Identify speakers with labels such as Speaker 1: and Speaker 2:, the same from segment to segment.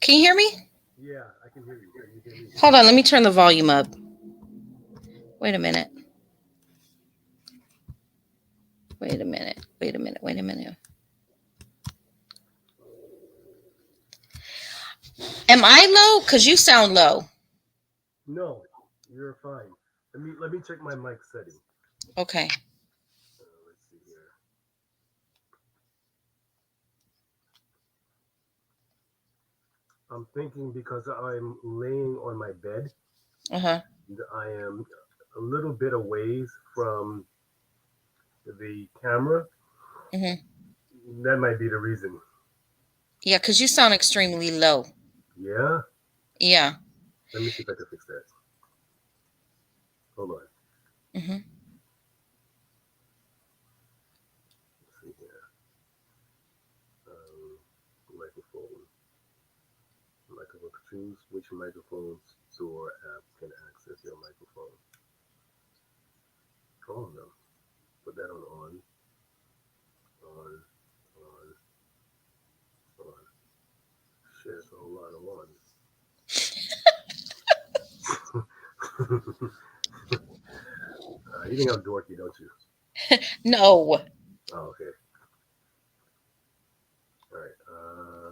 Speaker 1: Can you hear me?
Speaker 2: Yeah, I can hear you. Can you hear me?
Speaker 1: Hold on, let me turn the volume up. Wait a minute. Wait a minute. Wait a minute. Wait a minute. Am I low? Because you sound low.
Speaker 2: No, you're fine. Let me check my mic setting.
Speaker 1: Okay.
Speaker 2: Let's see here. I'm thinking because I'm laying on my bed,
Speaker 1: Uh huh.
Speaker 2: and I am a little bit away from the camera.
Speaker 1: Hmm.
Speaker 2: That might be the reason.
Speaker 1: Yeah, because you sound extremely low.
Speaker 2: Yeah.
Speaker 1: Yeah.
Speaker 2: Let me see if I can fix that. Hold on.
Speaker 1: Hmm.
Speaker 2: Let's see here. Um, microphone. Microphone. Choose which microphones or app can access your microphone. All of them. Put that on, on, on. Shit, it's a whole lot of ones. You think I'm dorky, don't you?
Speaker 1: No.
Speaker 2: Oh, okay. All right. All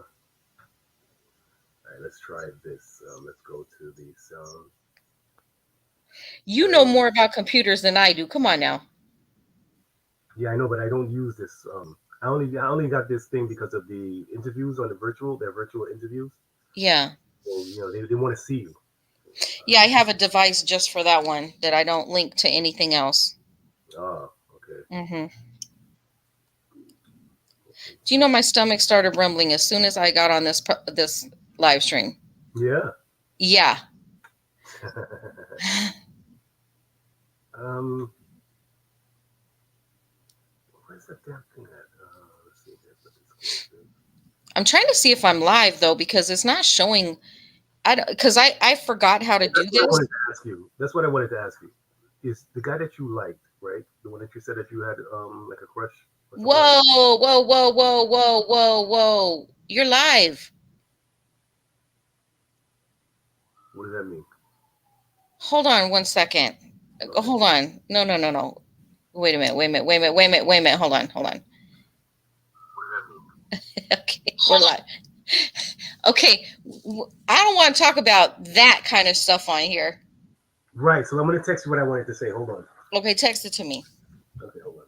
Speaker 2: right. Let's try this. Let's go to the sound
Speaker 1: You know more
Speaker 2: settings.
Speaker 1: about computers than I do. Come on now.
Speaker 2: Yeah, I know, but I don't use this. I only got this thing because of the interviews on their virtual interviews.
Speaker 1: Yeah.
Speaker 2: So they want to see you.
Speaker 1: Yeah, I have a device just for that one that I don't link to anything else.
Speaker 2: Okay.
Speaker 1: Hmm.
Speaker 2: Okay.
Speaker 1: Do you know my stomach started rumbling as soon as I got on this live stream?
Speaker 2: Yeah.
Speaker 1: Yeah.
Speaker 2: um, where's that damn thing at? Let's see here. But exclusive.
Speaker 1: I'm trying to see if I'm live though because it's not showing. I forgot how to do
Speaker 2: That's what I
Speaker 1: this.
Speaker 2: wanted to ask you. That's what I wanted to ask you. Is the guy that you liked, right? The one that you said that you had like a crush or something like
Speaker 1: Whoa,
Speaker 2: that.
Speaker 1: whoa, whoa, whoa, whoa, whoa, whoa! You're live.
Speaker 2: What does that mean?
Speaker 1: Hold on 1 second.
Speaker 2: Okay.
Speaker 1: Hold on. No, no, no, no. Wait a minute. Wait a minute. Wait a minute. Wait a minute. Wait a minute. Hold on. Hold on.
Speaker 2: What does that mean?
Speaker 1: Okay, we're live. Okay, I don't want to talk about that kind of stuff on here.
Speaker 2: Right. So I'm gonna text you what I wanted to say. Hold on.
Speaker 1: Okay, text it to me.
Speaker 2: Okay, hold on.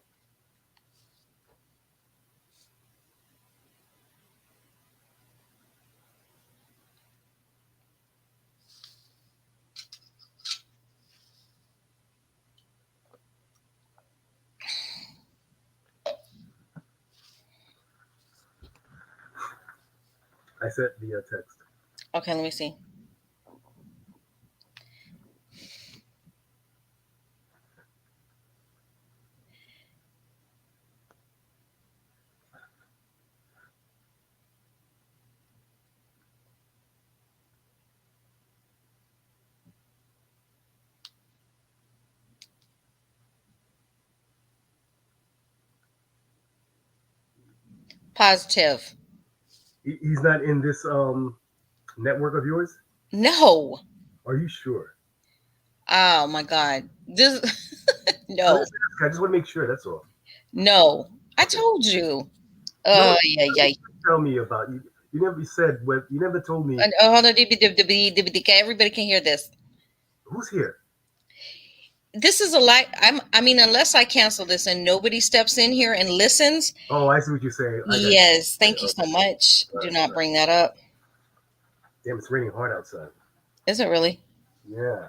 Speaker 2: I sent the text.
Speaker 1: Okay, let me see. Positive.
Speaker 2: He's not in this network of yours.
Speaker 1: No.
Speaker 2: Are you sure?
Speaker 1: Oh my God. This.
Speaker 2: I'm
Speaker 1: No.
Speaker 2: just asking. I just want to make sure. That's all.
Speaker 1: No. I
Speaker 2: Okay.
Speaker 1: told you.
Speaker 2: No, no.
Speaker 1: Yeah, yeah.
Speaker 2: Tell me about you. You never said what. You never told me
Speaker 1: Hold on. Everybody can hear this.
Speaker 2: who's here.
Speaker 1: This is a light. I mean, unless I cancel this and nobody steps in here and listens.
Speaker 2: Oh, I see what you're saying. I got you.
Speaker 1: Yes.
Speaker 2: Okay,
Speaker 1: Thank you so
Speaker 2: okay.
Speaker 1: much.
Speaker 2: All
Speaker 1: Do
Speaker 2: right,
Speaker 1: not
Speaker 2: all right.
Speaker 1: bring that up.
Speaker 2: Damn, it's raining hard outside.
Speaker 1: Is it really?
Speaker 2: Yeah.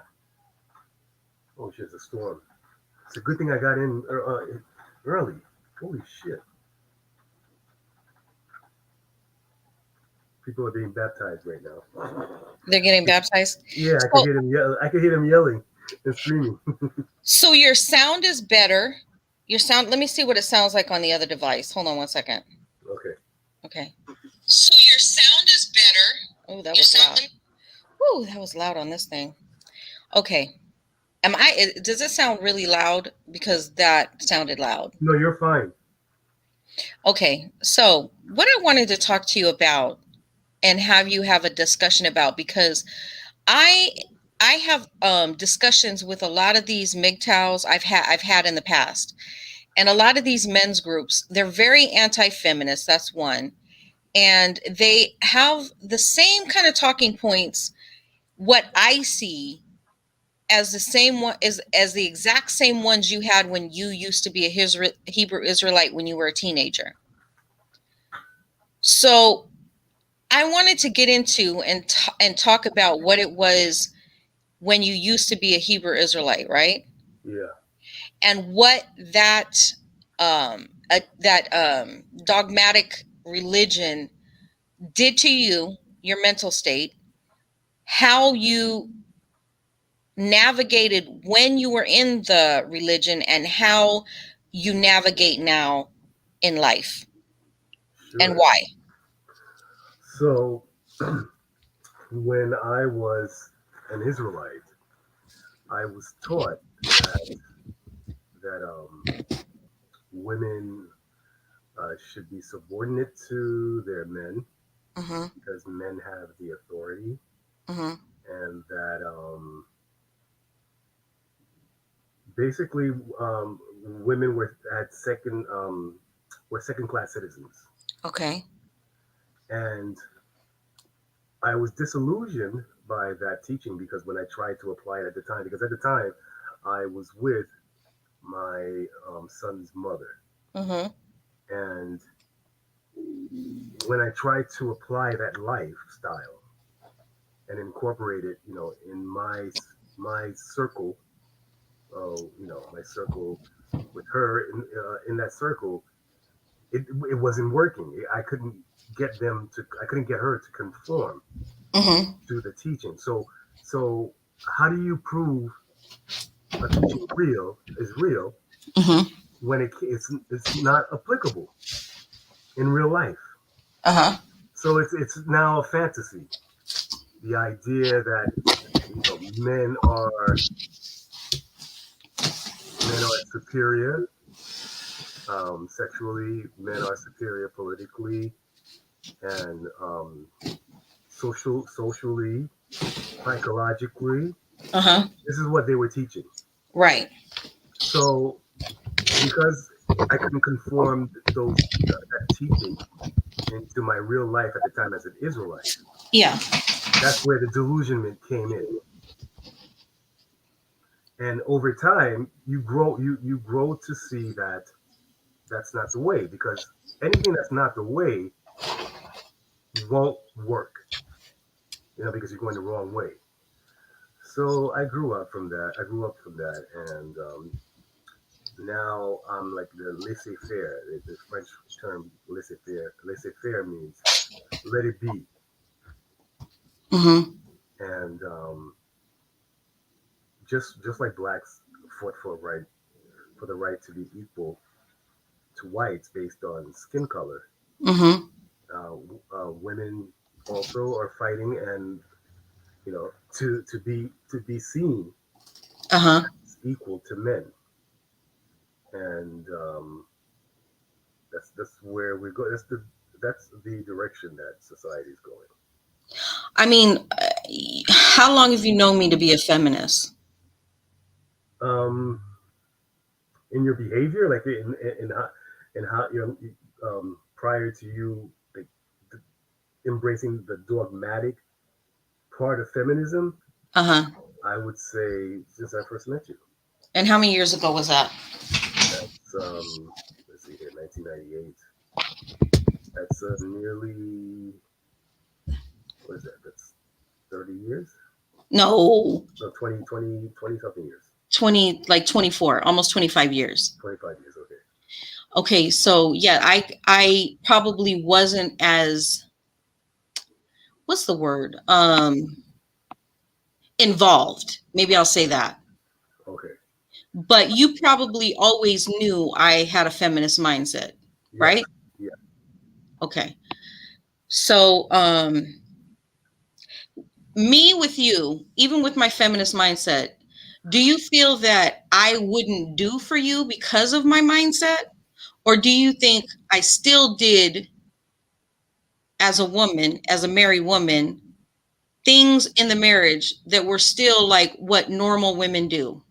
Speaker 2: Oh shit, it's a storm. It's a good thing I got in early. Holy shit. People are being baptized right now.
Speaker 1: They're getting baptized.
Speaker 2: Yeah, I could
Speaker 1: So,
Speaker 2: hear them yell. I could hear them yelling and screaming.
Speaker 1: so your sound is better. Your sound. Let me see what it sounds like on the other device. Hold on 1 second.
Speaker 2: Okay.
Speaker 1: Okay. So your sound is better. Oh, that was loud. Woo, that was loud on this thing. Okay. Does it sound really loud? Because that sounded loud.
Speaker 2: No, you're fine.
Speaker 1: Okay. So what I wanted to talk to you about, and have you have a discussion about, because I have discussions with a lot of these MGTOWs I've had in the past, and a lot of these men's groups, they're very anti-feminist. That's one, and they have the same kind of talking points. What I see as the same one as the exact same ones you had when you used to be a Hebrew Israelite when you were a teenager. So I wanted to get into and talk about what it was when you used to be a Hebrew Israelite, right?
Speaker 2: Yeah.
Speaker 1: And what that dogmatic religion did to you, your mental state, how you navigated when you were in the religion, and how you navigate now in life, and
Speaker 2: Sure.
Speaker 1: why.
Speaker 2: So when I was an Israelite, I was taught that women should be subordinate to their men
Speaker 1: Mm-hmm.
Speaker 2: because men have the authority,
Speaker 1: Mm-hmm.
Speaker 2: and that basically women were second class citizens.
Speaker 1: Okay.
Speaker 2: And I was disillusioned by that teaching because when I tried to apply it at the time, because at the time I was with my son's mother,
Speaker 1: Mm-hmm.
Speaker 2: and when I tried to apply that lifestyle and incorporate it, in my circle, my circle with her in that circle, it wasn't working. I couldn't get her to conform
Speaker 1: Mm-hmm.
Speaker 2: to the teaching. So how do you prove a teaching is real
Speaker 1: Mm-hmm.
Speaker 2: when it's not applicable in real life?
Speaker 1: Uh-huh.
Speaker 2: So it's now a fantasy. The idea that men are superior sexually, men are superior politically, and socially, psychologically.
Speaker 1: Uh-huh.
Speaker 2: This is what they were teaching.
Speaker 1: Right.
Speaker 2: So because I couldn't conform that teaching into my real life at the time as an Israelite,
Speaker 1: Yeah.
Speaker 2: that's where the delusionment came in. And over time, you grow to see that that's not the way, because anything that's not the way won't work, because you're going the wrong way. So I grew up from that. And now I'm like the laissez-faire. The French term laissez-faire. Laissez-faire means let it be.
Speaker 1: Mm-hmm.
Speaker 2: And just like blacks fought for the right to be equal to whites based on skin color,
Speaker 1: Mm-hmm.
Speaker 2: women also are fighting, and to be seen
Speaker 1: Uh-huh.
Speaker 2: as equal to men. And that's where we go. That's the direction that society is going.
Speaker 1: I mean, how long have you known me to be a feminist?
Speaker 2: Um, in your behavior, like in how you're prior to you, like, embracing the dogmatic part of feminism,
Speaker 1: Uh-huh.
Speaker 2: I would say since I first met you.
Speaker 1: And how many years ago was that?
Speaker 2: That's let's see here, 1998. That's nearly, what is that? That's 30 years.
Speaker 1: No,
Speaker 2: No, 20 something years.
Speaker 1: 20, like 24, almost 25 years.
Speaker 2: 25 years. Okay.
Speaker 1: Okay, so yeah, I probably wasn't as, what's the word? Involved. Maybe I'll say that.
Speaker 2: Okay.
Speaker 1: But you probably always knew I had a feminist mindset,
Speaker 2: Yeah.
Speaker 1: right?
Speaker 2: Yeah.
Speaker 1: Okay. So me with you, even with my feminist mindset, do you feel that I wouldn't do for you because of my mindset? Or do you think I still did as a woman, as a married woman, things in the marriage that were still like what normal women do?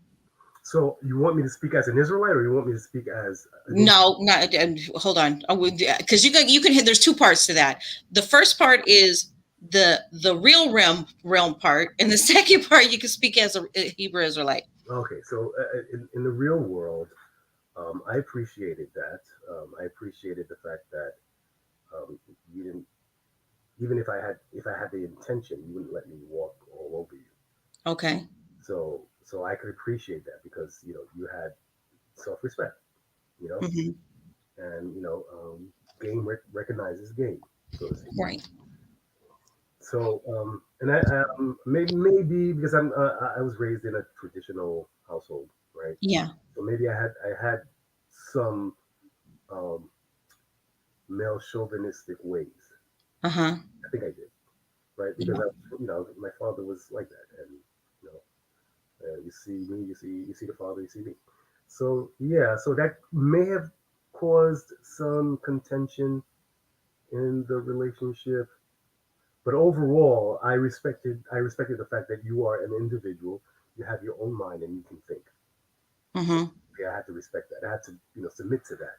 Speaker 2: So you want me to speak as an Israelite, or you want me to speak as an
Speaker 1: No, not hold on. Because you can hit. There's two parts to that. The first part is the real realm part, and the second part you can speak as a Hebrew Israelite.
Speaker 2: Okay, so in the real world, I appreciated that. I appreciated the fact that you didn't, even if I had the intention, you wouldn't let me walk all over you.
Speaker 1: Okay.
Speaker 2: So I could appreciate that because you had self-respect, you know,
Speaker 1: Mm-hmm.
Speaker 2: and game recognizes game, so to speak.
Speaker 1: Right.
Speaker 2: So and maybe because I was raised in a traditional household, right?
Speaker 1: Yeah.
Speaker 2: So maybe I had some um, male chauvinistic ways.
Speaker 1: Uh-huh.
Speaker 2: I think I did, right? Because
Speaker 1: Yeah.
Speaker 2: my father was like that, and you know, you see me, you see the father, you see me. So yeah, so that may have caused some contention in the relationship, but overall, I respected the fact that you are an individual, you have your own mind, and you can think. So
Speaker 1: Mm-hmm.
Speaker 2: yeah, I had to respect that. I had to submit to that.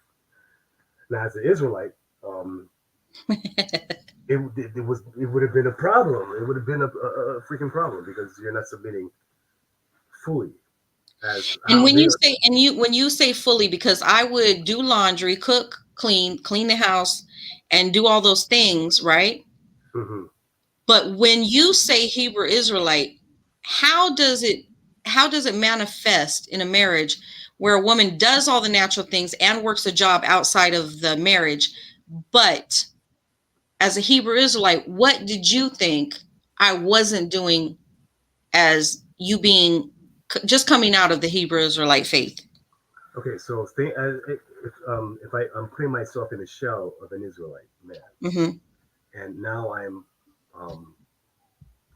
Speaker 2: Now, as an Israelite, um, it would have been a problem. It would have been a freaking problem because you're not submitting fully as
Speaker 1: And
Speaker 2: how
Speaker 1: when
Speaker 2: they
Speaker 1: you
Speaker 2: are.
Speaker 1: say when you say fully, because I would do laundry, cook, clean the house, and do all those things, right?
Speaker 2: Hmm.
Speaker 1: But when you say Hebrew Israelite, how does it how does it manifest in a marriage where a woman does all the natural things and works a job outside of the marriage, but as a Hebrew Israelite, what did you think I wasn't doing as you being just coming out of the Hebrew Israelite faith?
Speaker 2: Okay, so if I'm putting myself in the shell of an Israelite man,
Speaker 1: Mm-hmm.
Speaker 2: and now I'm um,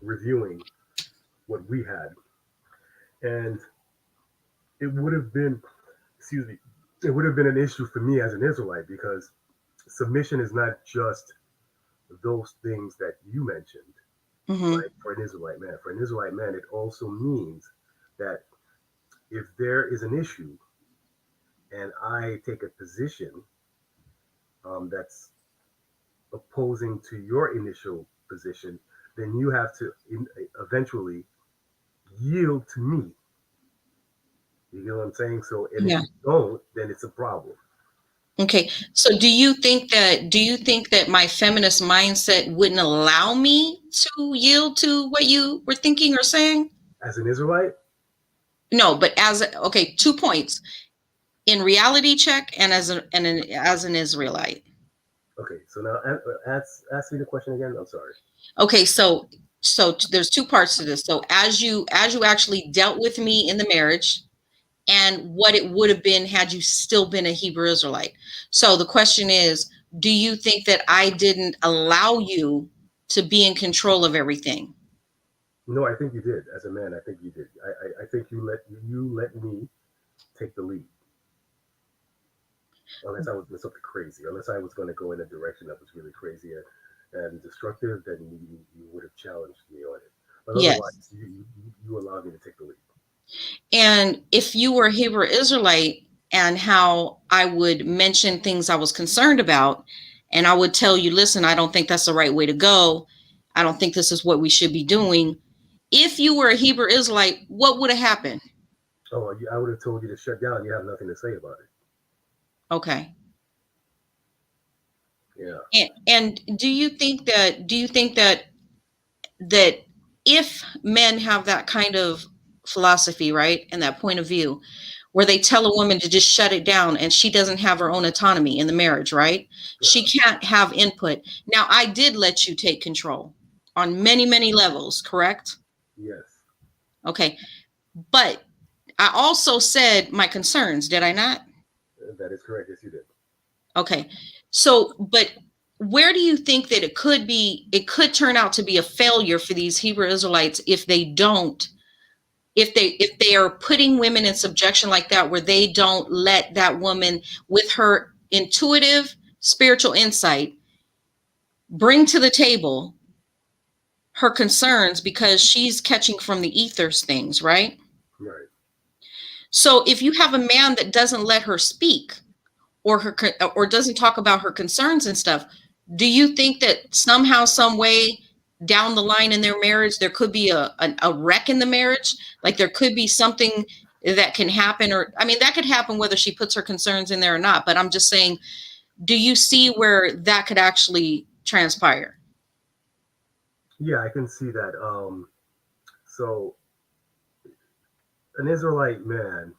Speaker 2: reviewing what we had, and it would have been, excuse me, it would have been an issue for me as an Israelite because submission is not just those things that you mentioned,
Speaker 1: Mm-hmm.
Speaker 2: right? For an Israelite man, it also means that if there is an issue and I take a position that's opposing to your initial position, then you have to eventually yield to me. You get what I'm saying? So, and if
Speaker 1: Yeah.
Speaker 2: you don't, then it's a problem.
Speaker 1: Okay. So do you think that my feminist mindset wouldn't allow me to yield to what you were thinking or saying?
Speaker 2: As an Israelite,
Speaker 1: No, but okay, 2 points. In reality check and as an Israelite.
Speaker 2: okay. So now ask me the question again. I'm sorry.
Speaker 1: Okay, there's two parts to this. So as you actually dealt with me in the marriage and what it would have been had you still been a Hebrew Israelite. So the question is, do you think that I didn't allow you to be in control of everything?
Speaker 2: No, I think you did. As a man, I think you did. I think you let me take the lead. Unless I was doing something crazy, unless I was going to go in a direction that was really crazy and destructive, then you would have challenged me on it. But
Speaker 1: Yes.
Speaker 2: otherwise, you allowed me to take the lead.
Speaker 1: And if you were a Hebrew Israelite and how I would mention things I was concerned about, and I would tell you, listen, I don't think that's the right way to go. I don't think this is what we should be doing. If you were a Hebrew Israelite, what would have happened?
Speaker 2: Oh, I would have told you to shut down. You have nothing to say about it.
Speaker 1: Okay.
Speaker 2: Yeah.
Speaker 1: And do you think that if men have that kind of philosophy, right, and that point of view, where they tell a woman to just shut it down and she doesn't have her own autonomy in the marriage, right? She
Speaker 2: Uh-huh.
Speaker 1: can't have input. Now, I did let you take control on many, many levels, correct?
Speaker 2: Yes,
Speaker 1: Okay. But I also said my concerns, did I not?
Speaker 2: that is correct. Yes, you did.
Speaker 1: Okay. So, but where do you think that it could turn out to be a failure for these Hebrew Israelites if they don't if they are putting women in subjection like that where they don't let that woman with her intuitive spiritual insight bring to the table her concerns because she's catching from the ethers things, right?
Speaker 2: Right.
Speaker 1: So if you have a man that doesn't let her speak or doesn't talk about her concerns and stuff, do you think that somehow, some way down the line in their marriage, there could be a wreck in the marriage? Like there could be something that can happen, or I mean, that could happen whether she puts her concerns in there or not. But I'm just saying, do you see where that could actually transpire?
Speaker 2: Yeah, I can see that. So an Israelite man,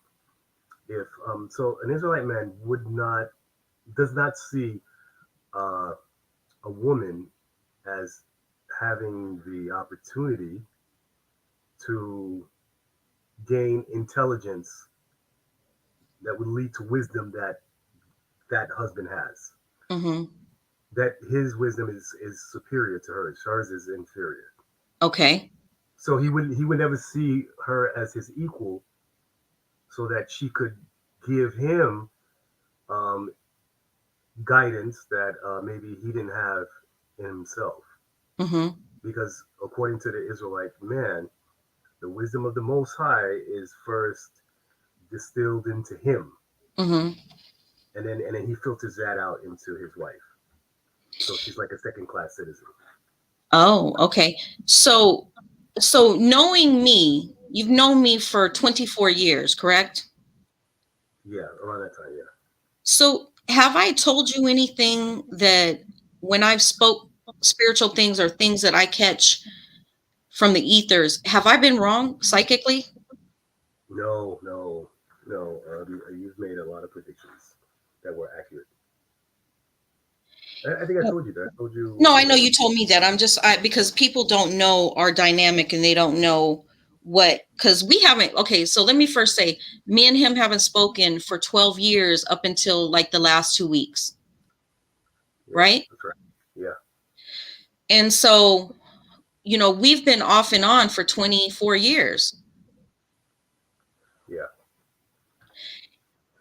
Speaker 2: if an Israelite man does not see uh, a woman as having the opportunity to gain intelligence that would lead to wisdom that husband has.
Speaker 1: Mm-hmm.
Speaker 2: That his wisdom is superior to hers. Hers is inferior.
Speaker 1: Okay.
Speaker 2: So he would never see her as his equal, so that she could give him um, guidance that maybe he didn't have in himself.
Speaker 1: Mm-hmm.
Speaker 2: Because according to the Israelite man, the wisdom of the Most High is first distilled into him,
Speaker 1: Mm-hmm.
Speaker 2: and then he filters that out into his wife. So she's like a second class citizen.
Speaker 1: Oh, okay. So, so knowing me, you've known me for 24 years, correct?
Speaker 2: Yeah, around that time. Yeah.
Speaker 1: So have I told you anything that when I've spoke spiritual things or things that I catch from the ethers, have I been wrong psychically?
Speaker 2: No, no, no. You've made a lot of predictions that were accurate. I think I told you that. I told
Speaker 1: No,
Speaker 2: you.
Speaker 1: I know you told me that. Because people don't know our dynamic and they don't know because we haven't, okay, so let me first say, me and him haven't spoken for 12 years up until like the last 2 weeks,
Speaker 2: Yeah,
Speaker 1: right?
Speaker 2: that's right. Yeah,
Speaker 1: And so, we've been off and on for 24 years.
Speaker 2: yeah,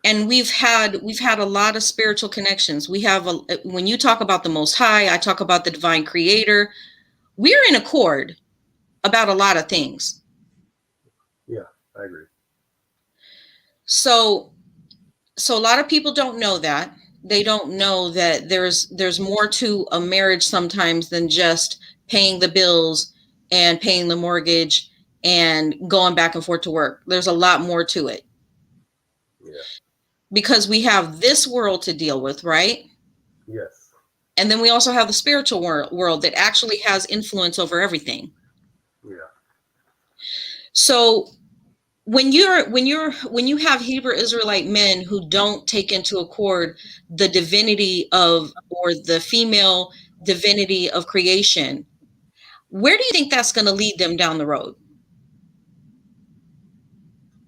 Speaker 1: And we've had a lot of spiritual connections. When you talk about the Most High, I talk about the divine creator. We're in accord about a lot of things.
Speaker 2: yeah. I agree.
Speaker 1: So a lot of people don't know that. They don't know that there's more to a marriage sometimes than just paying the bills and paying the mortgage and going back and forth to work. There's a lot more to it
Speaker 2: Yeah.
Speaker 1: because we have this world to deal with, right?
Speaker 2: Yes.
Speaker 1: And then we also have the spiritual world that actually has influence over everything.
Speaker 2: Yeah.
Speaker 1: So when you have Hebrew Israelite men who don't take into accord the divinity of or the female divinity of creation, where do you think that's going to lead them down the road?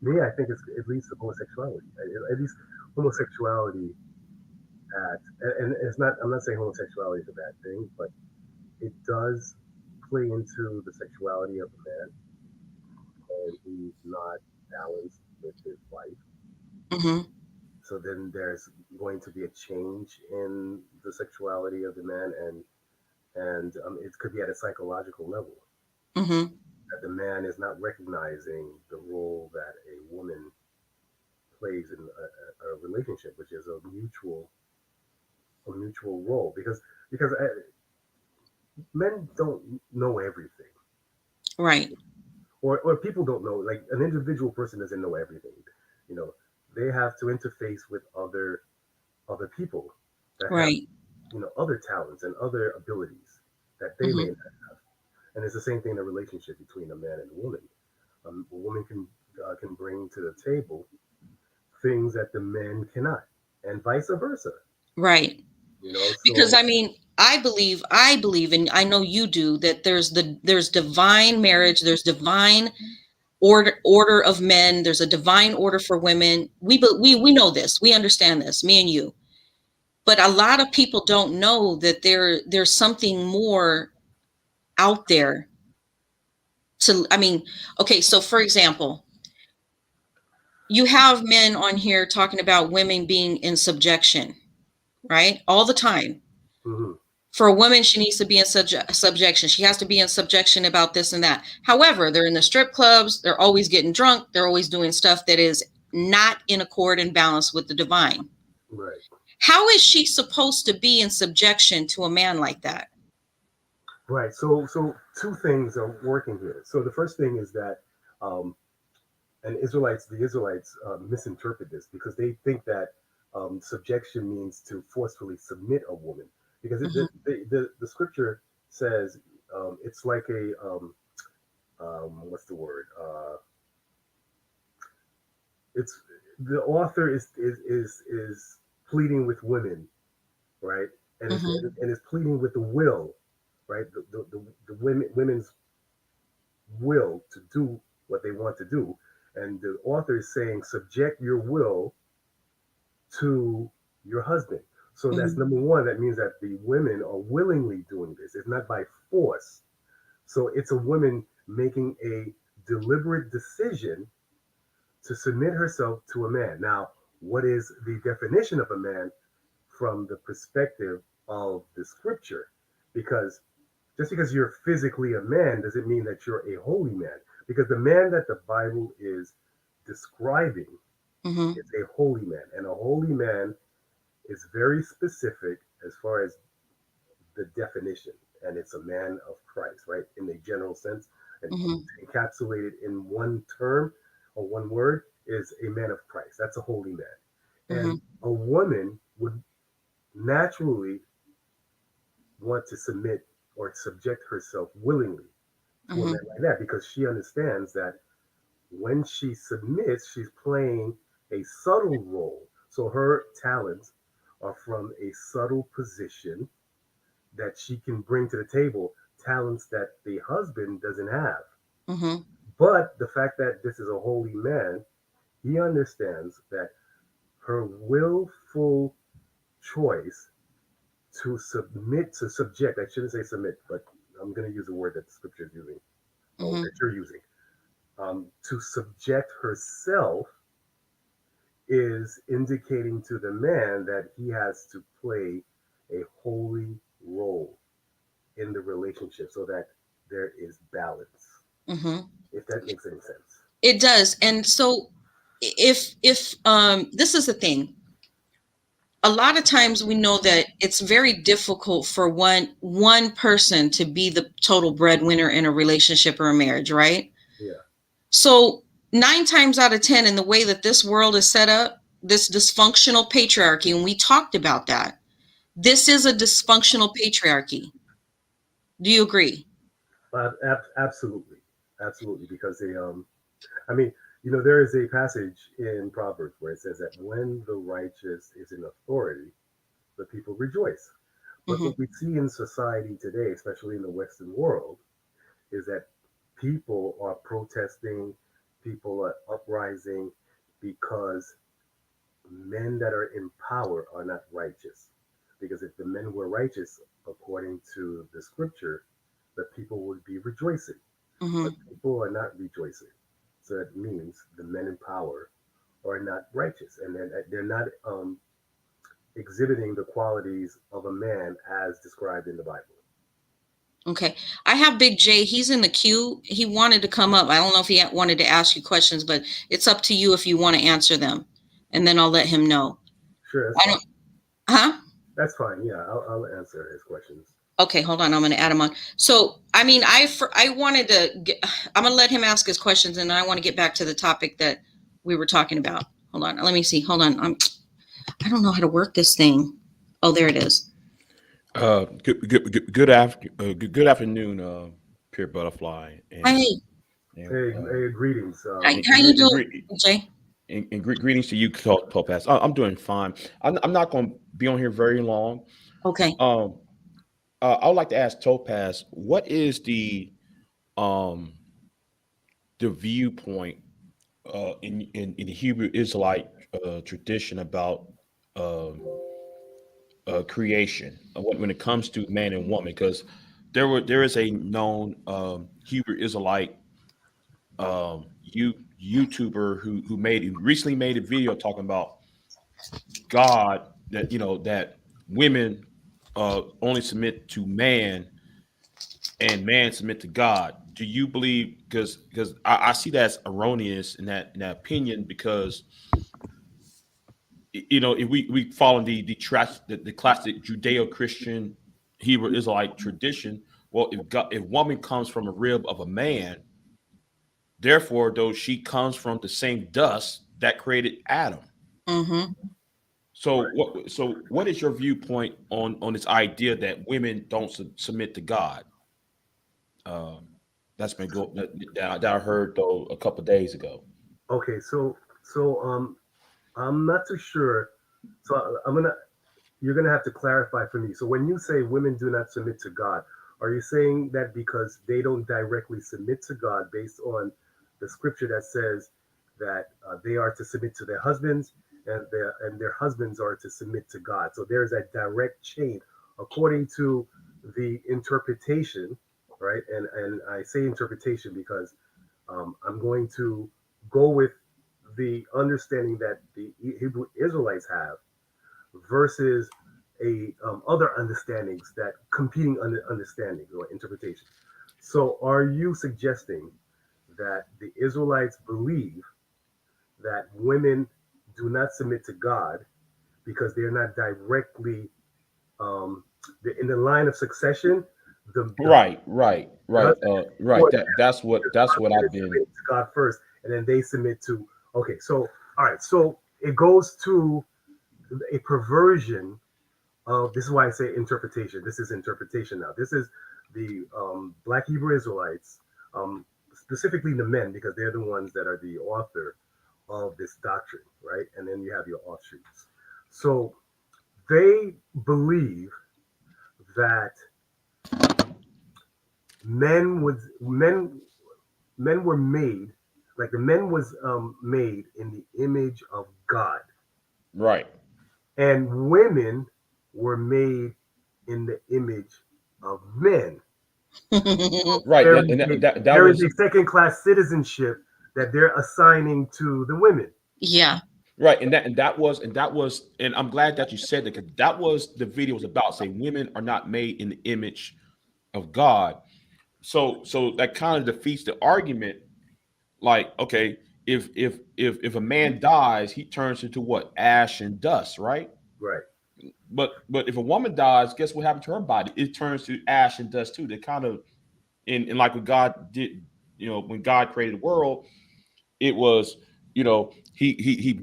Speaker 2: Me, I think it leads to homosexuality. At least homosexuality and it's not. I'm not saying homosexuality is a bad thing, but it does play into the sexuality of a man, and he's not balanced with his wife.
Speaker 1: Mm-hmm.
Speaker 2: So then there's going to be a change in the sexuality of the man, and it could be at a psychological level
Speaker 1: Mm-hmm.
Speaker 2: that the man is not recognizing the role that a woman plays in a relationship, which is a mutual role, because men don't know everything,
Speaker 1: Right.
Speaker 2: or people don't know. Like an individual person doesn't know everything. You know, they have to interface with other people that have
Speaker 1: Right.
Speaker 2: other talents and other abilities that they may
Speaker 1: Mm-hmm.
Speaker 2: not have. And it's the same thing in a relationship between a man and a woman. A woman can bring to the table things that the men cannot, and vice versa.
Speaker 1: Right. Because
Speaker 2: So
Speaker 1: I believe, and I know you do, that there's divine marriage, there's divine order of men, there's a divine order for women. We know this, we understand this, me and you. But a lot of people don't know that there's something more out there I mean, okay, so for example, you have men on here talking about women being in subjection, right? All the time.
Speaker 2: mhm,
Speaker 1: For a woman, she needs to be in subjection. She has to be in subjection about this and that. However, they're in the strip clubs. They're always getting drunk. They're always doing stuff that is not in accord and balance with the divine.
Speaker 2: Right.
Speaker 1: How is she supposed to be in subjection to a man like that?
Speaker 2: Right. So two things are working here. So the first thing is that, and the Israelites misinterpret this because they think that subjection means to forcefully submit a woman, because the scripture says it's like a what's the word? It's the author is pleading with women, right? And and is pleading with the will, right? The women's will to do what they want to do. And the author is saying, subject your will to your husband. So that's number one. That means that the women are willingly doing this. It's not by force. So it's a woman making a deliberate decision to submit herself to a man. Now, what is the definition of a man from the perspective of the scripture? Because just because you're physically a man doesn't mean that you're a holy man. Because the man that the Bible is describing is a holy man. And a holy man is very specific as far as the definition. And it's a man of Christ, right? In a general sense. And encapsulated in one term or one word is a man of Christ. That's a holy man. And a woman would naturally want to submit or subject herself willingly to a man like that, because she understands that when she submits, she's playing a subtle role. So her talents are from a subtle position that she can bring to the table, talents that the husband doesn't have. But the fact that this is a holy man, he understands that her willful choice to subject, I shouldn't say submit, but I'm going to use a word that the scripture is using, or that you're using, to subject herself is indicating to the man that he has to play a holy role in the relationship so that there is balance. If that makes any sense.
Speaker 1: It does. And so if this is the thing, a lot of times we know that it's very difficult for one person to be the total breadwinner in a relationship or a marriage, right?
Speaker 2: Yeah.
Speaker 1: So 9 times out of 10, in the way that this world is set up, this dysfunctional patriarchy, and we talked about that, this is a dysfunctional patriarchy. Do you agree?
Speaker 2: Absolutely. Absolutely. Because they, I mean, there is a passage in Proverbs where it says that when the righteous is in authority, the people rejoice. But what we see in society today, especially in the Western world, is that people are protesting, people are uprising because men that are in power are not righteous. Because if the men were righteous, according to the scripture, the people would be rejoicing. But people are not rejoicing. So that means the men in power are not righteous, and they're not exhibiting the qualities of a man as described in the Bible.
Speaker 1: Okay. I have Big J. He's in the queue. He wanted to come up. I don't know if he wanted to ask you questions, but it's up to you if you want to answer them. And then I'll let him know.
Speaker 2: Sure.
Speaker 1: I don't. Huh?
Speaker 2: That's fine. Yeah, I'll answer his questions.
Speaker 1: Okay, hold on. I'm going to add him on. So, I mean, I wanted to I'm going to let him ask his questions, and then I want to get back to the topic that we were talking about. Hold on. Let me see. Hold on. I don't know how to work this thing. Oh, there it is.
Speaker 3: Good afternoon, Pure Butterfly.
Speaker 1: Hi.
Speaker 2: Hey, greetings.
Speaker 1: How you doing, Jay?
Speaker 3: And greetings to you, Topaz. I'm doing fine. I'm not going to be on here very long.
Speaker 1: Okay.
Speaker 3: I would like to ask Topaz, what is the viewpoint in the Hebrew Israelite tradition about creation when it comes to man and woman? Because there is a known Hebrew Israelite YouTuber who recently made a video talking about God, that that women only submit to man and man submit to God. Do you believe, because I see that as erroneous in that opinion, because if we follow the classic Judeo-Christian Hebrew Israelite tradition, well, if woman comes from a rib of a man, therefore, though she comes from the same dust that created Adam.
Speaker 1: Mm-hmm.
Speaker 3: So what is your viewpoint on this idea that women don't submit to God? Um, that's been that I heard though a couple of days ago.
Speaker 2: Okay, so I'm not too sure. So you're gonna have to clarify for me. So when you say women do not submit to God, are you saying that because they don't directly submit to God based on the scripture that says that they are to submit to their husbands and their husbands are to submit to God? So there's a direct chain according to the interpretation, right? And I say interpretation because I'm going to go with the understanding that the Hebrew Israelites have versus a other understandings that competing understandings or interpretation. So, are you suggesting that the Israelites believe that women do not submit to God because they're not directly in the line of succession?
Speaker 3: Right. Right.
Speaker 2: Or
Speaker 3: That's what I've been.
Speaker 2: submit to God first, and then they submit to. Okay, so all right, so it goes to a perversion of. This is why I say interpretation. This is interpretation now. This is the Black Hebrew Israelites, specifically the men, because they're the ones that are the author of this doctrine, right? And then you have your offshoots. So they believe that men was men were made like the men was made in the image of God,
Speaker 3: Right.
Speaker 2: and women were made in the image of men.
Speaker 3: Right.
Speaker 2: There
Speaker 3: And
Speaker 2: is a,
Speaker 3: that
Speaker 2: there is
Speaker 3: was
Speaker 2: a second class citizenship that they're assigning to the women.
Speaker 1: Yeah.
Speaker 3: right. And I'm glad that you said that, because that was the video was about, saying women are not made in the image of God. So that kind of defeats the argument. Like, okay, if a man dies, he turns into what? Ash and dust, right?
Speaker 2: Right.
Speaker 3: But if a woman dies, guess what happened to her body? It turns to ash and dust too. They kind of in like what God did, when God created the world, it was, he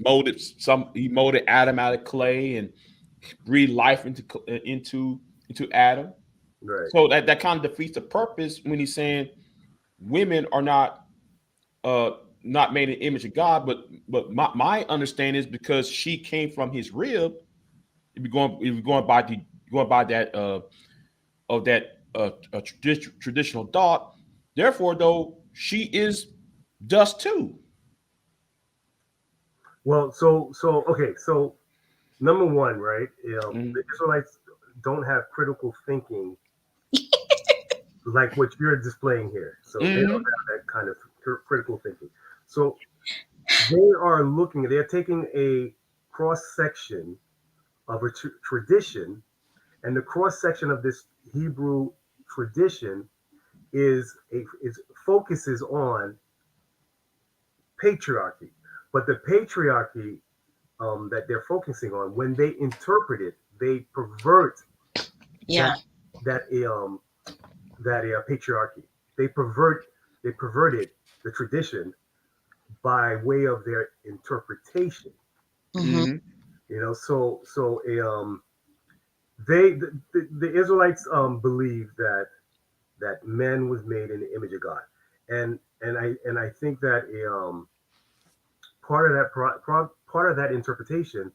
Speaker 3: molded Adam out of clay and breathed life into Adam.
Speaker 2: Right.
Speaker 3: So that kind of defeats the purpose when he's saying women are uh not made in the image of God, but my understanding is because she came from his rib. If you're going by that of that traditional thought, therefore though she is dust too.
Speaker 2: Well, so okay, so number one, right?
Speaker 3: Mhm.
Speaker 2: The Israelites don't have critical thinking like what you're displaying here. So they don't
Speaker 3: Mhm.
Speaker 2: have that kind of critical thinking. So they're taking a cross section of a tradition, and the cross section of this Hebrew tradition is focuses on patriarchy, but the patriarchy that they're focusing on, when they interpret it, they pervert
Speaker 1: Yeah.
Speaker 2: that that patriarchy. They perverted the tradition by way of their interpretation.
Speaker 1: Mm-hmm.
Speaker 3: Mhm.
Speaker 2: So the Israelites believe that man was made in the image of God, and I think that part of that interpretation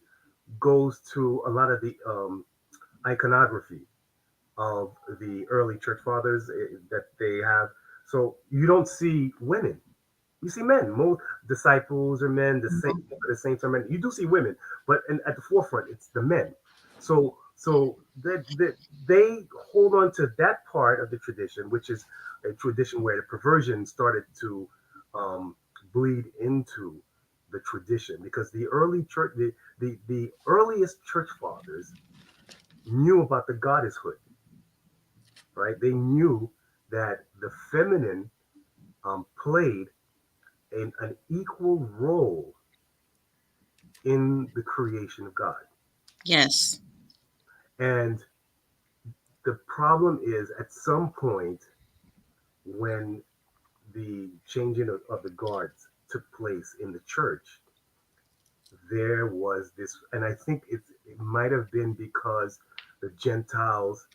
Speaker 2: goes to a lot of the iconography of the early church fathers that they have. So you don't see women. You see men. Most disciples are men. The saints are men. You do see women, but at the forefront, it's the men. So that they hold on to that part of the tradition, which is a tradition where the perversion started to um, bleed into the tradition, because the early church, the earliest church fathers knew about the goddesshood, right? They knew that the feminine played an equal role in the creation of God.
Speaker 1: Yes.
Speaker 2: And the problem is, at some point, when the changing of the guards took place in the church, there was this, and I think it might have been because the Gentiles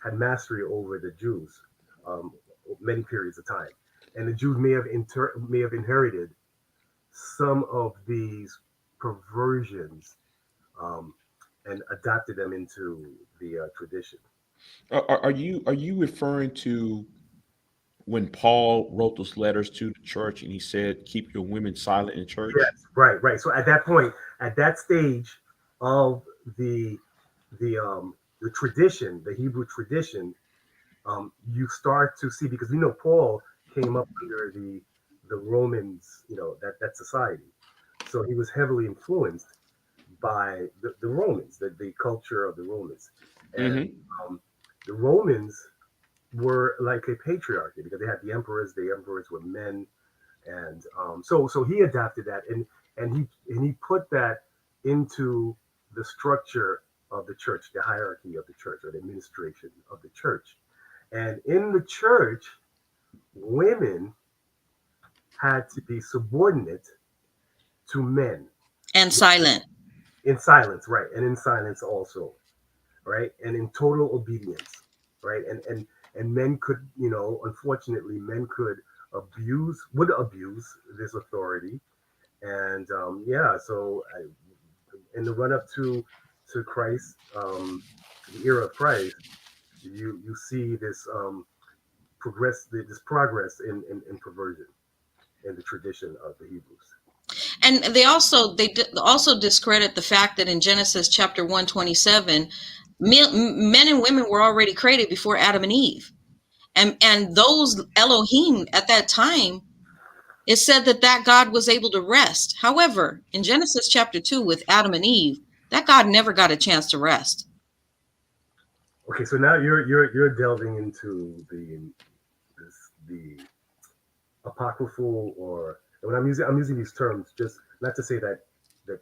Speaker 2: had mastery over the Jews um, many periods of time, and the Jews may have inherited some of these perversions um, and adapted them into the tradition.
Speaker 3: Are you referring to when Paul wrote those letters to the church and he said, "Keep your women silent in church"?
Speaker 2: Yes, right, right. So at that point, at that stage of the the tradition, the Hebrew tradition, you start to see, because we know Paul came up under the Romans, that society, so he was heavily influenced by the Romans, the culture of the Romans, and
Speaker 3: Mm-hmm.
Speaker 2: um, the Romans were like a patriarchy because they had the emperors. The emperors were men, and so he adapted that, and he put that into the structure of the church, the hierarchy of the church, or the administration of the church. And in the church, women had to be subordinate to men
Speaker 1: And silent.
Speaker 2: in silence, right? And in silence also, right? And in total obedience, right? And men could, unfortunately, men could would abuse this authority. And yeah, so in the run up to Christ, the era of Christ, you see this this progress in perversion in the tradition of the Hebrews.
Speaker 1: And also discredit the fact that in Genesis chapter 127, men and women were already created before Adam and Eve. And those Elohim at that time, it said that God was able to rest. However, in Genesis chapter 2 with Adam and Eve, that God never got a chance to rest.
Speaker 2: Okay, so now you're delving into the apocryphal, or when I'm using these terms, just not to say that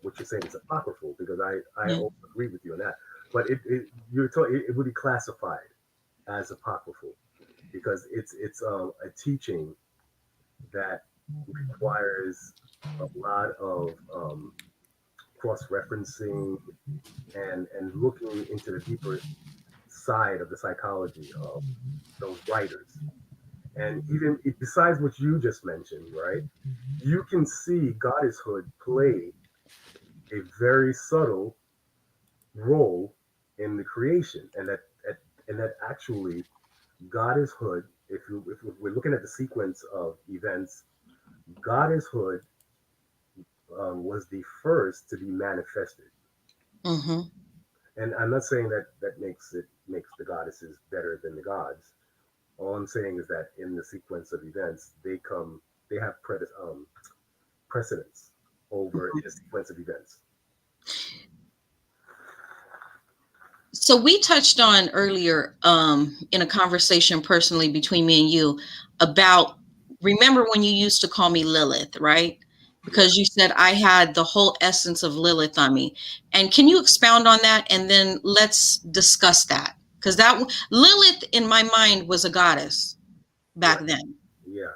Speaker 2: what you're saying is apocryphal, because I
Speaker 1: Yeah.
Speaker 2: also agree with you on that, but it would be classified as apocryphal because it's a teaching that requires a lot of cross-referencing and looking into the deeper side of the psychology of those writers. And even besides what you just mentioned, right? You can see goddesshood play a very subtle role in the creation, and that actually goddesshood, if we're looking at the sequence of events, goddesshood was the first to be manifested.
Speaker 1: Mm-hmm.
Speaker 2: And I'm not saying that makes the goddesses better than the gods. All I'm saying is that in the sequence of events, they have precedence over in a sequence of events.
Speaker 1: So we touched on earlier in a conversation personally between me and you about, remember when you used to call me Lilith, right?
Speaker 2: Yeah.
Speaker 1: Because you said I had the whole essence of Lilith on me. And can you expound on that? And then let's discuss that. Because Lilith in my mind was a goddess back
Speaker 2: Right.
Speaker 1: then.
Speaker 2: Yeah.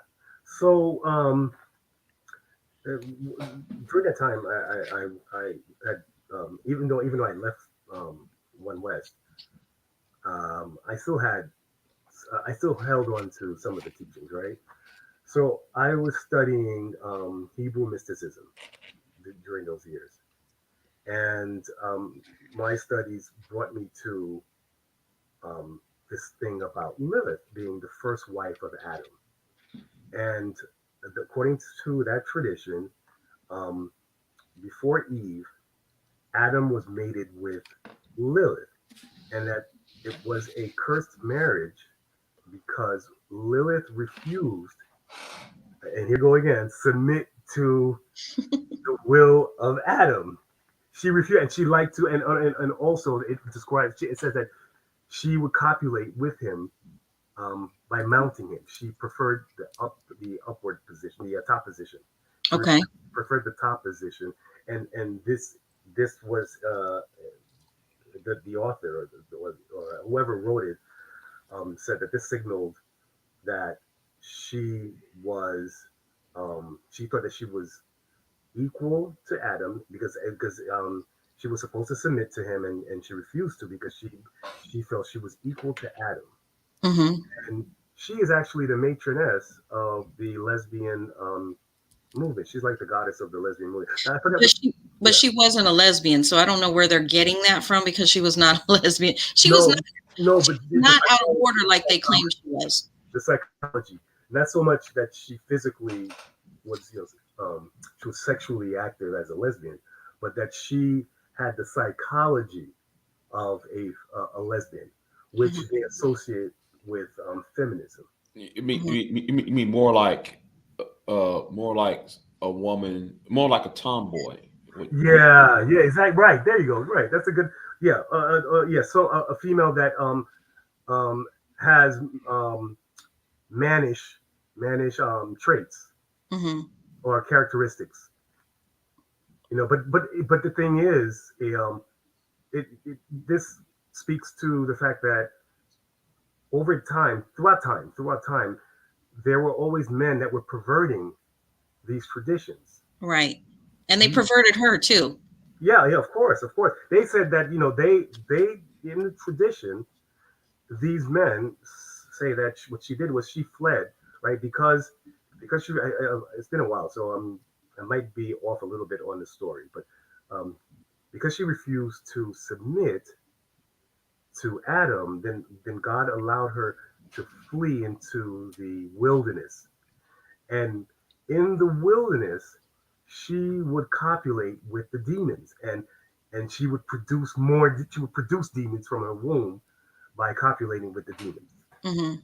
Speaker 2: So during that time, I had even though I left One West, I still held on to some of the teachings, right? So I was studying Hebrew mysticism during those years, and my studies brought me to this thing about Lilith being the first wife of Adam, and according to that tradition, um, before Eve, Adam was mated with Lilith, and that it was a cursed marriage because Lilith refused, and here go again, submit to the will of Adam. she refused, and she liked to, and also it describes. It says that she would copulate with him by mounting him. She preferred the upward position, the top position. She
Speaker 1: Okay.
Speaker 2: preferred the top position, and this was the author or whoever wrote it said that this signaled that she was she thought that she was equal to Adam because she was supposed to submit to him and she refused to because she felt she was equal to Adam.
Speaker 1: Mm-hmm.
Speaker 2: And she is actually the matroness of the lesbian movement. She's like the goddess of the lesbian movement. I forgot.
Speaker 1: But she wasn't a lesbian, so I don't know where they're getting that from because she was not a lesbian. She was not out of order like they claimed she was.
Speaker 2: The psychology, not so much that she physically was, she was sexually active as a lesbian, but that she had the psychology of a lesbian, which they associate with feminism.
Speaker 3: You mean more like a woman, more like a tomboy.
Speaker 2: Yeah, exactly. Right, there you go. Right, that's a good. Yeah, yeah. So a female that has mannish traits or characteristics. But the thing is, this speaks to the fact that throughout time, there were always men that were perverting these traditions.
Speaker 1: Right. And they perverted her too.
Speaker 2: Yeah, of course. They said that, they in the tradition, these men say that what she did was she fled, right? Because she, it's been a while, so I might be off a little bit on the story, but because she refused to submit to Adam, then God allowed her to flee into the wilderness, and in the wilderness, she would copulate with the demons, and she would produce demons from her womb by copulating with the demons.
Speaker 1: Mm-hmm.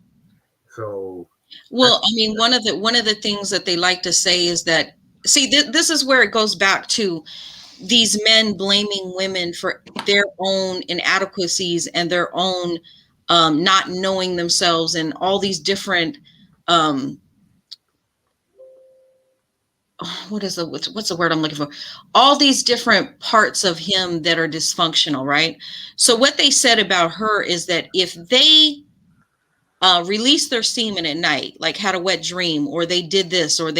Speaker 2: So,
Speaker 1: well, I mean, one of the things that they like to say is that, see, this is where it goes back to these men blaming women for their own inadequacies and their own not knowing themselves and all these different what's the word I'm looking for? All these different parts of him that are dysfunctional, right? So what they said about her is that if they released their semen at night, like had a wet dream, or they did this, or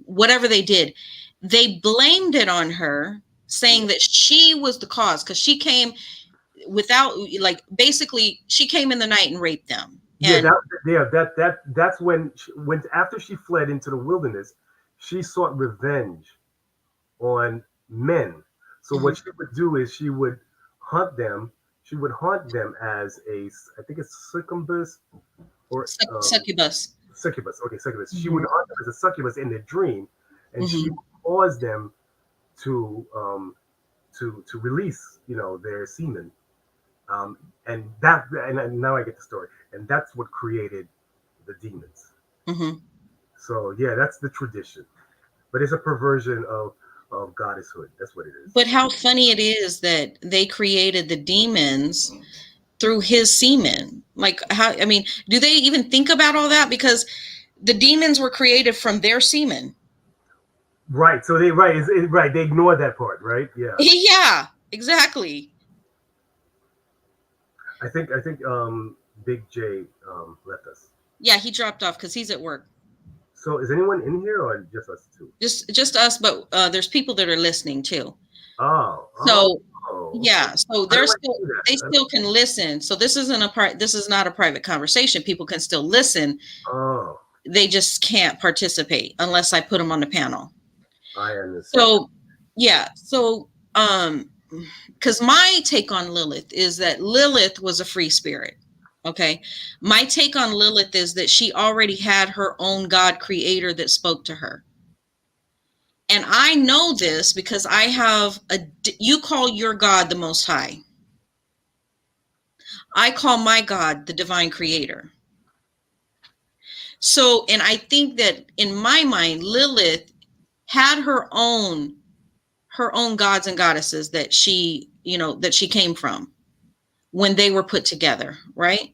Speaker 1: whatever they did, they blamed it on her, saying that she was the cause because she came without, like, basically she came in the night and raped them. And
Speaker 2: that's when after she fled into the wilderness, she sought revenge on men. So what she would do is she would hunt them. She would haunt them as I think it's succubus or
Speaker 1: succubus.
Speaker 2: Succubus. Okay, succubus. She would hunt them as a succubus in their dream, and she would cause them to release, their semen. And now I get the story, and that's what created the demons. So yeah, that's the tradition, but it's a perversion of goddesshood. That's what it is.
Speaker 1: But how funny it is that they created the demons through his semen. Like, how? I mean, do they even think about all that? Because the demons were created from their semen.
Speaker 2: Right. So they they ignore that part, right? Yeah.
Speaker 1: Yeah. Exactly.
Speaker 2: I think Big J left us.
Speaker 1: Yeah, he dropped off because he's at work.
Speaker 2: So is anyone in here or just us two?
Speaker 1: Just us, but there's people that are listening too.
Speaker 2: So
Speaker 1: yeah, so they still can listen. So this is not a private conversation. People can still listen.
Speaker 2: Oh.
Speaker 1: They just can't participate unless I put them on the panel.
Speaker 2: I understand.
Speaker 1: So yeah, so because my take on Lilith is that Lilith was a free spirit. Okay. My take on Lilith is that she already had her own God creator that spoke to her. And I know this because I have you call your God the Most High. I call my God the divine creator. So, and I think that in my mind, Lilith had her own her own gods and goddesses that she, that she came from when they were put together, right?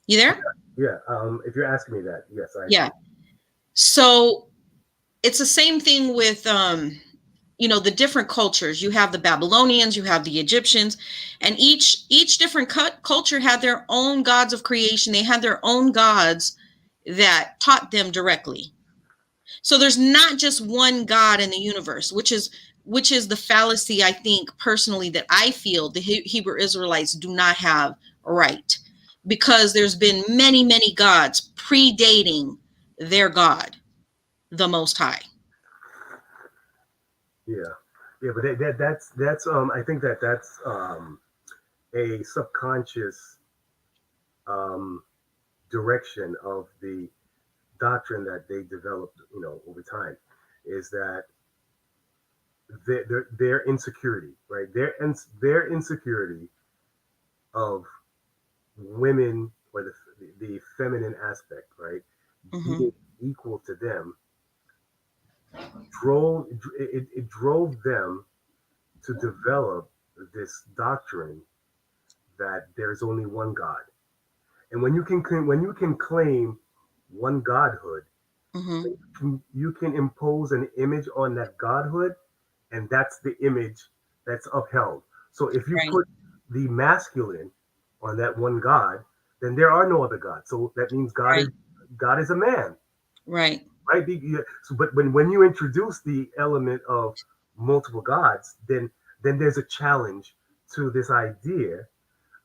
Speaker 1: You there?
Speaker 2: Yeah. If you're asking me that, yes,
Speaker 1: Yeah. So it's the same thing with, the different cultures. You have the Babylonians, you have the Egyptians, and each different culture had their own gods of creation. They had their own gods that taught them directly. So there's not just one God in the universe, which is the fallacy, I think, personally, that I feel the Hebrew Israelites do not have right, because there's been many, many gods predating their God, the Most High.
Speaker 2: Yeah, but that's I think that's a subconscious direction of the doctrine that they developed, over time, is that their insecurity, right? Their insecurity of women, or the feminine aspect, right, being equal to them, drove them to develop this doctrine that there's only one God. And when you can claim one godhood, you can impose an image on that godhood, and that's the image that's upheld. So if you put the masculine on that one God, then there are no other gods. So that means God is a man.
Speaker 1: Right.
Speaker 2: Right. So, but when you introduce the element of multiple gods, then there's a challenge to this idea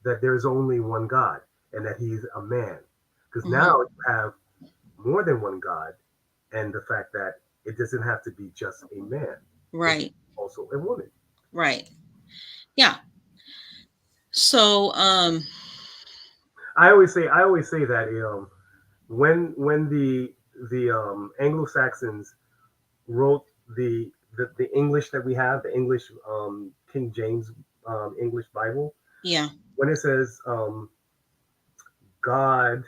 Speaker 2: that there's only one God and that he's a man. Because now you have more than one God, and the fact that it doesn't have to be just a man.
Speaker 1: Right.
Speaker 2: Also a woman.
Speaker 1: Right. Yeah. So
Speaker 2: I always say that when the Anglo-Saxons wrote the English that we have, the English King James English Bible.
Speaker 1: Yeah.
Speaker 2: When it says God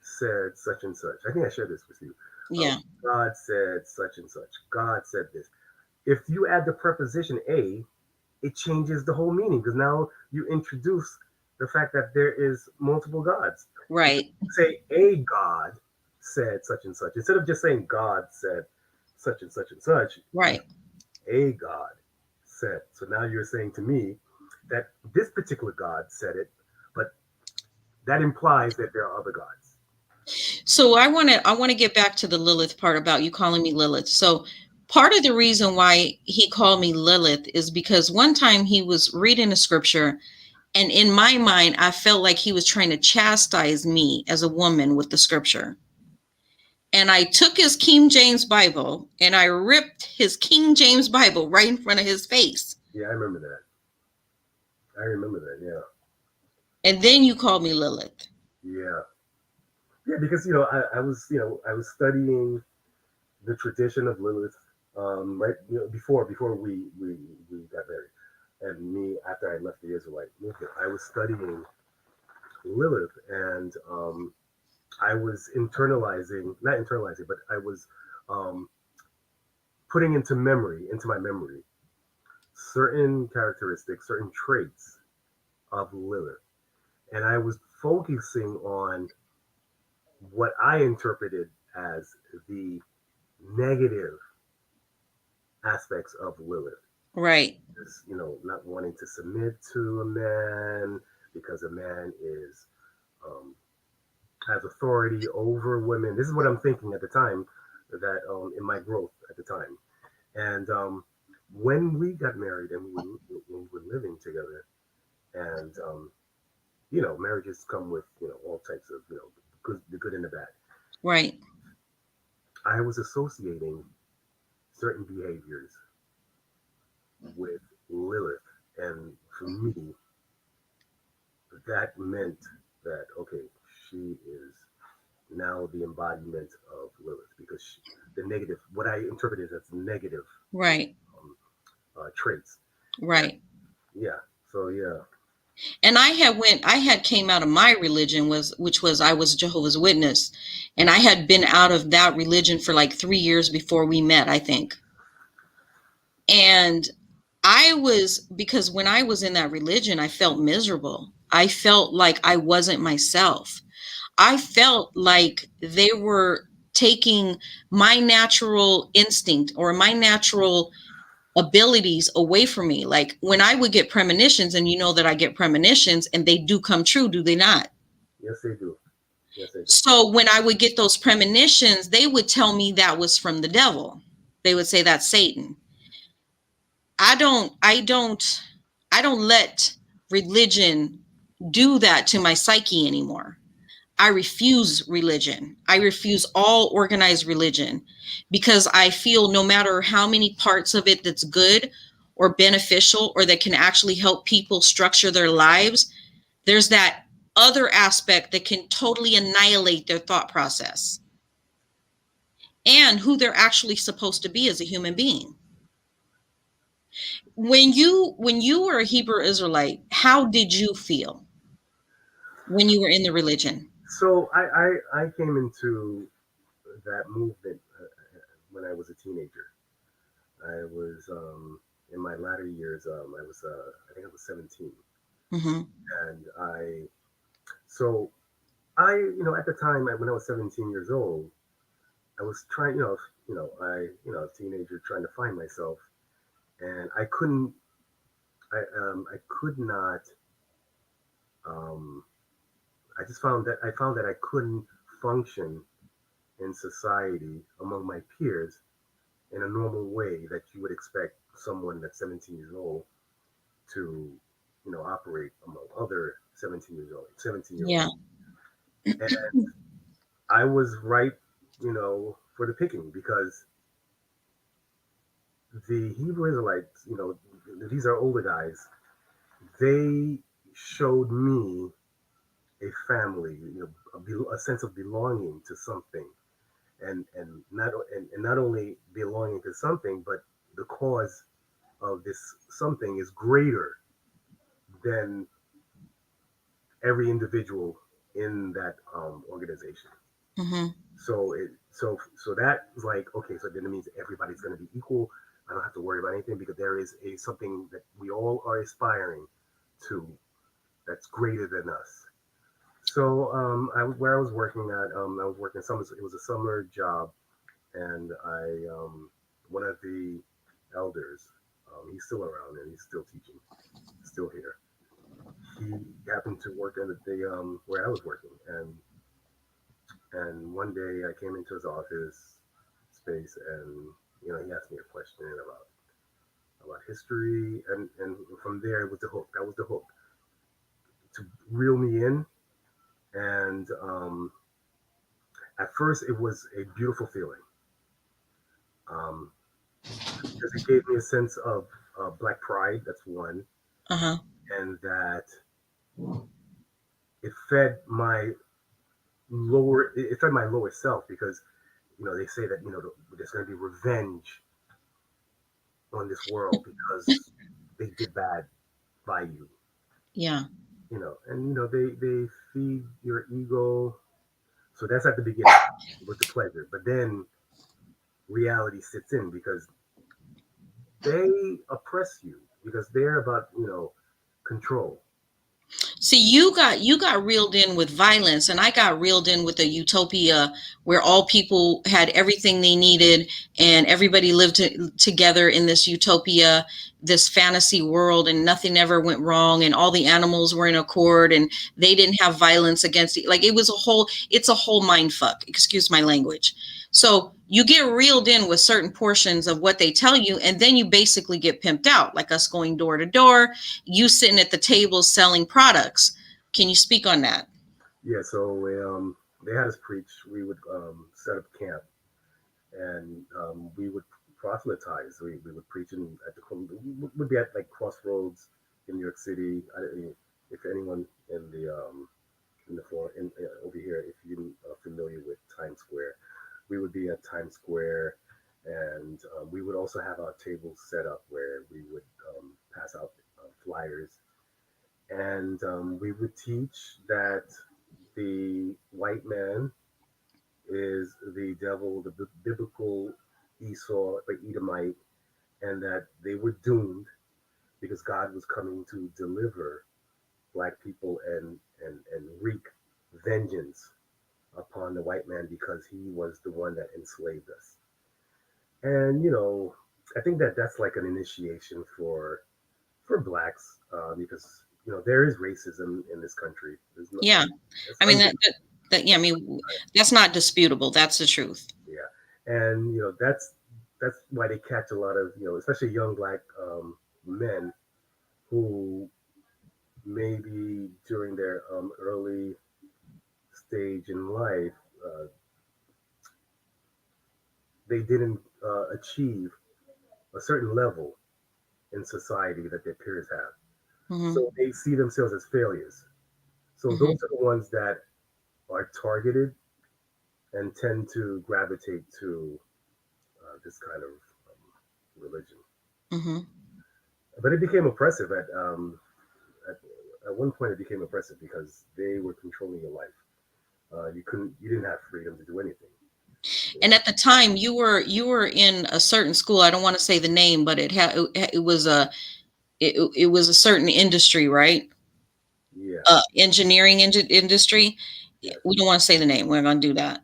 Speaker 2: said such and such, I think I shared this with you.
Speaker 1: Yeah.
Speaker 2: God said such and such. God said this. If you add the preposition a, it changes the whole meaning, because now you introduce the fact that there is multiple gods.
Speaker 1: Right.
Speaker 2: Say a God said such and such, instead of just saying God said such and such and such.
Speaker 1: Right.
Speaker 2: A God said. So now you're saying to me that this particular God said it, but that implies that there are other gods.
Speaker 1: So I want to get back to the Lilith part about you calling me Lilith. So part of the reason why he called me Lilith is because one time he was reading a scripture, and in my mind, I felt like he was trying to chastise me as a woman with the scripture. And I took his King James Bible and I ripped his King James Bible right in front of his face.
Speaker 2: Yeah, I remember that. Yeah.
Speaker 1: And then you called me Lilith.
Speaker 2: Yeah. Yeah, because I was studying the tradition of Lilith, right? Before we got married, and me after I left the Israelite movement, I was studying Lilith, and I was not internalizing, but I was putting into my memory, certain characteristics, certain traits of Lilith, and I was focusing on what I interpreted as the negative aspects of Lilith.
Speaker 1: Right.
Speaker 2: Not wanting to submit to a man because a man is has authority over women. This is what I'm thinking at the time, that in my growth at the time. And when we got married and we were living together, and marriages come with all types of the good and the bad.
Speaker 1: Right.
Speaker 2: I was associating certain behaviors with Lilith, and for me, that meant that she is now the embodiment of Lilith, because the negative, what I interpreted as negative,
Speaker 1: right,
Speaker 2: traits.
Speaker 1: Right.
Speaker 2: Yeah. So yeah.
Speaker 1: And I had came out of my religion, which was I was Jehovah's Witness, and I had been out of that religion for like 3 years before we met, I think. And because when I was in that religion, I felt miserable. I felt like I wasn't myself. I felt like they were taking my natural instinct or my natural abilities away from me. Like when I would get premonitions, and you know that I get premonitions and they do come true, do they not?
Speaker 2: Yes, they do. Yes, they do.
Speaker 1: So when I would get those premonitions, they would tell me that was from the devil. They would say that's Satan. I don't let religion do that to my psyche anymore. I refuse religion. I refuse all organized religion because I feel no matter how many parts of it that's good or beneficial or that can actually help people structure their lives, there's that other aspect that can totally annihilate their thought process and who they're actually supposed to be as a human being. When you were a Hebrew Israelite, how did you feel when you were in the religion?
Speaker 2: So I came into that movement when I was a teenager. I was in my latter years. I think I was 17,
Speaker 1: Mm-hmm.
Speaker 2: and so I at the time when I was 17 years old, I was trying a teenager trying to find myself, and I couldn't I could not um, I found that I couldn't function in society among my peers in a normal way that you would expect someone that's 17 years old to, operate among other 17-year-olds.
Speaker 1: Yeah.
Speaker 2: And I was right, for the picking because the Hebrew Israelites, these are older guys. They showed me a family, a sense of belonging to something, and not only belonging to something, but the cause of this something is greater than every individual in that organization.
Speaker 1: Mm-hmm.
Speaker 2: So that is like, okay, so then it means everybody's going to be equal. I don't have to worry about anything because there is a something that we all are aspiring to that's greater than us. So where I was working at, I was working summer. It was a summer job, and one of the elders, he's still around and he's still teaching, still here. He happened to work at the where I was working, and one day I came into his office space, and he asked me a question about history, and from there it was the hook. That was the hook to reel me in, and at first it was a beautiful feeling um, because it gave me a sense of black pride. That's one,
Speaker 1: Uh-huh.
Speaker 2: and that it fed my it fed my lower self because they say that there's going to be revenge on this world because they did bad by you,
Speaker 1: Yeah.
Speaker 2: and they feed your ego. So that's at the beginning with the pleasure, but then reality sits in because they oppress you because they're about control.
Speaker 1: See, you got reeled in with violence, and I got reeled in with a utopia where all people had everything they needed, and everybody lived together in this utopia, this fantasy world, and nothing ever went wrong, and all the animals were in accord, and they didn't have violence against it. Like it's a whole mind fuck. Excuse my language. So you get reeled in with certain portions of what they tell you, and then you basically get pimped out, like us going door to door, you sitting at the table selling products. Can you speak on that?
Speaker 2: Yeah, so they had us preach. We would set up camp, and we would proselytize. We would preach at we would be at like crossroads in New York City. If anyone in the floor over here, if you are familiar with Times Square, we would be at Times Square, and we would also have our tables set up where we would pass out flyers, and we would teach that the white man is the devil, the biblical Esau, the Edomite, and that they were doomed because God was coming to deliver black people and wreak vengeance upon the white man because he was the one that enslaved us. And I think that that's like an initiation for blacks, because there is racism in this country. There's no,
Speaker 1: Yeah. I mean yeah, I mean that's not disputable. That's the truth.
Speaker 2: Yeah, and that's why they catch a lot of especially young black men who maybe during their early stage in life, uh, they didn't achieve a certain level in society that their peers have.
Speaker 1: Hmm.
Speaker 2: So they see themselves as failures. So
Speaker 1: Hmm.
Speaker 2: those are the ones that are targeted and tend to gravitate to this kind of religion.
Speaker 1: Hmm.
Speaker 2: But it became oppressive at, at one point. It became oppressive because they were controlling your life. You didn't have freedom to do anything.
Speaker 1: And at the time you were in a certain school. I don't want to say the name, but it was it was a certain industry, right?
Speaker 2: Yeah.
Speaker 1: Engineering industry.
Speaker 2: Yes.
Speaker 1: We don't want to say the name. We're going to do that.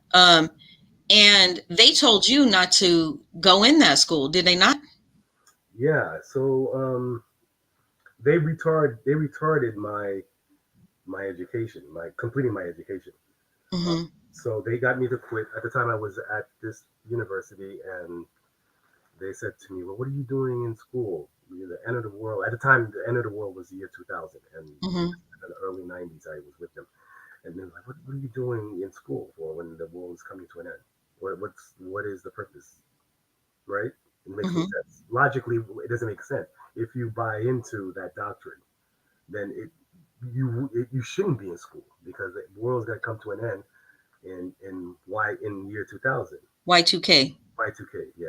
Speaker 1: And they told you not to go in that school, did they not?
Speaker 2: Yeah. So they retarded my education, my completing my education. Uh,
Speaker 1: Hmm.
Speaker 2: so they got me to quit. At the time, I was at this university, and they said to me, "Well, what are you doing in school? You're the end of the world." At the time, the end of the world was the year 2000, and
Speaker 1: Hmm.
Speaker 2: in the early 90s, I was with them. And they were like, what are you doing in school for when the world is coming to an end? What is the purpose, right? It makes no
Speaker 1: Hmm.
Speaker 2: sense. Logically, it doesn't make sense. If you buy into that doctrine, then you shouldn't be in school because the world's going to come to an end in year 2000.
Speaker 1: Y2K.
Speaker 2: Y2K, yeah.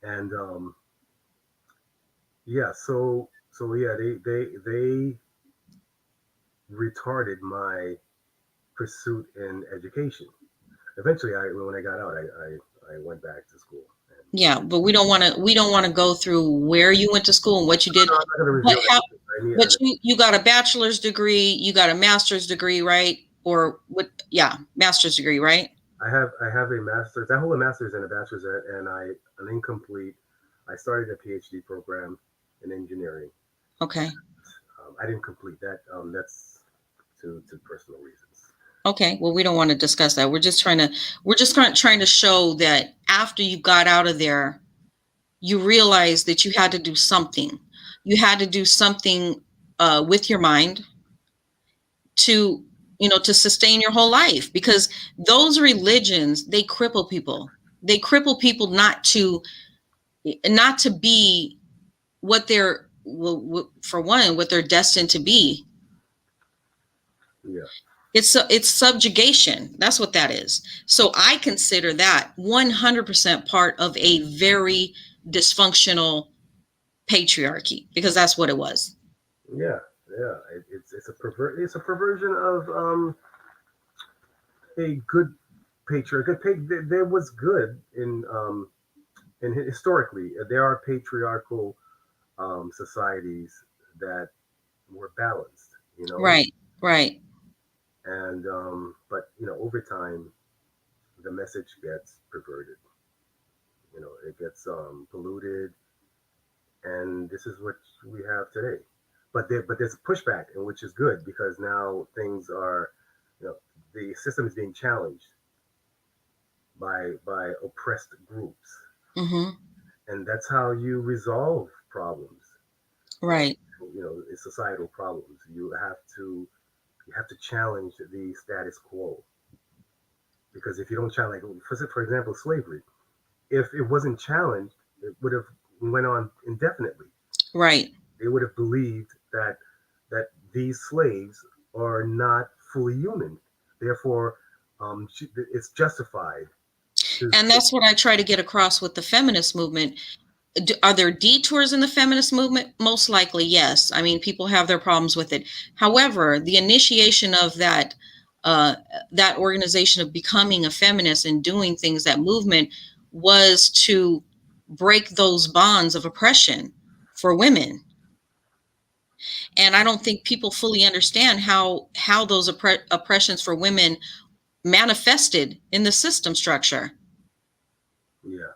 Speaker 2: And yeah, so yeah, they retarded my pursuit in education. Eventually, when I got out, I went back to school. And
Speaker 1: Yeah, but we don't want to go through where you went to school and what you did.
Speaker 2: no, I'm not going to
Speaker 1: But
Speaker 2: reveal
Speaker 1: how,
Speaker 2: anything. I need,
Speaker 1: but you got a bachelor's degree, you got a master's degree, right? Or what? Yeah, master's degree, right?
Speaker 2: I have a master's. I hold a master's and a bachelor's, and an incomplete. I started a PhD program in engineering.
Speaker 1: Okay.
Speaker 2: I didn't complete that. That's to personal reasons.
Speaker 1: Okay. Well, we don't want to discuss that. We're just trying to show that after you got out of there, you realized that you had to do something. You had to do something with your mind to, to sustain your whole life, because those religions, they cripple people. They cripple people not to be what they're, well, for one, what they're destined to be.
Speaker 2: Yeah,
Speaker 1: It's subjugation. That's what that is. So I consider that 100% part of a very dysfunctional patriarchy, because that's what it was.
Speaker 2: yeah, yeah. It's a perversion of a good patriarch. There was good in historically there are patriarchal societies that were balanced,
Speaker 1: Right, right.
Speaker 2: and but over time the message gets perverted. It gets polluted, and this is what we have today. But there's pushback, and which is good because now things are, you know, the system is being challenged by oppressed groups,
Speaker 1: Hmm.
Speaker 2: and that's how you resolve problems. Uh,
Speaker 1: Right.
Speaker 2: it's societal problems. You have to challenge the status quo, because if you don't challenge, for example, slavery, if it wasn't challenged, it would have went on indefinitely.
Speaker 1: Right.
Speaker 2: They would have believed that these slaves are not fully human. Therefore, it's justified to.
Speaker 1: And that's what I try to get across with the feminist movement. Are there detours in the feminist movement? Most likely, yes. I mean, people have their problems with it. However, the initiation of uh, that organization of becoming a feminist and doing things, that movement was to break those bonds of oppression for women. And I don't think people fully understand how those oppressions for women manifested in the system structure.
Speaker 2: Yeah.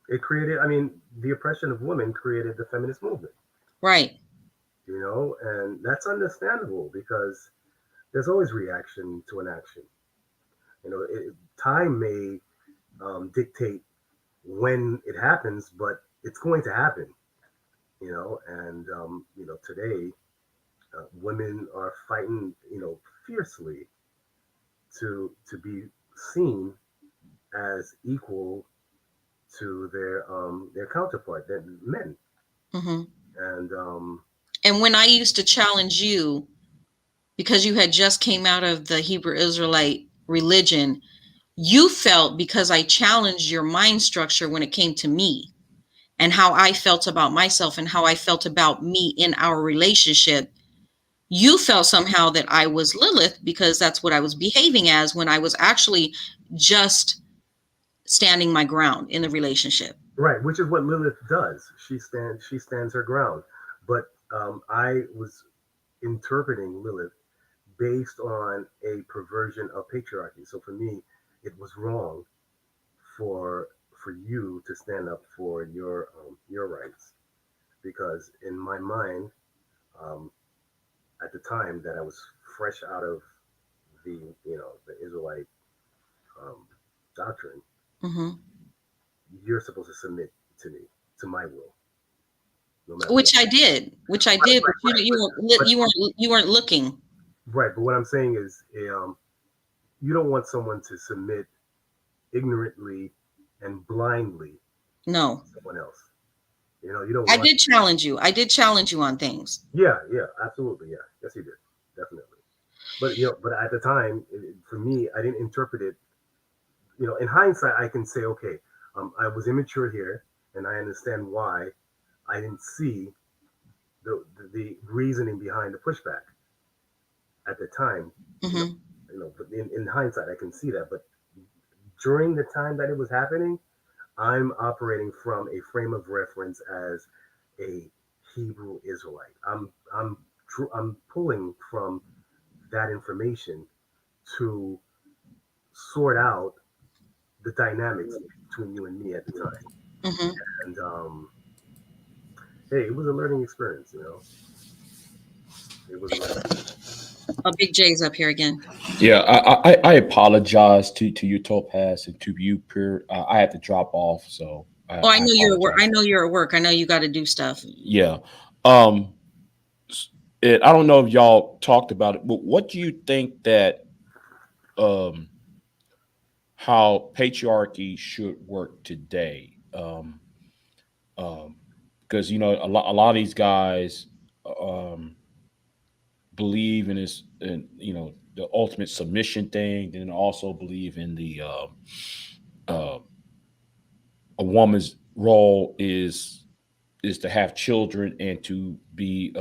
Speaker 2: It created, I mean, the oppression of women created the feminist movement.
Speaker 1: Right.
Speaker 2: You know, and that's understandable because there's always reaction to an action. You know, time may dictate when it happens, but it's going to happen. You know, and you know, today women are fighting, you know, fiercely to be seen as equal to their counterpart, their men.
Speaker 1: Mm-hmm.
Speaker 2: And
Speaker 1: And when I used to challenge you, because you had just came out of the Hebrew Israelite religion, you felt because I challenged your mind structure when it came to me and how I felt about myself and how I felt about me in our relationship, you felt somehow that I was Lilith because that's what I was behaving as when I was actually just standing my ground in the relationship.
Speaker 2: right, which is what Lilith does. She stands her ground. But I was interpreting Lilith based on a perversion of patriarchy. So for me, it was wrong for you to stand up for your rights, because in my mind, um, at the time that I was fresh out of the the Israelite um, doctrine,
Speaker 1: Mm-hmm.
Speaker 2: you're supposed to submit to me, to my will, no matter
Speaker 1: Which
Speaker 2: what.
Speaker 1: I did,
Speaker 2: Right,
Speaker 1: but
Speaker 2: right, but,
Speaker 1: you weren't looking.
Speaker 2: right. But what I'm saying is, you don't want someone to submit ignorantly and blindly
Speaker 1: No,
Speaker 2: to someone else. You know, you don't
Speaker 1: I
Speaker 2: want.
Speaker 1: did challenge you. I did challenge you on things.
Speaker 2: Yeah, yeah, absolutely, yeah, yes, you did, definitely. But but at the time, for me, I didn't interpret it. You know, in hindsight, I can say, okay, I was immature here, and I understand why I didn't see the reasoning behind the pushback at the time. You know,
Speaker 1: Mm-hmm.
Speaker 2: but in hindsight, I can see that. But during the time that it was happening, I'm operating from a frame of reference as a Hebrew Israelite. I'm pulling from that information to sort out the dynamics between you and me at the time.
Speaker 1: Mm-hmm.
Speaker 2: And hey, it was a learning experience. You know, it was a learning.
Speaker 1: Oh, Big J's up here again.
Speaker 3: Yeah, I apologize to you, Topaz, and to you, Pure. I had to drop off, so
Speaker 1: Oh, I
Speaker 3: I
Speaker 1: know you're at work.
Speaker 3: apologize.
Speaker 1: I know you're at work. I know you got to do stuff.
Speaker 3: Yeah. Um, I don't know if y'all talked about it, but what do you think that um how patriarchy should work today? Um, because a lot of these guys um believe in this, and the ultimate submission thing, then also believe in the uh, a woman's role is to have children and to be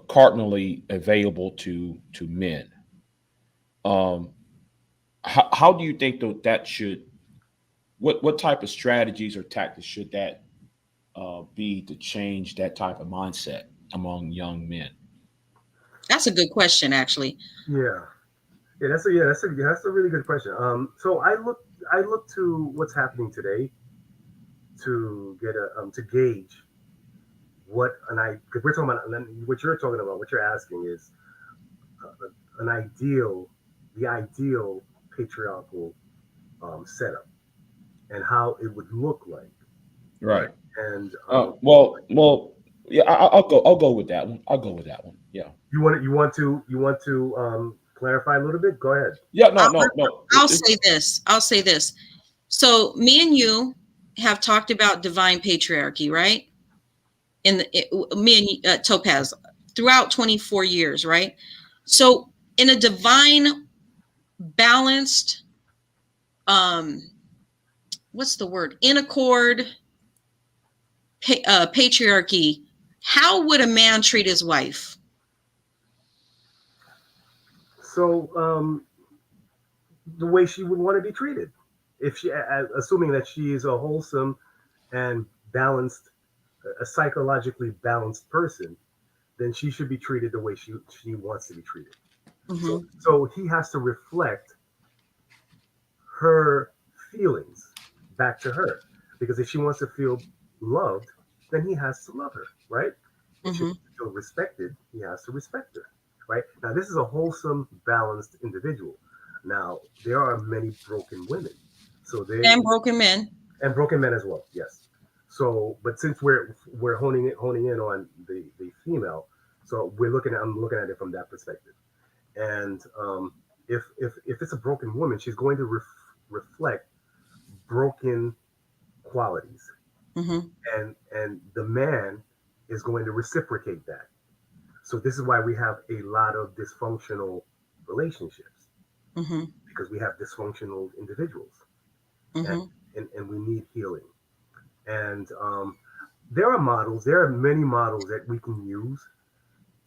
Speaker 3: cardinally available to men. Um, how do you think that should what type of strategies or tactics should that be to change that type of mindset among young men?
Speaker 1: That's a good question, actually.
Speaker 2: Yeah, that's a really good question. So I look to what's happening today to get to gauge what because we're talking about what you're talking about. What you're asking is an ideal, the ideal patriarchal setup and how it would look like, right?
Speaker 3: Right.
Speaker 2: And
Speaker 3: Well, yeah. I'll go with that one. I'll go with that one. Yeah.
Speaker 2: you want to clarify a little bit? Go ahead.
Speaker 3: Yeah. No.
Speaker 1: I'll,
Speaker 3: No. No.
Speaker 1: I'll say this. I'll say this. So me and you have talked about divine patriarchy, right? Me and Topaz throughout 24 years, right? So in a divine, balanced, what's the word? In accord patriarchy, how would a man treat his wife?
Speaker 2: So the way she would want to be treated. if she, assuming that she is a wholesome and balanced, a psychologically balanced person, then she should be treated the way she wants to be treated. So
Speaker 1: Mm-hmm.
Speaker 2: so he has to reflect her feelings back to her, because if she wants to feel loved, then he has to love her, right? If she
Speaker 1: Mm-hmm.
Speaker 2: wants to feel respected, he has to respect her, right? Now this is a wholesome, balanced individual. Now there are many broken women, so they,
Speaker 1: And broken men.
Speaker 2: and broken men as well. Yes. So, but since we're honing in on the female, so I'm looking at it from that perspective. And if it's a broken woman, she's going to reflect broken qualities,
Speaker 1: Mm-hmm.
Speaker 2: and the man is going to reciprocate that. So this is why we have a lot of dysfunctional relationships,
Speaker 1: Mm-hmm.
Speaker 2: because we have dysfunctional individuals, and
Speaker 1: Mm-hmm.
Speaker 2: and we need healing. And there are models. There are many models that we can use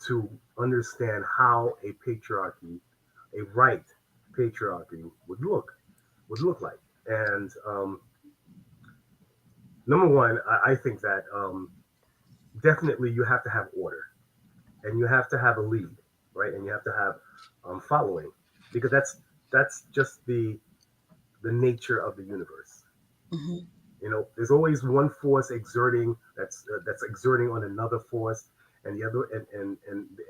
Speaker 2: to understand how a patriarchy, a right patriarchy, would look like. And number one, I think that definitely you have to have order, and you have to have a lead, right? And you have to have following, because that's just the nature of the universe.
Speaker 1: Mm-hmm.
Speaker 2: There's always one force exerting, that's exerting on another force, and the other,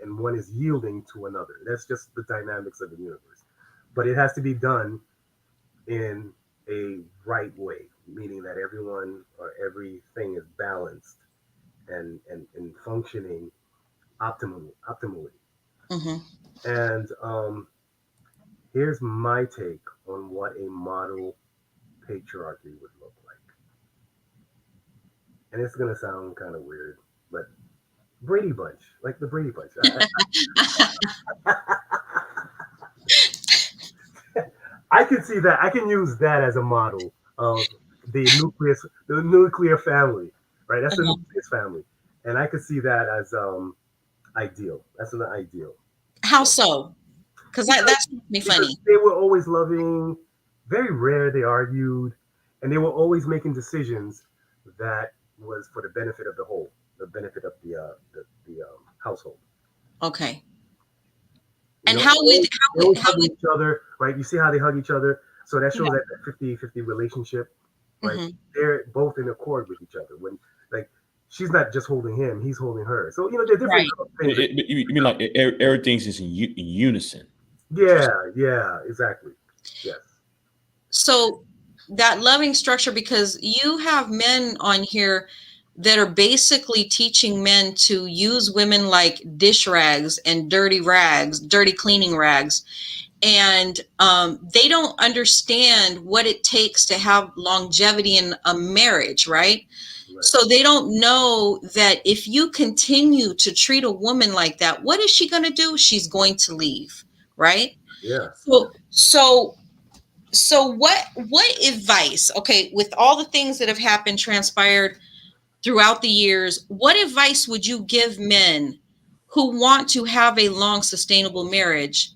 Speaker 2: and one is yielding to another. That's just the dynamics of the universe. But it has to be done in a right way, meaning that everyone or everything is balanced and functioning optimally.
Speaker 1: Mm-hmm.
Speaker 2: And here's my take on what a model patriarchy would look like. And it's gonna sound kind of weird, but Brady Bunch, like the Brady Bunch. I can see that. I can use that as a model of the nuclear family, right? That's the
Speaker 1: Uh-huh.
Speaker 2: nucleus family, and I could see that as ideal. That's an ideal,
Speaker 1: How so? Because
Speaker 2: because
Speaker 1: that's me
Speaker 2: because
Speaker 1: funny.
Speaker 2: they were always loving. Very rare they argued, and they were always making decisions that was for the benefit of the whole, the benefit of the household.
Speaker 1: Okay.
Speaker 2: You
Speaker 1: And
Speaker 2: know,
Speaker 1: how would
Speaker 2: they always
Speaker 1: how
Speaker 2: hugging
Speaker 1: would
Speaker 2: each other, right? You see how they hug each other, so that
Speaker 1: yeah.
Speaker 2: shows that 50-50 relationship, right?
Speaker 1: Mm-hmm.
Speaker 2: They're both in accord with each other. When, like, she's not just holding him, he's holding her. So there are different
Speaker 1: Right.
Speaker 2: things.
Speaker 3: You mean like everything's just in unison?
Speaker 2: Yeah, yeah, exactly. Yes.
Speaker 1: So that loving structure, because you have men on here that are basically teaching men to use women like dish rags and dirty rags, dirty cleaning rags. And they don't understand what it takes to have longevity in a marriage, right?
Speaker 2: Right.
Speaker 1: So they don't know that if you continue to treat a woman like that, what is she going to do? She's going to leave, right?
Speaker 2: Yeah.
Speaker 1: So what advice, okay, with all the things that have happened, transpired throughout the years, what advice would you give men who want to have a long sustainable marriage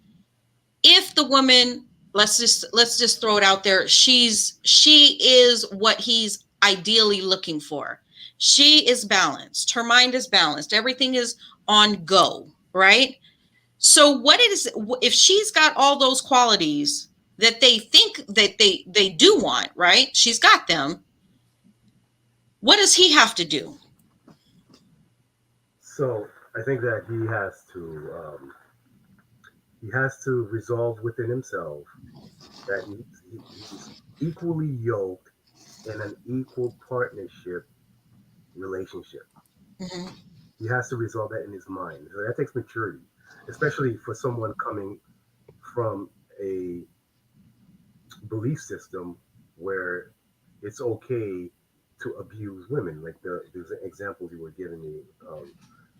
Speaker 1: if the woman, let's just throw it out there, she is what he's ideally looking for. She is balanced, her mind is balanced, everything is on go, right? So what is, if she's got all those qualities that they think that they do want, right? She's got them. What does he have to do?
Speaker 2: So I think that he has to resolve within himself that he's equally yoked in an equal partnership relationship.
Speaker 1: Mm-hmm.
Speaker 2: He has to resolve that in his mind. So that takes maturity, especially for someone coming from a belief system where it's okay to abuse women. Like the examples you were giving me,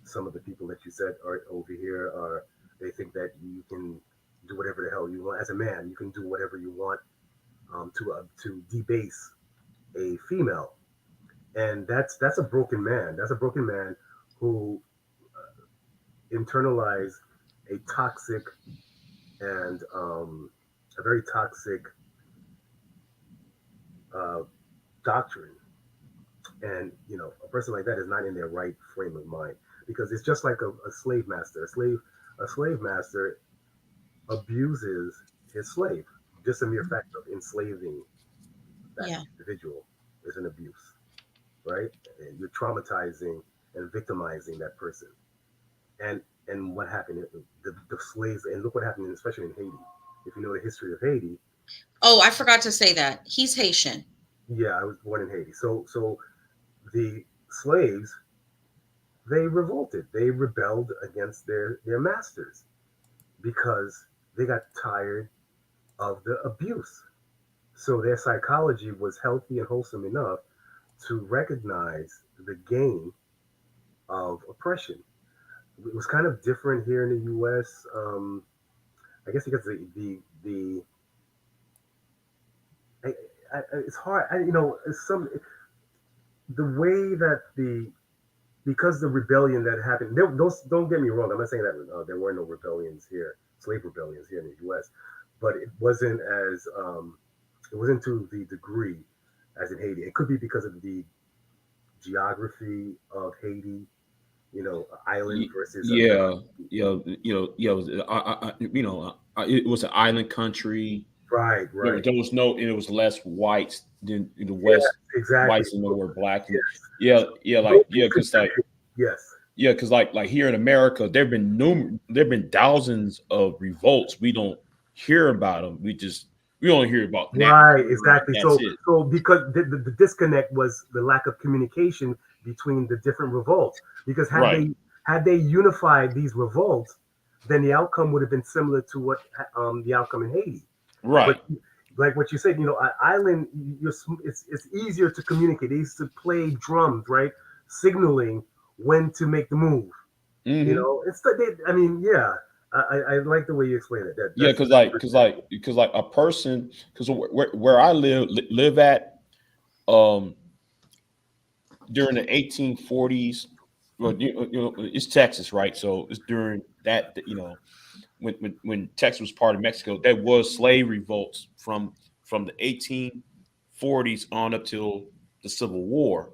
Speaker 2: some of the people that you said are over here are, they think that you can do whatever the hell you want as a man. You can do whatever you want to debase a female, and that's a broken man. That's a broken man who internalized a toxic and a very toxic uh, doctrine. And a person like that is not in their right frame of mind, because it's just like a slave master. A slave master abuses his slave. Just a mere fact of enslaving that
Speaker 1: Yeah.
Speaker 2: individual is an abuse, right? And you're traumatizing and victimizing that person. And what happened? The slaves, and look what happened, especially in Haiti. If you know the history of Haiti,
Speaker 1: Oh, I forgot to say that. He's Haitian.
Speaker 2: yeah, I was born in Haiti. So the slaves, they revolted. They rebelled against their masters because they got tired of the abuse. So their psychology was healthy and wholesome enough to recognize the gain of oppression. It was kind of different here in the U.S. I guess because the I, it's hard. It's the way that because the rebellion that happened. Those, don't get me wrong. I'm not saying that there were no rebellions here, slave rebellions here in the U.S., but it wasn't to the degree as in Haiti. It could be because of the geography of Haiti, island versus
Speaker 3: Yeah, it was an island country.
Speaker 2: right, right,
Speaker 3: There was no, and it was less whites than the
Speaker 2: yeah,
Speaker 3: West.
Speaker 2: exactly.
Speaker 3: Whites and more black. And
Speaker 2: Yes,
Speaker 3: because
Speaker 2: yes,
Speaker 3: like here in America, there've been thousands of revolts. We don't hear about them. We only hear about that.
Speaker 2: right, exactly.
Speaker 3: That's
Speaker 2: So,
Speaker 3: it.
Speaker 2: because the disconnect was the lack of communication between the different revolts. Because
Speaker 3: Right,
Speaker 2: had they unified these revolts, then the outcome would have been similar to what the outcome in Haiti. But
Speaker 3: right.
Speaker 2: like what you said, island, it's easier to communicate. They used to play drums, right, signaling when to make the move.
Speaker 3: Hmm.
Speaker 2: I mean, yeah, I like the way you explain it.
Speaker 3: Yeah, because like a person, because where I live at, um during the 1840s. Well, it's Texas, right? So it's during that, when Texas was part of Mexico, there was slave revolts from the 1840s on up till the Civil War.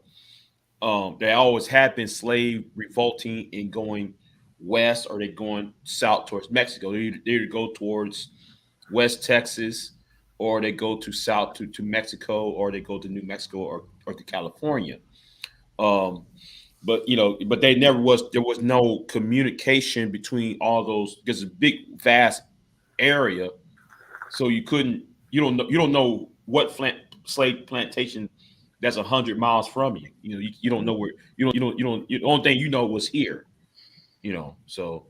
Speaker 3: There always have been slave revolting and going west, or they going south towards Mexico. They either go towards West Texas, or they go to south to Mexico, or they go to New Mexico, or to California. Um, but there was no communication between all those, because it's a big, vast area. So you don't know what slave plantation that's 100 miles from you. You don't know where, the only thing was here. So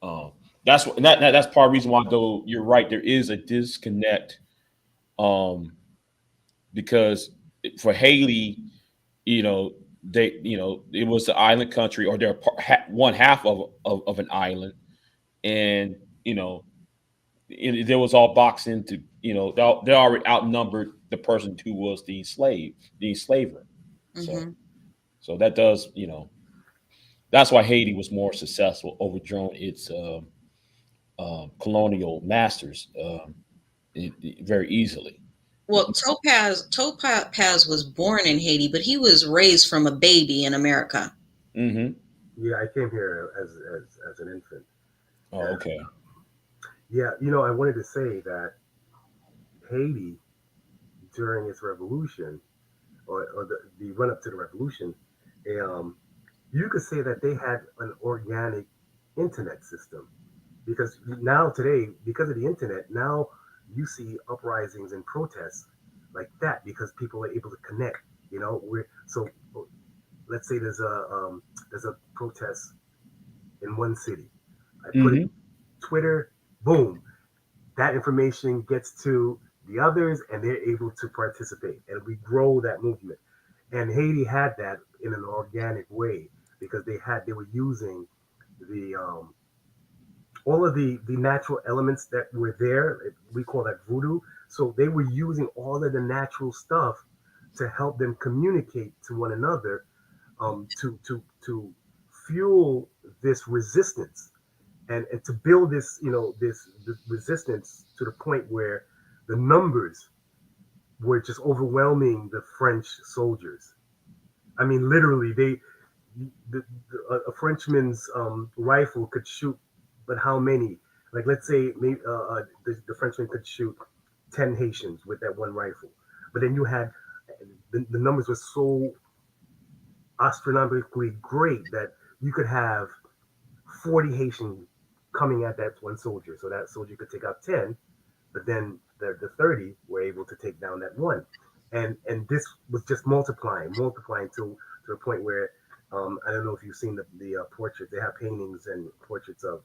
Speaker 3: um, that's part of the reason why, though you're right, there is a disconnect, um, because for Haley, it was the island country, or they're one half of an island, and there was all boxed into, they already outnumbered the person who was the enslaver. So
Speaker 1: Mm-hmm.
Speaker 3: that does, that's why Haiti was more successful, overthrown its colonial masters, very easily.
Speaker 1: Well, Topaz was born in Haiti, but he was raised from a baby in America.
Speaker 3: Hmm.
Speaker 2: yeah. I came here as an infant,
Speaker 3: Oh,
Speaker 2: and
Speaker 3: okay.
Speaker 2: yeah, I wanted to say that Haiti during its revolution, or the run up to the revolution, um, you could say that they had an organic internet system, because now today, because of the internet, now you see uprisings and protests like that because people are able to connect. So let's say there's a protest in one city. I put it
Speaker 3: Hmm.
Speaker 2: Twitter, boom, that information gets to the others, and they're able to participate, and we grow that movement. And Haiti had that in an organic way because they were using the all of the natural elements that were there. We call that voodoo. So they were using all of the natural stuff to help them communicate to one another, to fuel this resistance, and to build this resistance to the point where the numbers were just overwhelming the French soldiers. I mean, literally, a Frenchman's rifle could shoot, but how many? Like, let's say maybe, the Frenchman could shoot 10 Haitians with that one rifle, but then you had the numbers were so astronomically great that you could have 40 Haitians coming at that one soldier, so that soldier could take out 10, but then the 30 were able to take down that one, and this was just multiplying to a point where I don't know if you've seen the portraits. They have paintings and portraits of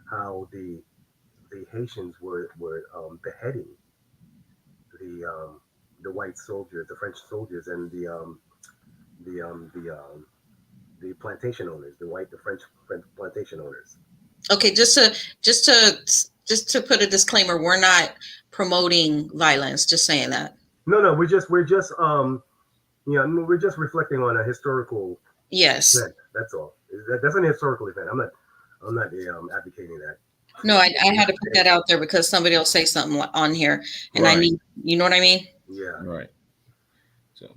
Speaker 2: how the Haitians were beheading the white soldiers, the French soldiers, and the um, the um, the plantation owners, the French plantation owners.
Speaker 1: Okay, just to put a disclaimer, we're not promoting violence. Just saying that.
Speaker 2: No, we're just reflecting on a historical
Speaker 1: Yes.
Speaker 2: event. That's all. That's an historical event. I'm not advocating that.
Speaker 1: No, I had to put that out there because somebody will say something on here, and
Speaker 3: Right.
Speaker 1: I need, you know what I mean?
Speaker 2: Yeah.
Speaker 3: Right. So,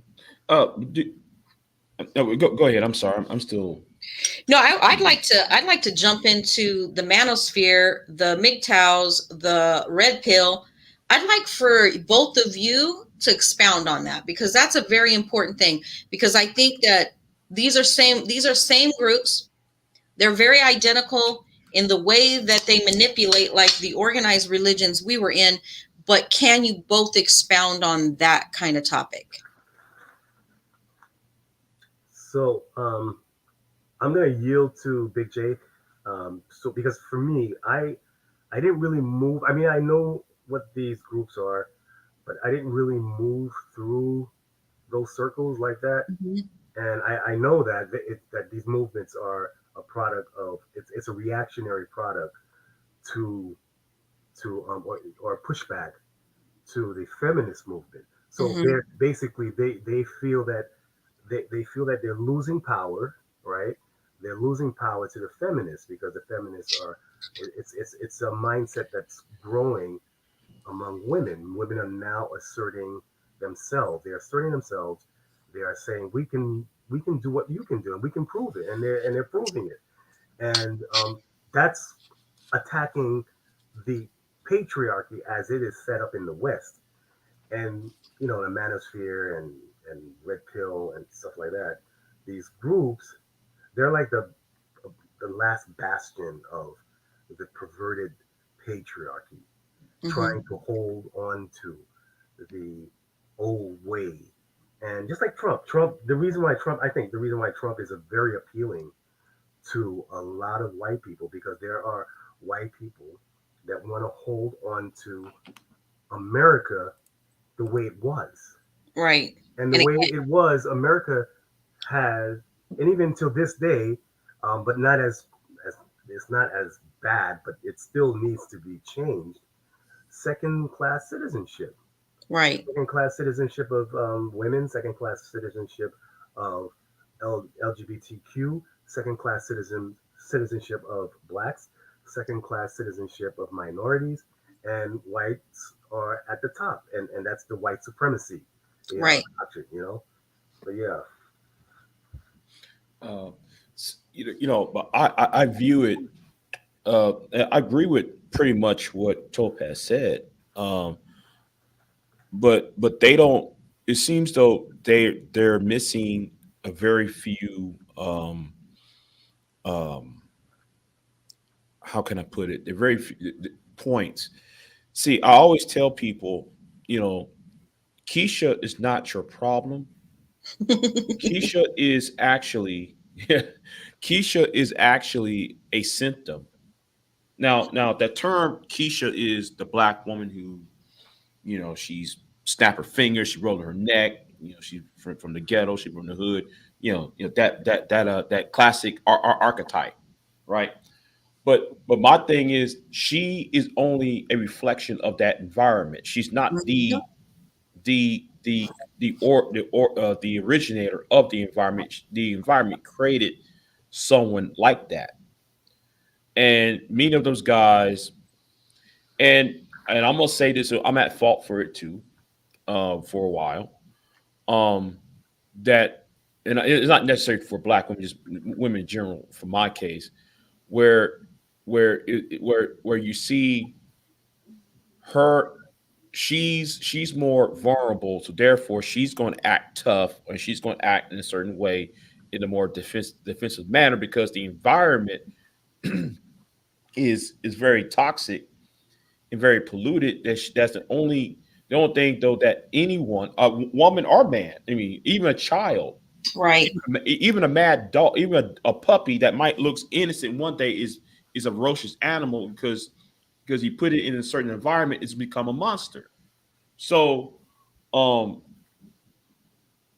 Speaker 3: go ahead. I'm sorry. I'm still.
Speaker 1: No, I'd like to jump into the manosphere, the MGTOWs, the red pill. I'd like for both of you to expound on that because that's a very important thing. Because I think that these are same groups. They're very identical in the way that they manipulate, like the organized religions we were in. But can you both expound on that kind of topic?
Speaker 2: So I'm gonna yield to Big J. So because for me, I didn't really move. I mean, I know what these groups are, but I didn't really move through those circles like that.
Speaker 1: Mhm.
Speaker 2: And I know that these movements are a product of it's a reactionary product to or pushback to the feminist movement. So
Speaker 1: Mhm.
Speaker 2: they're basically they feel that they feel that they're losing power, right? They're losing power to the feminists because the feminists are it's a mindset that's growing among women. Women are now asserting themselves. They're asserting themselves. They are saying we can do what you can do and we can prove it, and they're proving it. And that's attacking the patriarchy as it is set up in the West, and the manosphere and red pill and stuff like that. These groups, they're like the last bastion of the perverted patriarchy,
Speaker 1: Mhm.
Speaker 2: trying to hold on to the old way. And just like Trump, I think the reason why Trump is a very appealing to a lot of white people because there are white people that want to hold on to America the way it was.
Speaker 1: Right.
Speaker 2: And the
Speaker 1: And
Speaker 2: way it was, America has, and even till this day, but not as it's not as bad, but it still needs to be changed. Second class citizenship,
Speaker 1: right.
Speaker 2: second class citizenship of women, second class citizenship of LGBTQ, second class citizenship of blacks, second class citizenship of minorities, and whites are at the top, and that's the white supremacy,
Speaker 1: Right.
Speaker 2: doctrine. But yeah.
Speaker 3: Uh, but I view it. I agree with pretty much what Topaz said. But they don't. It seems though they're missing a very few. Um, how can I put it? They're very few points. See, I always tell people, Keisha is not your problem. Keisha is actually Keisha is actually a symptom. Now that term Keisha is the black woman who, she's snap her fingers, she rolled her neck, she's from the ghetto, she's from the hood, that classic archetype, right? But my thing is, she is only a reflection of that environment. She's not the originator of the environment. The environment created someone like that, and many of those guys, and I'm gonna say this, so I'm at fault for it too. for a while. That and it's not necessarily for black women, just women in general. For my case, where where you see her, she's more vulnerable, so therefore she's going to act tough, and she's going to act in a certain way, in a more defensive manner, because the environment is very toxic and very polluted. That's the only thing though that anyone, a woman or man, I mean, even a child,
Speaker 1: Right.
Speaker 3: even a mad dog, even a puppy that might looks innocent one day is a ferocious animal, because you put it in a certain environment, it's become a monster. So um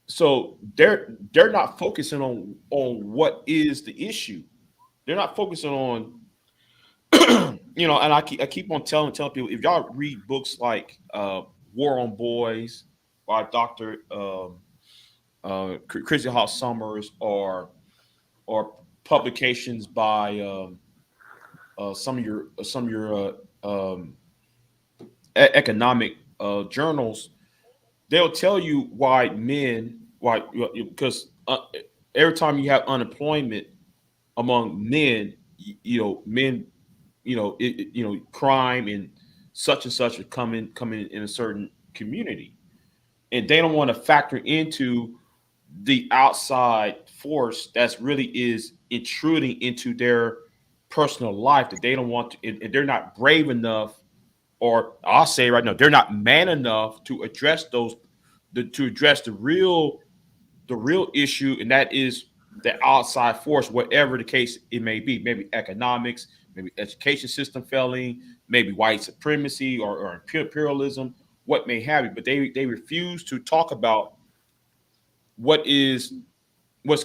Speaker 3: so they're not focusing on what is the issue. They're not focusing on and I keep on telling people, if y'all read books like War on Boys by Dr. Chrissy Hall Summers, or publications by some of your economic journals, they'll tell you why, because every time you have unemployment among men, men, crime and such are coming in a certain community, and they don't want to factor into the outside force that's really is intruding into their personal life, that they don't want to, and they're not brave enough, or I'll say right now, they're not man enough to address to address the real issue, and that is the outside force, whatever the case it may be. Maybe economics, maybe education system failing, maybe white supremacy, or imperialism, what may have you. But they refuse to talk about what's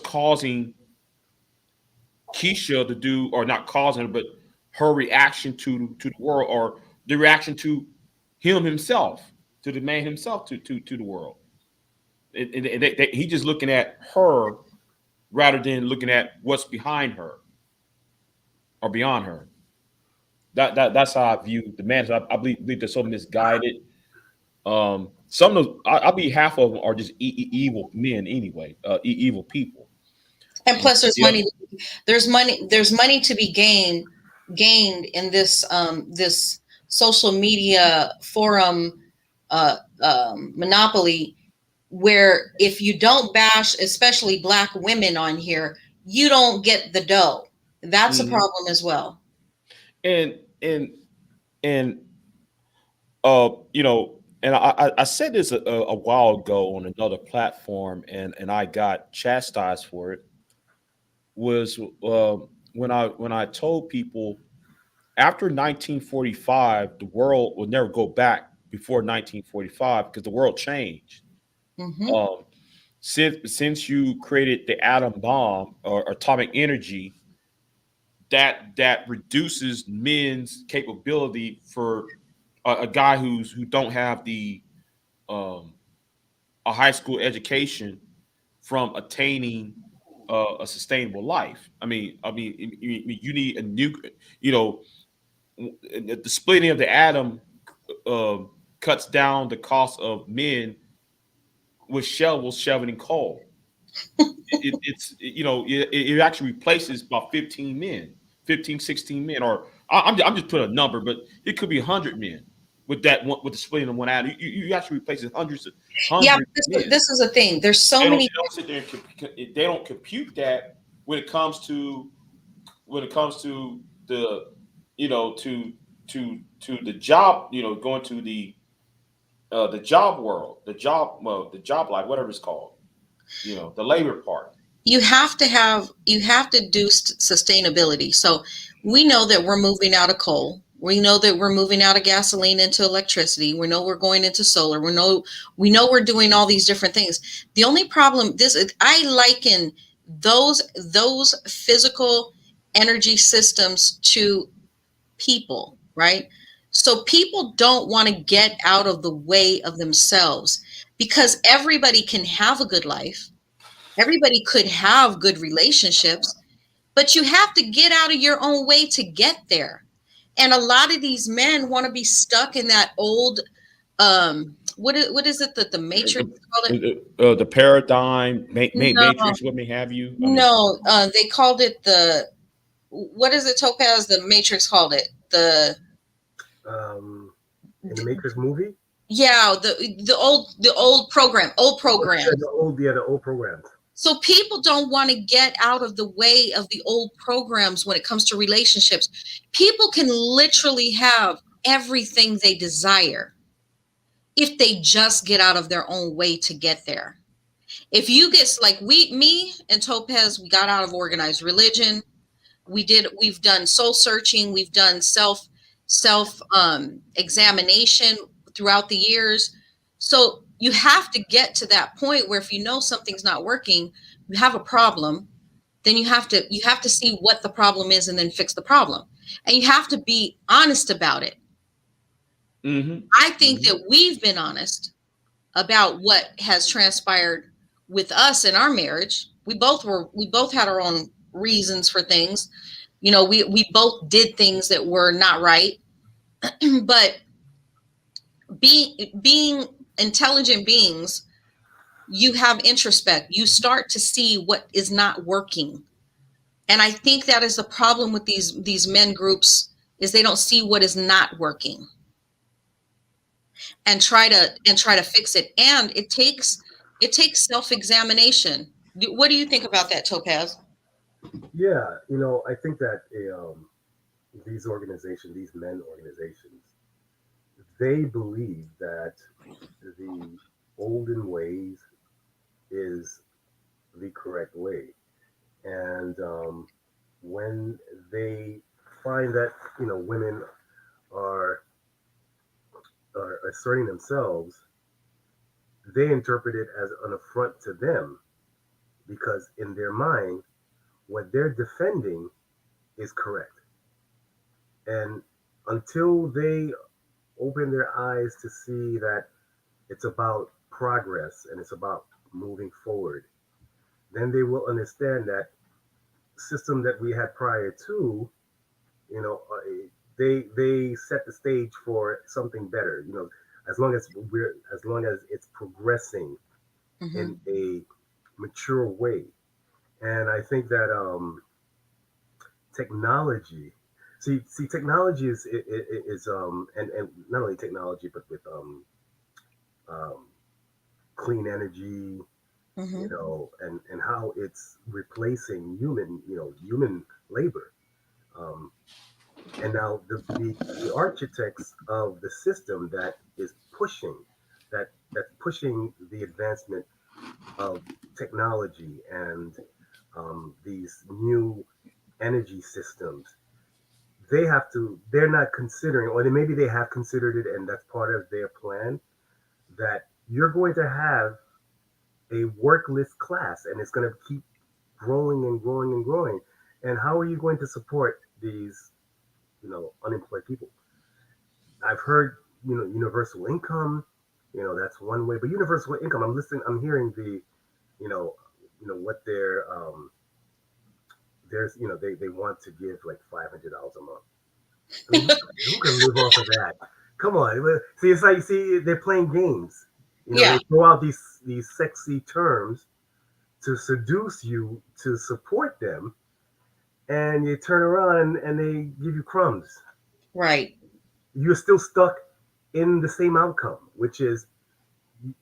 Speaker 3: causing Keisha to do, or not causing her, but her reaction to the world, or the reaction to him himself, to the man himself, to the world. He just looking at her rather than looking at what's behind her or beyond her. That's how I view the man. So I believe they're so misguided. Some of those, I believe half of them are just evil men anyway, evil people.
Speaker 1: And plus, there's
Speaker 3: Yeah.
Speaker 1: money. There's money to be gained in this social media forum monopoly, where if you don't bash, especially black women on here, you don't get the dough. That's a
Speaker 3: Mhm.
Speaker 1: problem as well.
Speaker 3: And and and I said this a while ago on another platform, and I got chastised for it. Was when I told people, after 1945, the world will never go back before 1945, because the world changed.
Speaker 1: Hmm.
Speaker 3: Um, since you created the atom bomb, or atomic energy, that reduces men's capability for a guy who don't have the um, a high school education, from attaining a sustainable life. You need a new, you know, the splitting of the atom uh, cuts down the cost of men with shovels shoveling coal. It actually replaces about 15 men, 15, 16 men, or I'm just putting a number, but it could be 100 men with that one, with the splitting of one atom. You actually replace
Speaker 1: Yeah,
Speaker 3: hundreds of men.
Speaker 1: this is the thing. There's so
Speaker 3: They
Speaker 1: many.
Speaker 3: don't sit there and they don't compute that when it comes to the to the job, going to the job world, the job life, whatever it's called, the labor part.
Speaker 1: You have to do sustainability. So we know that we're moving out of coal. We know that we're moving out of gasoline into electricity. We know we're going into solar. We know we're doing all these different things. The only problem, I liken those physical energy systems to people, right? So people don't want to get out of the way of themselves, because everybody can have a good life. Everybody could have good relationships, but you have to get out of your own way to get there. And a lot of these men want to be stuck in that old what is it that the Matrix called it?
Speaker 3: The paradigm,
Speaker 1: No,
Speaker 3: matrix, what may have you.
Speaker 1: no, they called it the, what is it, Topaz? The Matrix called it the,
Speaker 2: in the Matrix movie.
Speaker 1: yeah, the old program,
Speaker 2: the old program.
Speaker 1: So people don't want to get out of the way of the old programs when it comes to relationships. People can literally have everything they desire if they just get out of their own way to get there. If you get like me and Topaz, we got out of organized religion. We've done soul searching, we've done self examination throughout the years. So you have to get to that point where if you know something's not working, you have a problem, then you have to see what the problem is and then fix the problem. And you have to be honest about it. I think that we've been honest about what has transpired with us in our marriage. We both had our own reasons for things. You know, we both did things that were not right. But being intelligent beings, you have introspect. You start to see what is not working. And I think that is the problem with these men groups, is they don't see what is not working and try to fix it. And it takes self-examination. What do you think about that, Topaz?
Speaker 2: Yeah, you know, I think that these organizations, these men organizations, they believe that the olden ways is the correct way. And when they find that, you know, women are asserting themselves, they interpret it as an affront to them, because in their mind, what they're defending is correct. And until they open their eyes to see that it's about progress and it's about moving forward, then they will understand that system that we had prior to, you know, they set the stage for something better. You know, as long as it's progressing in a mature way. And I think that technology, technology is and not only technology, but with clean energy, you know, and how it's replacing human labor. And now the architects of the system that is that's pushing the advancement of technology and these new energy systems, they're not considering, or maybe they have considered it and that's part of their plan, that you're going to have a workless class and it's going to keep growing and growing and growing. And how are you going to support these, you know, unemployed people? I've heard, you know, universal income, you know, that's one way, but universal income, I'm hearing the, you know, what there's, you know, they want to give like $500 a month. I mean, who can live off of that? Come on. See, it's like, they're playing games. You know, they throw out these sexy terms to seduce you to support them, and you turn around and they give you crumbs.
Speaker 1: Right.
Speaker 2: You're still stuck in the same outcome, which is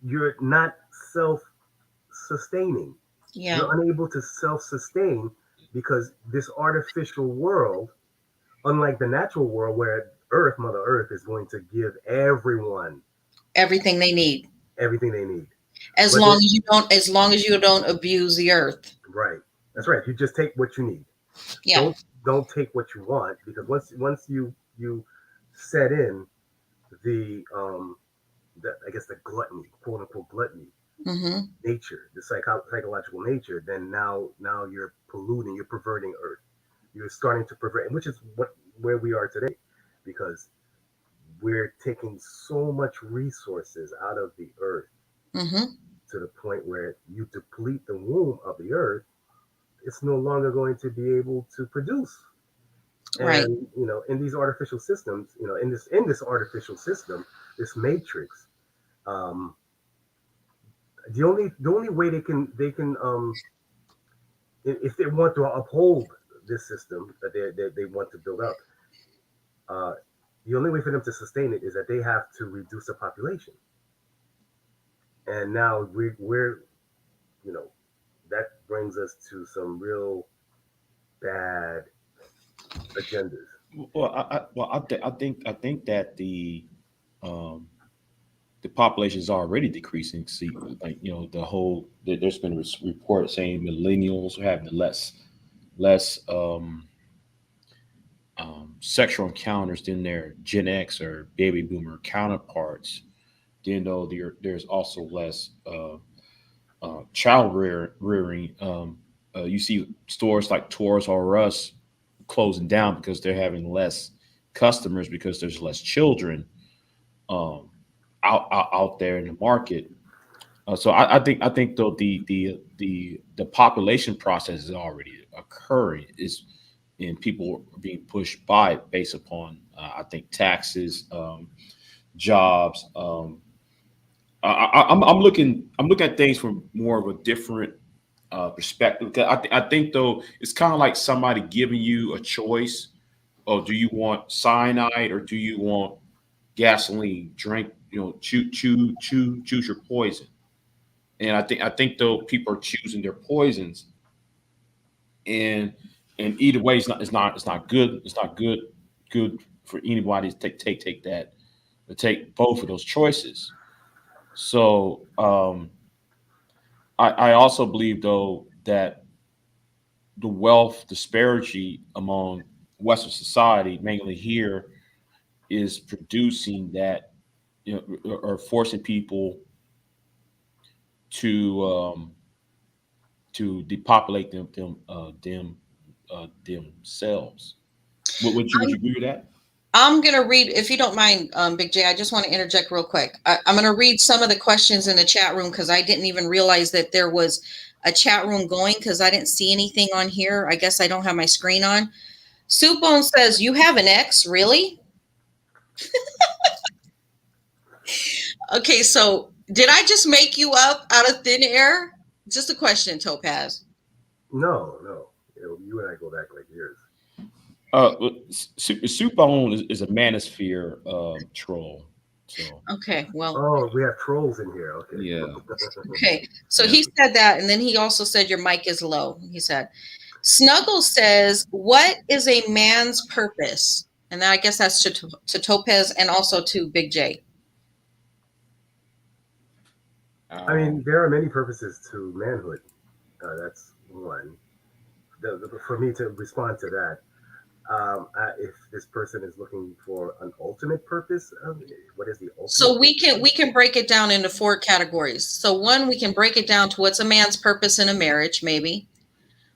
Speaker 2: you're not self-sustaining.
Speaker 1: Yeah.
Speaker 2: You're unable to self-sustain because this artificial world, unlike the natural world where Mother Earth is going to give everyone
Speaker 1: everything they need. As long as you don't abuse the earth.
Speaker 2: Right. That's right. You just take what you need.
Speaker 1: Yeah.
Speaker 2: Don't take what you want, because once you set in the I guess the gluttony, quote unquote gluttony nature, the psychological nature, then now you're polluting, you're perverting Earth. You're starting to pervert, which is where we are today, because we're taking so much resources out of the Earth to the point where you deplete the womb of the Earth, it's no longer going to be able to produce.
Speaker 1: Right.
Speaker 2: And in these artificial systems, in this artificial system, this matrix, Um, the only way they can if they want to uphold this system that they want to build up, uh, the only way for them to sustain it is that they have to reduce the population. And now we're you know that brings us to some real bad agendas.
Speaker 3: Well, I think that the population is already decreasing. See, like there's been reports saying millennials are having less sexual encounters than their Gen X or baby boomer counterparts. Then though there's also less child rearing. You see stores like Toys R Us closing down because they're having less customers because there's less children um, out there in the market. So I think though the population process is already occurring is and people are being pushed by it based upon I think taxes, jobs. I'm looking at things from more of a different perspective. 'Cause I think though it's kind of like somebody giving you a choice. Oh, do you want cyanide or do you want gasoline? Drink, choose your poison. And I think though people are choosing their poisons, and either way, it's not good. It's not good for anybody to take both of those choices. So I also believe though that the wealth disparity among Western society, mainly here, is producing that or forcing people to depopulate themselves. Would you agree with that?
Speaker 1: I'm going to read, if you don't mind, Big J, I just want to interject real quick. I'm going to read some of the questions in the chat room because I didn't even realize that there was a chat room going because I didn't see anything on here. I guess I don't have my screen on. Soupbone says, "You have an ex, really?" Okay, so did I just make you up out of thin air? Just a question, Topaz.
Speaker 2: No, no, you and I go back like years.
Speaker 3: Supone is a manosphere troll. So
Speaker 1: Okay, well,
Speaker 2: Oh, we have trolls in here. Okay.
Speaker 3: yeah,
Speaker 1: okay. So
Speaker 3: yeah.
Speaker 1: he said that, and then he also said your mic is low. He said, Snuggle says, "What is a man's purpose?" And then I guess that's to Topaz and also to Big J.
Speaker 2: I mean, there are many purposes to manhood. That's one. For me to respond to that, if this person is looking for an ultimate purpose, what is the ultimate?
Speaker 1: So we can break it down into 4 categories. So one, we can break it down to what's a man's purpose in a marriage, maybe.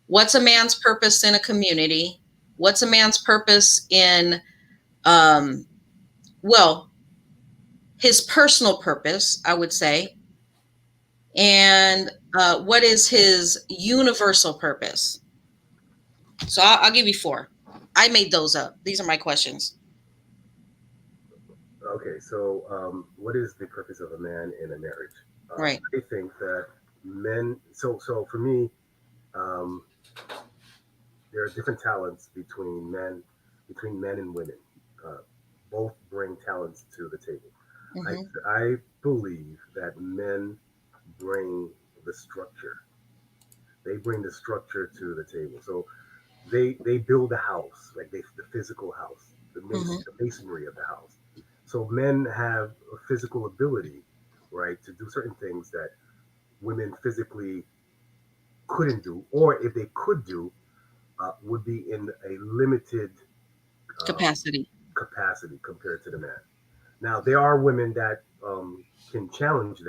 Speaker 1: What's a man's purpose in a community? What's a man's purpose in, um, well, his personal purpose, I would say. And what is his universal purpose? So I'll give you 4. I made those up. These are my questions.
Speaker 2: Okay, so what is the purpose of a man in a marriage?
Speaker 1: Right.
Speaker 2: I think that men. So for me, um, there are different talents between men and women. Uh, both bring talents to the table.
Speaker 1: Mm-hmm.
Speaker 2: I believe that men bring the structure. They bring the structure to the table. So they build a house, like the physical house,
Speaker 1: Mm-hmm.
Speaker 2: the masonry of the house. So men have a physical ability, right, to do certain things that women physically couldn't do, or if they could do, would be in a limited um,
Speaker 1: Capacity.
Speaker 2: capacity compared to the man. Now there are women that can challenge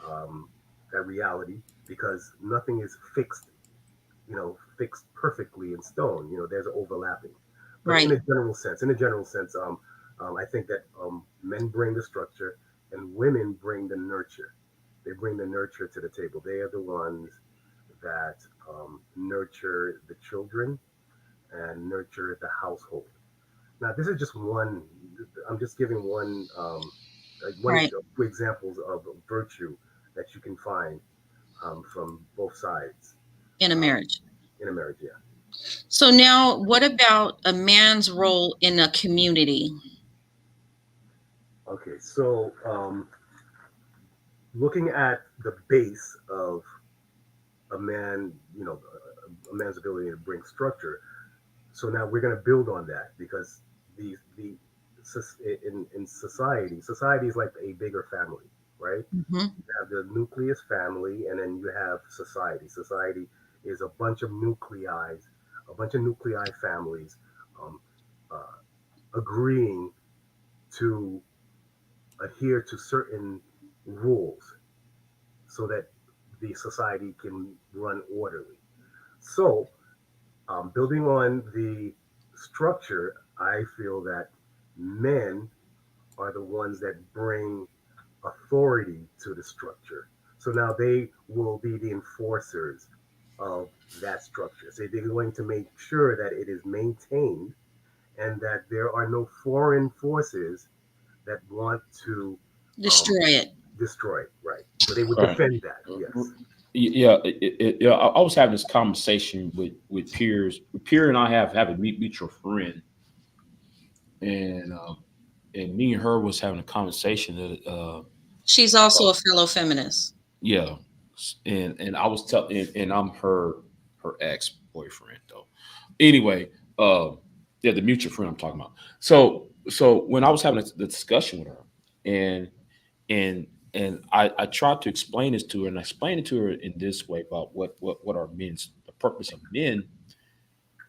Speaker 2: um, that reality because nothing is fixed perfectly in stone. There's overlapping. But
Speaker 1: Right.
Speaker 2: I think that men bring the structure and women bring the nurture. They bring the nurture to the table. They are the ones that nurture the children and nurture the household. Now, this is just one. I'm just giving one. One
Speaker 1: Right.
Speaker 2: two examples of virtue that you can find from both sides
Speaker 1: In a
Speaker 2: um,
Speaker 1: marriage.
Speaker 2: in a marriage. Yeah.
Speaker 1: So now what about a man's role in a community?
Speaker 2: Okay. So looking at the base of a man, a man's ability to bring structure. So now we're going to build on that because the in society is like a bigger family, right?
Speaker 1: Hmm.
Speaker 2: You have the nucleus family, and then you have society. Society is a bunch of nuclei families um, uh, agreeing to adhere to certain rules so that the society can run orderly. So, building on the structure, I feel that men are the ones that bring authority to the structure. So now they will be the enforcers of that structure. So they're going to make sure that it is maintained and that there are no foreign forces that want to um,
Speaker 1: Destroy it.
Speaker 2: destroy it. Right. So they would
Speaker 3: Right.
Speaker 2: defend that. Yes.
Speaker 3: Yeah, yeah. I was having this conversation with peers. Pierre and I have a mutual friend, and me and her was having a conversation that
Speaker 1: She's also a fellow feminist.
Speaker 3: yeah, and I was telling, and I'm her ex boyfriend though. Anyway, yeah, the mutual friend I'm talking about. So when I was having the discussion with her, and I tried to explain this to her, and I explained it to her in this way about what are men's the purpose of men.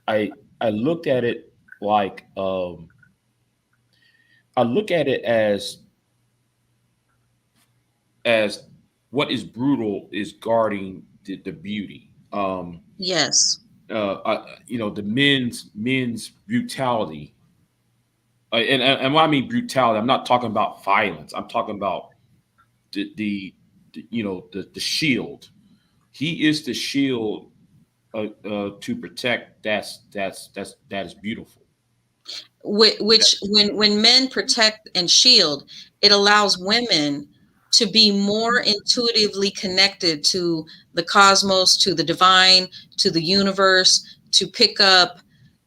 Speaker 3: I looked at it like I look at it as what is brutal is guarding the beauty.
Speaker 1: Yes.
Speaker 3: The men's brutality, and when I mean brutality, I'm not talking about violence. I'm talking about the shield. He is the shield to protect. That is beautiful.
Speaker 1: Which when men protect and shield, it allows women to be more intuitively connected to the cosmos, to the divine, to the universe, to pick up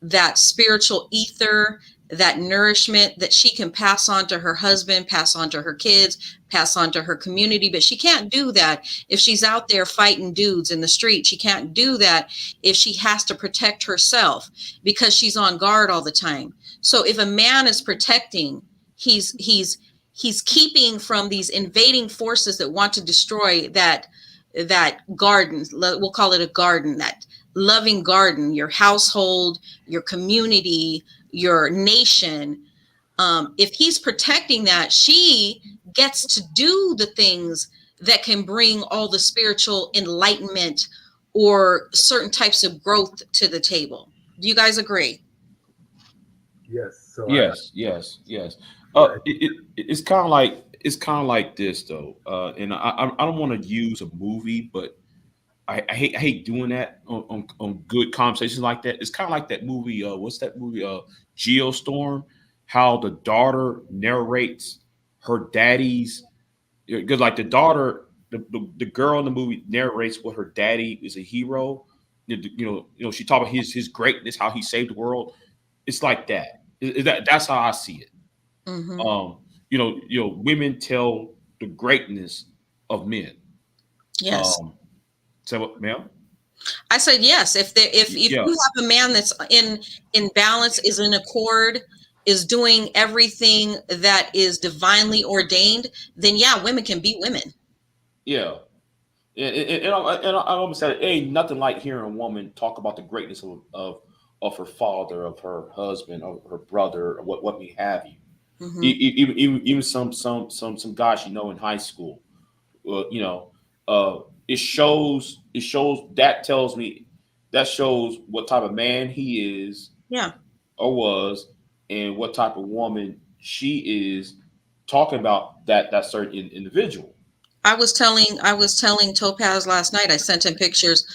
Speaker 1: that spiritual ether, that nourishment that she can pass on to her husband, pass on to her kids, pass on to her community. But she can't do that if she's out there fighting dudes in the street. She can't do that if she has to protect herself because she's on guard all the time. So if a man is protecting, he's keeping from these invading forces that want to destroy that garden. We'll call it a garden, that loving garden, your household, your community, your nation. If he's protecting that, she gets to do the things that can bring all the spiritual enlightenment or certain types of growth to the table. Do you guys agree?
Speaker 2: Yes. So
Speaker 3: Yes, yes, yes.
Speaker 2: yeah.
Speaker 3: It's kind of like this though, and I don't want to use a movie, but I hate doing that on good conversations like that. It's kind of like that movie. What's that movie? Geostorm. How the daughter narrates her daddy's, because like the daughter, the girl in the movie narrates what her daddy is a hero. She talk about his greatness, how he saved the world. It's like that. That's how I see it.
Speaker 1: Mm-hmm.
Speaker 3: Women tell the greatness of men.
Speaker 1: Yes.
Speaker 3: Um, so what, ma'am?
Speaker 1: I said yes. If
Speaker 3: Yeah,
Speaker 1: you have a man that's in balance, is in accord, is doing everything that is divinely ordained, then yeah, women can be women.
Speaker 3: yeah. And I almost said it ain't nothing like hearing a woman talk about the greatness of her father, of her husband, of her brother, or what may have you.
Speaker 1: Hmm.
Speaker 3: Even some guys you know in high school. It shows that shows what type of man he is
Speaker 1: Yeah.
Speaker 3: or was, and what type of woman she is, talking about that certain individual.
Speaker 1: I was telling Topaz last night. I sent him pictures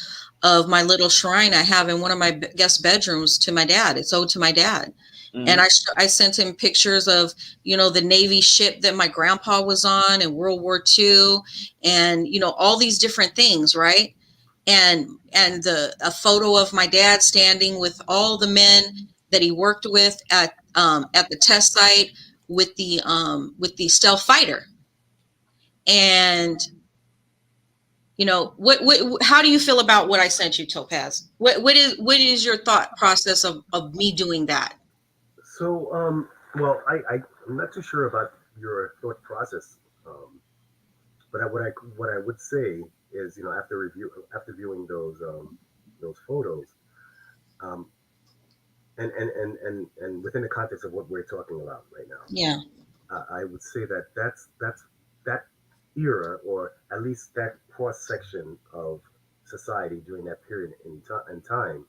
Speaker 1: of my little shrine I have in one of my guest bedrooms to my dad. It's owed to my dad. And I sent him pictures of, the Navy ship that my grandpa was on in World War II, and all these different things, right? And a photo of my dad standing with all the men that he worked with at the test site with the stealth fighter. And what how do you feel about what I sent you, Topaz? What is your thought process of me doing that?
Speaker 2: So, well, I'm not too sure about your thought process, but what I would say is, after viewing those photos, um, and within the context of what we're talking about right now,
Speaker 1: Yeah.
Speaker 2: I would say that that era, or at least that cross section of society during that period in time,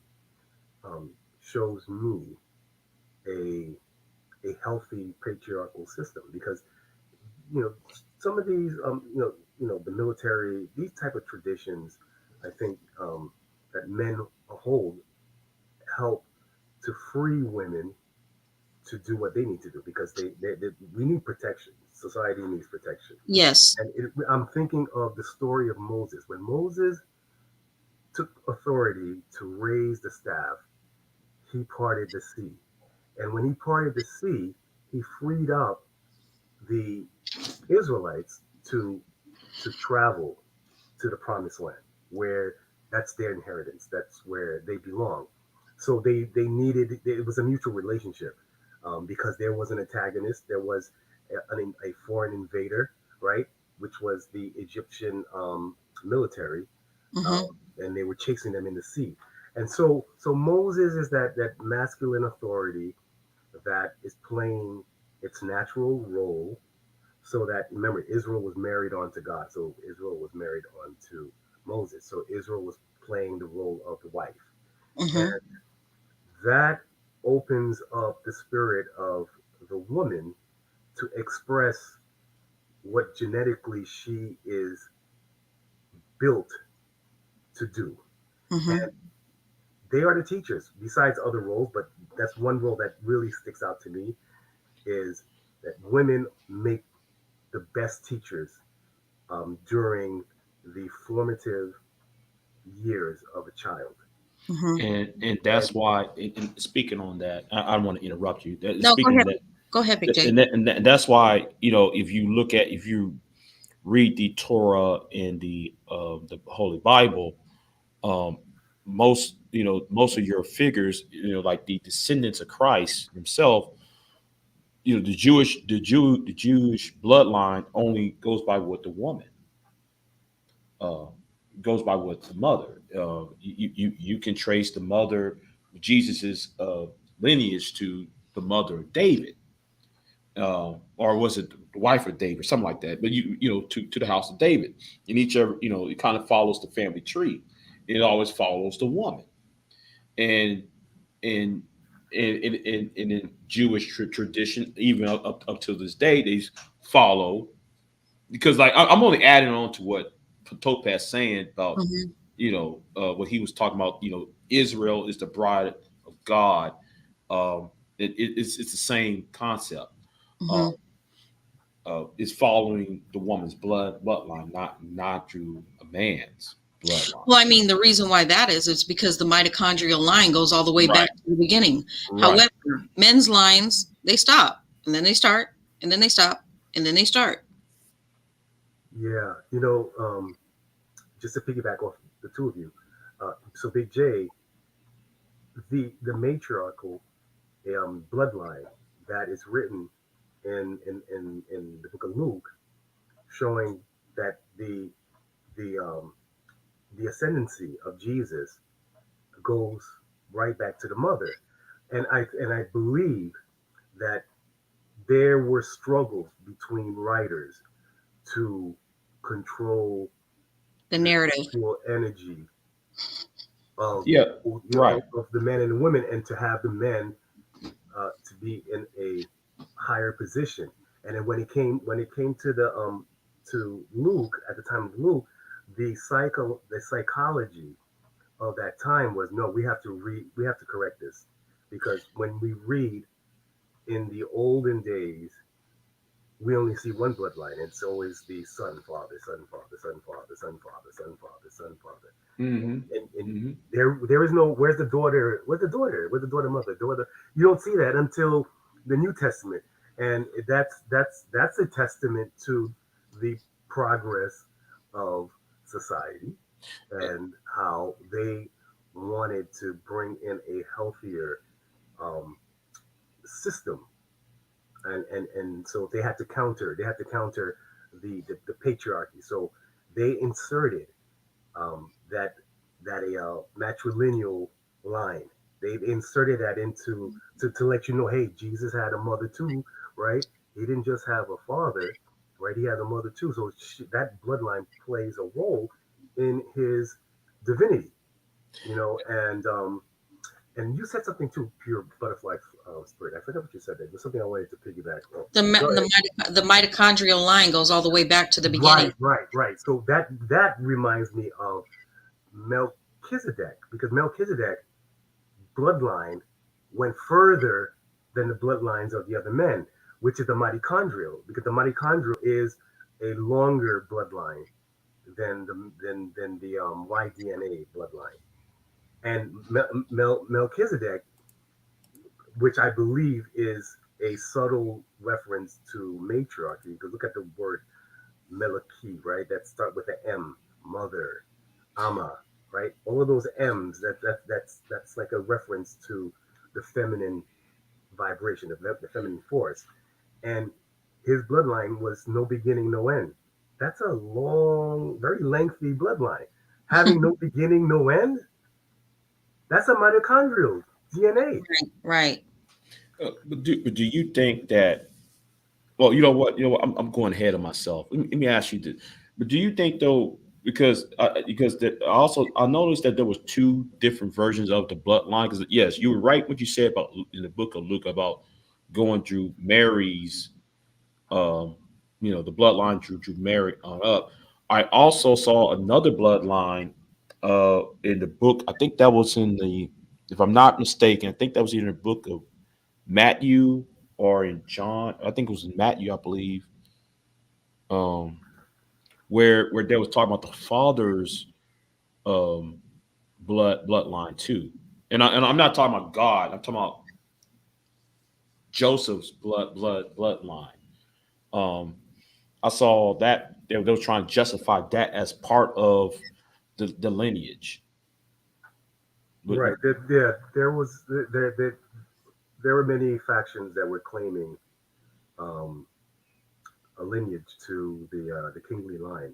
Speaker 2: shows me a a healthy patriarchal system, because you know some of these the military, these type of traditions, I think, that men hold, help to free women to do what they need to do, because we need protection. Society needs protection.
Speaker 1: Yes.
Speaker 2: And I'm thinking of the story of Moses. When Moses took authority to raise the staff, he parted the sea. And when he parted the sea, he freed up the Israelites to travel to the promised land, where that's their inheritance. That's where they belong. So they needed, it was a mutual relationship, because there was an antagonist. There was a foreign invader, right? Which was the Egyptian military,
Speaker 1: Mm-hmm.
Speaker 2: and they were chasing them in the sea. And so Moses is that masculine authority that is playing its natural role, so that, remember, Israel was married onto God. So Israel was married onto Moses. So Israel was playing the role of the wife.
Speaker 1: Mm-hmm.
Speaker 2: And that opens up the spirit of the woman to express what genetically she is built to do.
Speaker 1: Mm-hmm.
Speaker 2: And they are the teachers, besides other roles, but that's one role that really sticks out to me, is that women make the best teachers, during the formative years of a child.
Speaker 1: Mm-hmm.
Speaker 3: And that's why, and speaking on that, I don't want to interrupt you.
Speaker 1: No, go
Speaker 3: Speaking of
Speaker 1: ahead.
Speaker 3: that,
Speaker 1: Go ahead, Big J.
Speaker 3: that's why, if you read the Torah and the Holy Bible, um, most of your figures, like the descendants of Christ himself, the Jewish bloodline only goes by what the woman, uh, goes by what the mother. You can trace the mother, Jesus's lineage, to the mother of David, or was it the wife of David, something like that. But to the house of David, and each of it kind of follows the family tree. It always follows the woman, and and and in Jewish tradition, even up to this day, they follow, because, like, I'm only adding on to what Topaz saying about,
Speaker 1: Mm-hmm.
Speaker 3: what he was talking about. Israel is the bride of God. It's the same concept. Uh,
Speaker 1: Mm-hmm.
Speaker 3: is following the woman's bloodline, not through a man's bloodline.
Speaker 1: Well, I mean, the reason why that is because the mitochondrial line goes all the way
Speaker 3: Right,
Speaker 1: back to the beginning.
Speaker 3: right.
Speaker 1: However, men's lines, they stop and then they start and then they stop and then they start.
Speaker 2: Yeah, just to piggyback off the two of you, so Big J, the matriarchal, bloodline that is written in the book of Luke, showing that the ascendancy of Jesus goes right back to the mother. And I believe that there were struggles between writers to control
Speaker 1: The
Speaker 2: the
Speaker 1: narrative.
Speaker 2: sexual energy of
Speaker 3: Yeah, right.
Speaker 2: of the men and the women, and to have the men, to be in a higher position. And then when it came to the to Luke, at the time of Luke, the psychology of that time was, no, we have to correct this, because when we read in the olden days, we only see one bloodline. It's always the son, father, son, father, son, father, son, father, son, father, son, father.
Speaker 3: Mm-hmm.
Speaker 2: And
Speaker 3: Mm-hmm.
Speaker 2: there is no where's the daughter? Where's the daughter mother? Daughter. You don't see that until the New Testament, and that's a testament to the progress of society and how they wanted to bring in a healthier um, system, and so they had to counter the patriarchy. So they inserted that a matrilineal line. They inserted that into to let you know, hey, Jesus had a mother too, right? He didn't just have a father, right? He had a mother too. So that bloodline plays a role in his divinity, and you said something too, pure butterfly spirit. I forgot what you said. There was something I wanted to piggyback on. Go ahead.
Speaker 1: The mitochondrial line goes all the way back to the beginning.
Speaker 2: Right. So that reminds me of Melchizedek, because Melchizedek bloodline went further than the bloodlines of the other men, which is the mitochondrial, because the mitochondrial is a longer bloodline than the Y-DNA bloodline. And Melchizedek, which I believe is a subtle reference to matriarchy, because look at the word Melchi, right? That start with the M, mother, Ama, right? All of those M's, that's like a reference to the feminine vibration, the feminine force. And his bloodline was no beginning, no end. That's a long, very lengthy bloodline. Having no beginning, no end, that's a mitochondrial DNA.
Speaker 1: Right.
Speaker 3: But do you think that? Well, you know what? You know what? I'm going ahead of myself. Let me ask you this. But do you think though, because I noticed that there was two different versions of the bloodline. Because yes, you were right what you said about in the book of Luke about going through Mary's, um, the bloodline through Mary on up. I also saw another bloodline in the book. I think that was in the, if I'm not mistaken, I think that was in the book of Matthew or in John. I think it was in Matthew, I believe, um, where they was talking about the father's um, bloodline too. And I'm not talking about God. I'm talking about Joseph's bloodline. Um, I saw that they were trying to justify that as part of the lineage. But,
Speaker 2: Right. There were many factions that were claiming um, a lineage to the kingly line,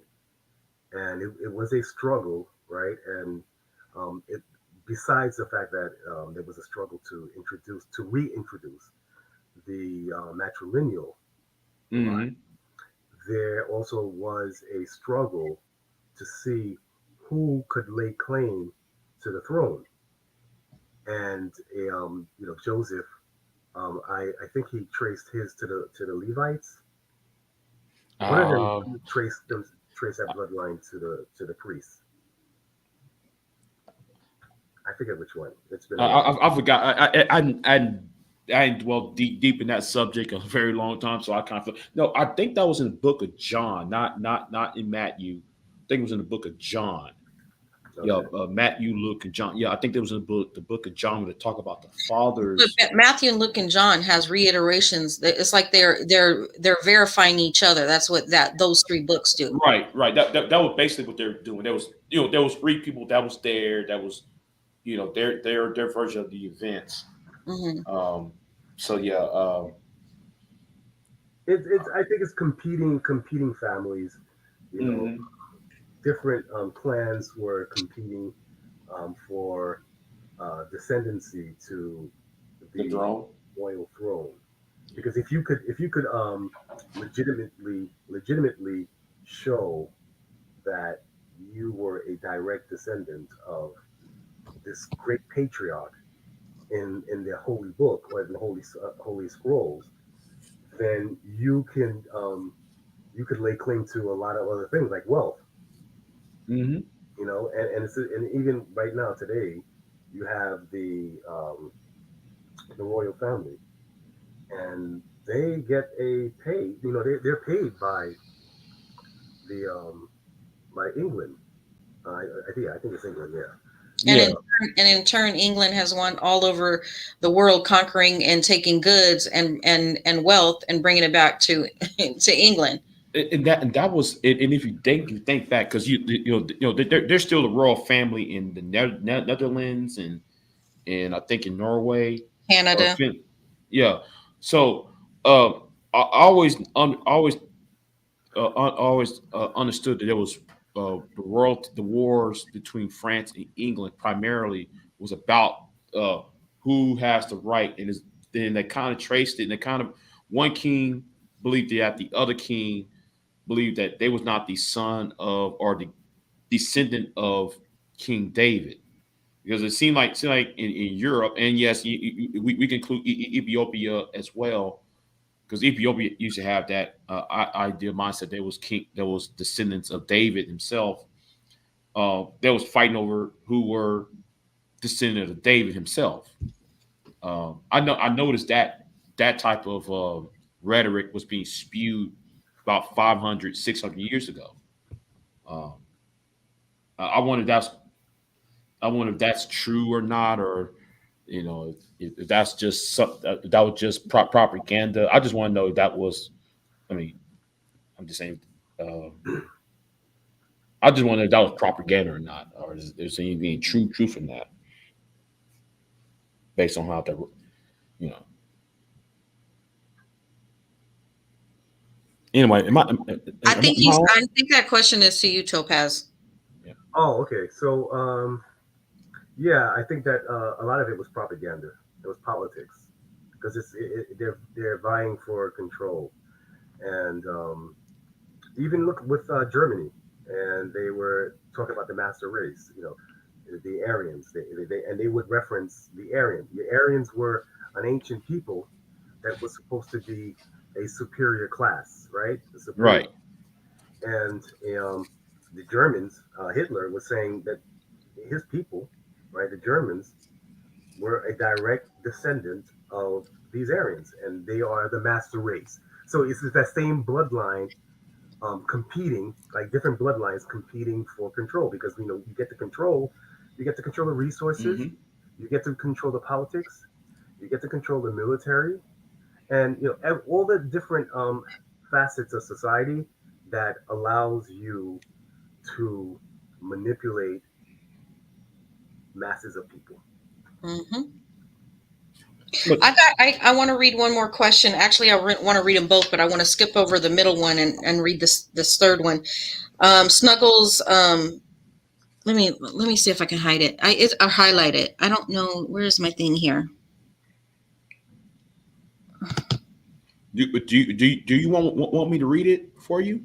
Speaker 2: and it was a struggle, right? And it besides the fact that there was a struggle to reintroduce the matrilineal line,
Speaker 3: mm-hmm.
Speaker 2: there also was a struggle to see who could lay claim to the throne. And Joseph, I think he traced his to the Levites. One of them
Speaker 3: uh,
Speaker 2: traced that bloodline to the priests. I forget which one. It's been a while.
Speaker 3: I forgot. I didn't dwell deep in that subject a very long time, so I kind of no. I think that was in the book of John, not in Matthew. I think it was in the book of John. Yeah,
Speaker 2: Okay.
Speaker 3: Matthew, Luke, and John. Yeah, I think there was in the book of John where they talk about the fathers.
Speaker 1: But Matthew, Luke, and John has reiterations. It's like they're verifying each other. That's what those three books do.
Speaker 3: Right. That was basically what they're doing. There was three people that was there. That was their version of the events.
Speaker 1: Hmm.
Speaker 3: Um, so yeah,
Speaker 2: I think it's competing families. You know,
Speaker 3: mhm,
Speaker 2: different clans were competing for descendancy to
Speaker 3: the
Speaker 2: the
Speaker 3: throne.
Speaker 2: royal throne. Because if you could legitimately show that you were a direct descendant of this great patriarch in the holy book or in the holy scrolls, then you could lay claim to a lot of other things like wealth,
Speaker 3: Hmm.
Speaker 2: and even right now today, you have the royal family, and they get a pay. You know, they're paid the by England. I think it's England. Yeah.
Speaker 1: And
Speaker 3: Yeah,
Speaker 1: in turn, England has won all over the world, conquering and taking goods and wealth and bringing it back to to England.
Speaker 3: and that was it. And if you think back, because there's still a royal family in the Netherlands and I think in Norway or
Speaker 1: Canada.
Speaker 3: yeah. So I always understood that there was the wars between France and England primarily was about who has the right, and then they kind of traced it, and they kind of one king believed that the other king believed that they was not the son of or the descendant of King David, because it seemed like in Europe, and yes, we can include Ethiopia as well, because Ethiopia used to have that idea mindset. There was descendants of David himself. They was fighting over who were descendant of David himself. I noticed that type of rhetoric was being spewed about 500, 600 years ago. Um, I wonder if that's true or not, or if that's just that was just propaganda. I just want to know if that was. I mean, I'm just saying. Uh, I just want to know if that was propaganda or not, or is there any truth in that, based on how you know. Anyway,
Speaker 1: I think that question is to you, Topaz.
Speaker 3: Yeah.
Speaker 2: Oh, okay. So, yeah, I think that a lot of it was propaganda. It was politics because they're vying for control, and even look with Germany, and they were talking about the master race. You know, the Aryans. They would reference the Aryan. The Aryans were an ancient people that was supposed to be a superior class, right? The superior,
Speaker 3: Right.
Speaker 2: and the Germans. Hitler was saying that his people, right, the Germans, were a direct descendant of these Aryans, and they are the master race. So it's that same bloodline competing, like different bloodlines competing for control, because you get to control the resources,
Speaker 3: Hmm.
Speaker 2: you get to control the politics, you get to control the military, and all the different facets of society that allows you to manipulate masses of people.
Speaker 1: Hmm.
Speaker 3: But
Speaker 1: I want to read one more question. Actually, want to read them both, but I want to skip over the middle one and read this third one. Snuggles. Let me see if I can hide it. I highlight it. I don't know where's my thing here.
Speaker 3: do you want me to read it for you?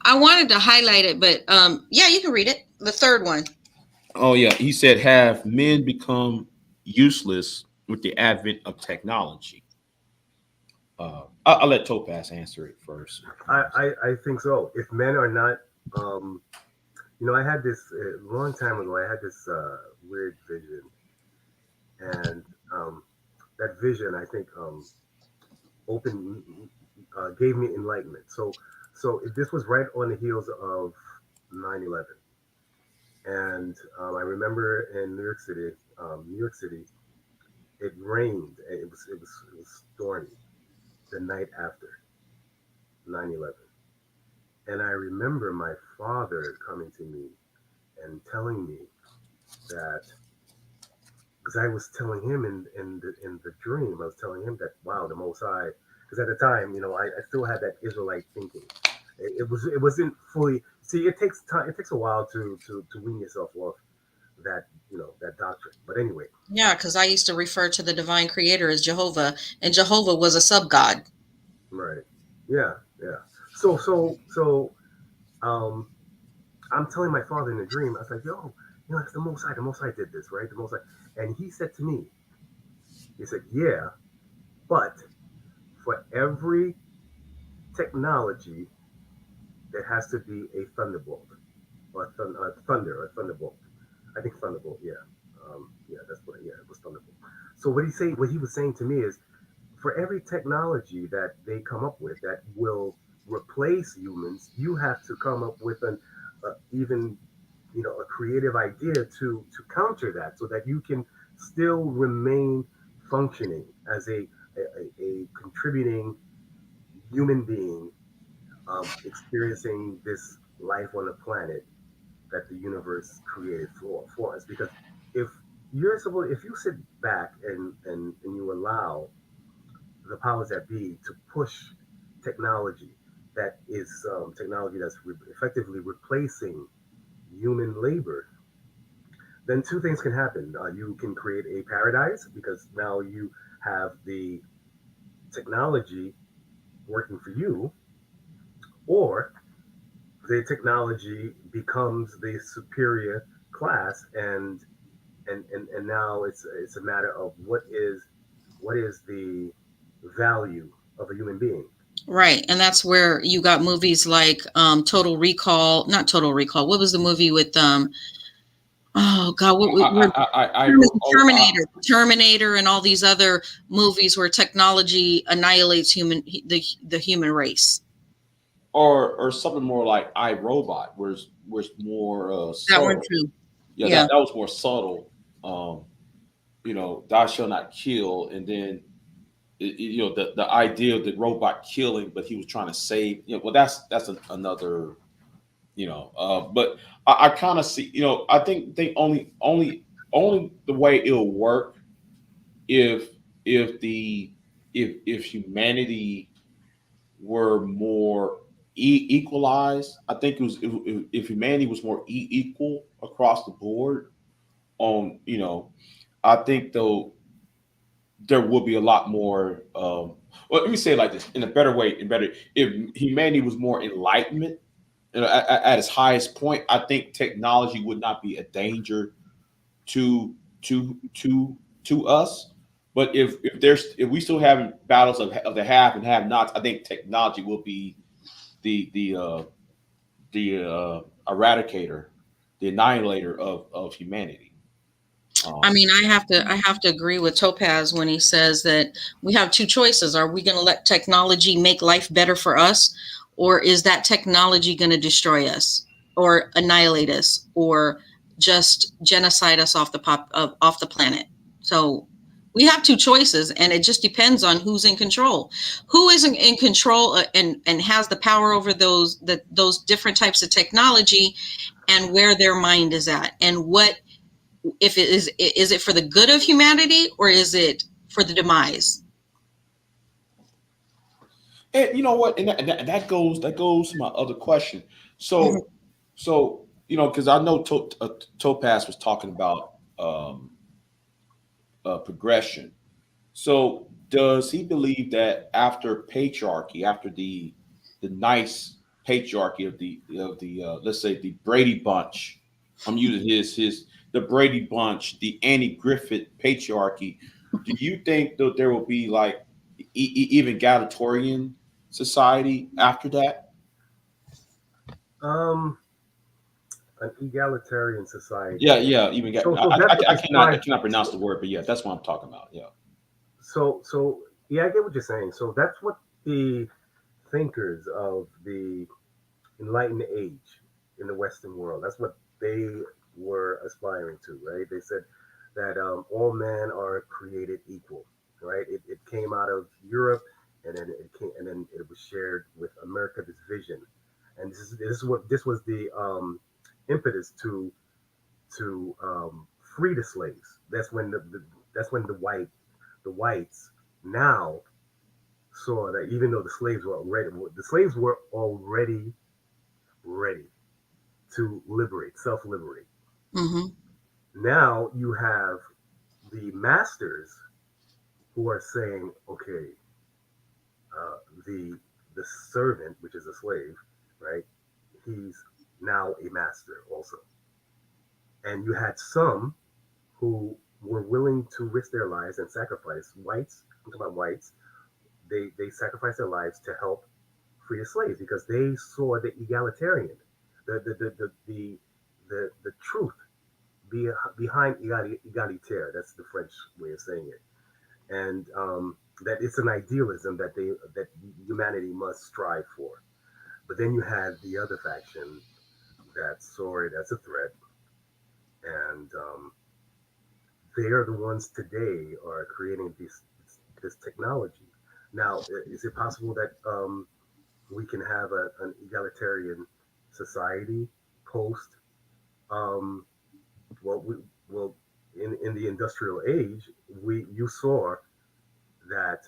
Speaker 1: I wanted to highlight it, but yeah, you can read it. The third one.
Speaker 3: Oh yeah, he said, "Have men become useless with the advent of technology?" I'll let Topaz answer it first and foremost.
Speaker 2: I think so. If men are not, um, I had this a long time ago. I had this weird vision, and that vision, I think, opened, gave me enlightenment. So if this was right on the heels of 9/11, and I remember in New York City, it rained. It was stormy the night after 9/11. And I remember my father coming to me and telling me that, because I was telling him in the dream, I was telling him that, wow, the Most High, because at the time, I still had that Israelite thinking. It wasn't fully. See, it takes time. It takes a while to wean yourself off that doctrine. But anyway,
Speaker 1: Yeah, because I used to refer to the divine creator as Jehovah, and Jehovah was a sub god.
Speaker 2: right, yeah, yeah. So um, I'm telling my father in the dream. I was like, yo, it's the Most High. The Most High did this, right? The Most High, and he said to me, he said, yeah, but for every technology, there has to be a thunderbolt or thunder or thunderbolt. I think thunderbolt. Yeah, yeah, that's what. Yeah, it was thunderbolt. So what he was saying to me is, for every technology that they come up with that will replace humans, you have to come up with an even a creative idea to counter that, so that you can still remain functioning as a contributing human being, experiencing this life on a planet that the universe created for us. Because if if you sit back and you allow the powers that be to push technology that is technology that's effectively replacing human labor, then two things can happen. You can create a paradise because now you have the technology working for you, or the technology becomes the superior class, and now it's a matter of what is the value of a human being.
Speaker 1: Right. And that's where you got movies like Total Recall, not Total Recall. What was the movie with oh God, what
Speaker 3: I wrote,
Speaker 1: Terminator and all these other movies where technology annihilates the human race.
Speaker 3: or something more like I Robot, where's more
Speaker 1: That one
Speaker 3: subtle.
Speaker 1: too.
Speaker 3: Yeah,
Speaker 1: Yeah.
Speaker 3: that was more subtle. Thou shall not kill, and then the idea of the robot killing, but he was trying to save. Well, that's another. But I kind of see. I think they only the way it'll work if if the if humanity were more equalized. I think it was if humanity was more equal across the board. On I think though there will be a lot more. Well, let me say it like this in a better way. In better, if humanity was more enlightenment, at its highest point, I think technology would not be a danger to to us. But if we still having battles of the have and have nots, I think technology will be the the uh, the eradicator, the annihilator of humanity.
Speaker 1: I
Speaker 3: Um,
Speaker 1: mean, I have to agree with Topaz when he says that we have two choices. Are we going to let technology make life better for us, or is that technology going to destroy us or annihilate us or just genocide us off the planet? So we have two choices, and it just depends on who's in control. Who isn't in control and has the power over those different types of technology, and where their mind is at, and what if it is it for the good of humanity or is it for the demise?
Speaker 3: and you know what? And that goes to my other question.
Speaker 1: Mhm.
Speaker 3: So because I know Topaz was talking about progression. So does he believe that after patriarchy, after the nice patriarchy of the let's say the Brady Bunch, I'm using his the Brady Bunch, the Andy Griffith patriarchy. Do you think that there will be like even egalitarian society after that?
Speaker 2: Um, an egalitarian society.
Speaker 3: Yeah, yeah. Even got
Speaker 2: So that's what
Speaker 3: I
Speaker 2: this
Speaker 3: cannot
Speaker 2: slide.
Speaker 3: pronounce the word, but yeah, that's what I'm talking about. Yeah.
Speaker 2: So yeah, I get what you're saying. So that's what the thinkers of the enlightened age in the Western world. That's what they were aspiring to, right? They said that all men are created equal, right? It came out of Europe, and then it was shared with America. This vision, and this was the impetus to free the slaves. That's when that's when the whites now saw that even though the slaves were already ready to self liberate.
Speaker 1: Mhm.
Speaker 2: Now you have the masters who are saying, okay, the the servant, which is a slave, right? He's now a master also. And you had some who were willing to risk their lives and sacrifice whites. I'm talking about whites. They sacrificed their lives to help free the slaves because they saw the egalitarian, the truth behind egalitaire. That's the French way of saying it. And that it's an idealism that humanity must strive for. But then you have the other faction that saw it as a threat, and they are the ones today are creating this technology. Now, is it possible that we can have an egalitarian society post um, well, well in the industrial age, you saw that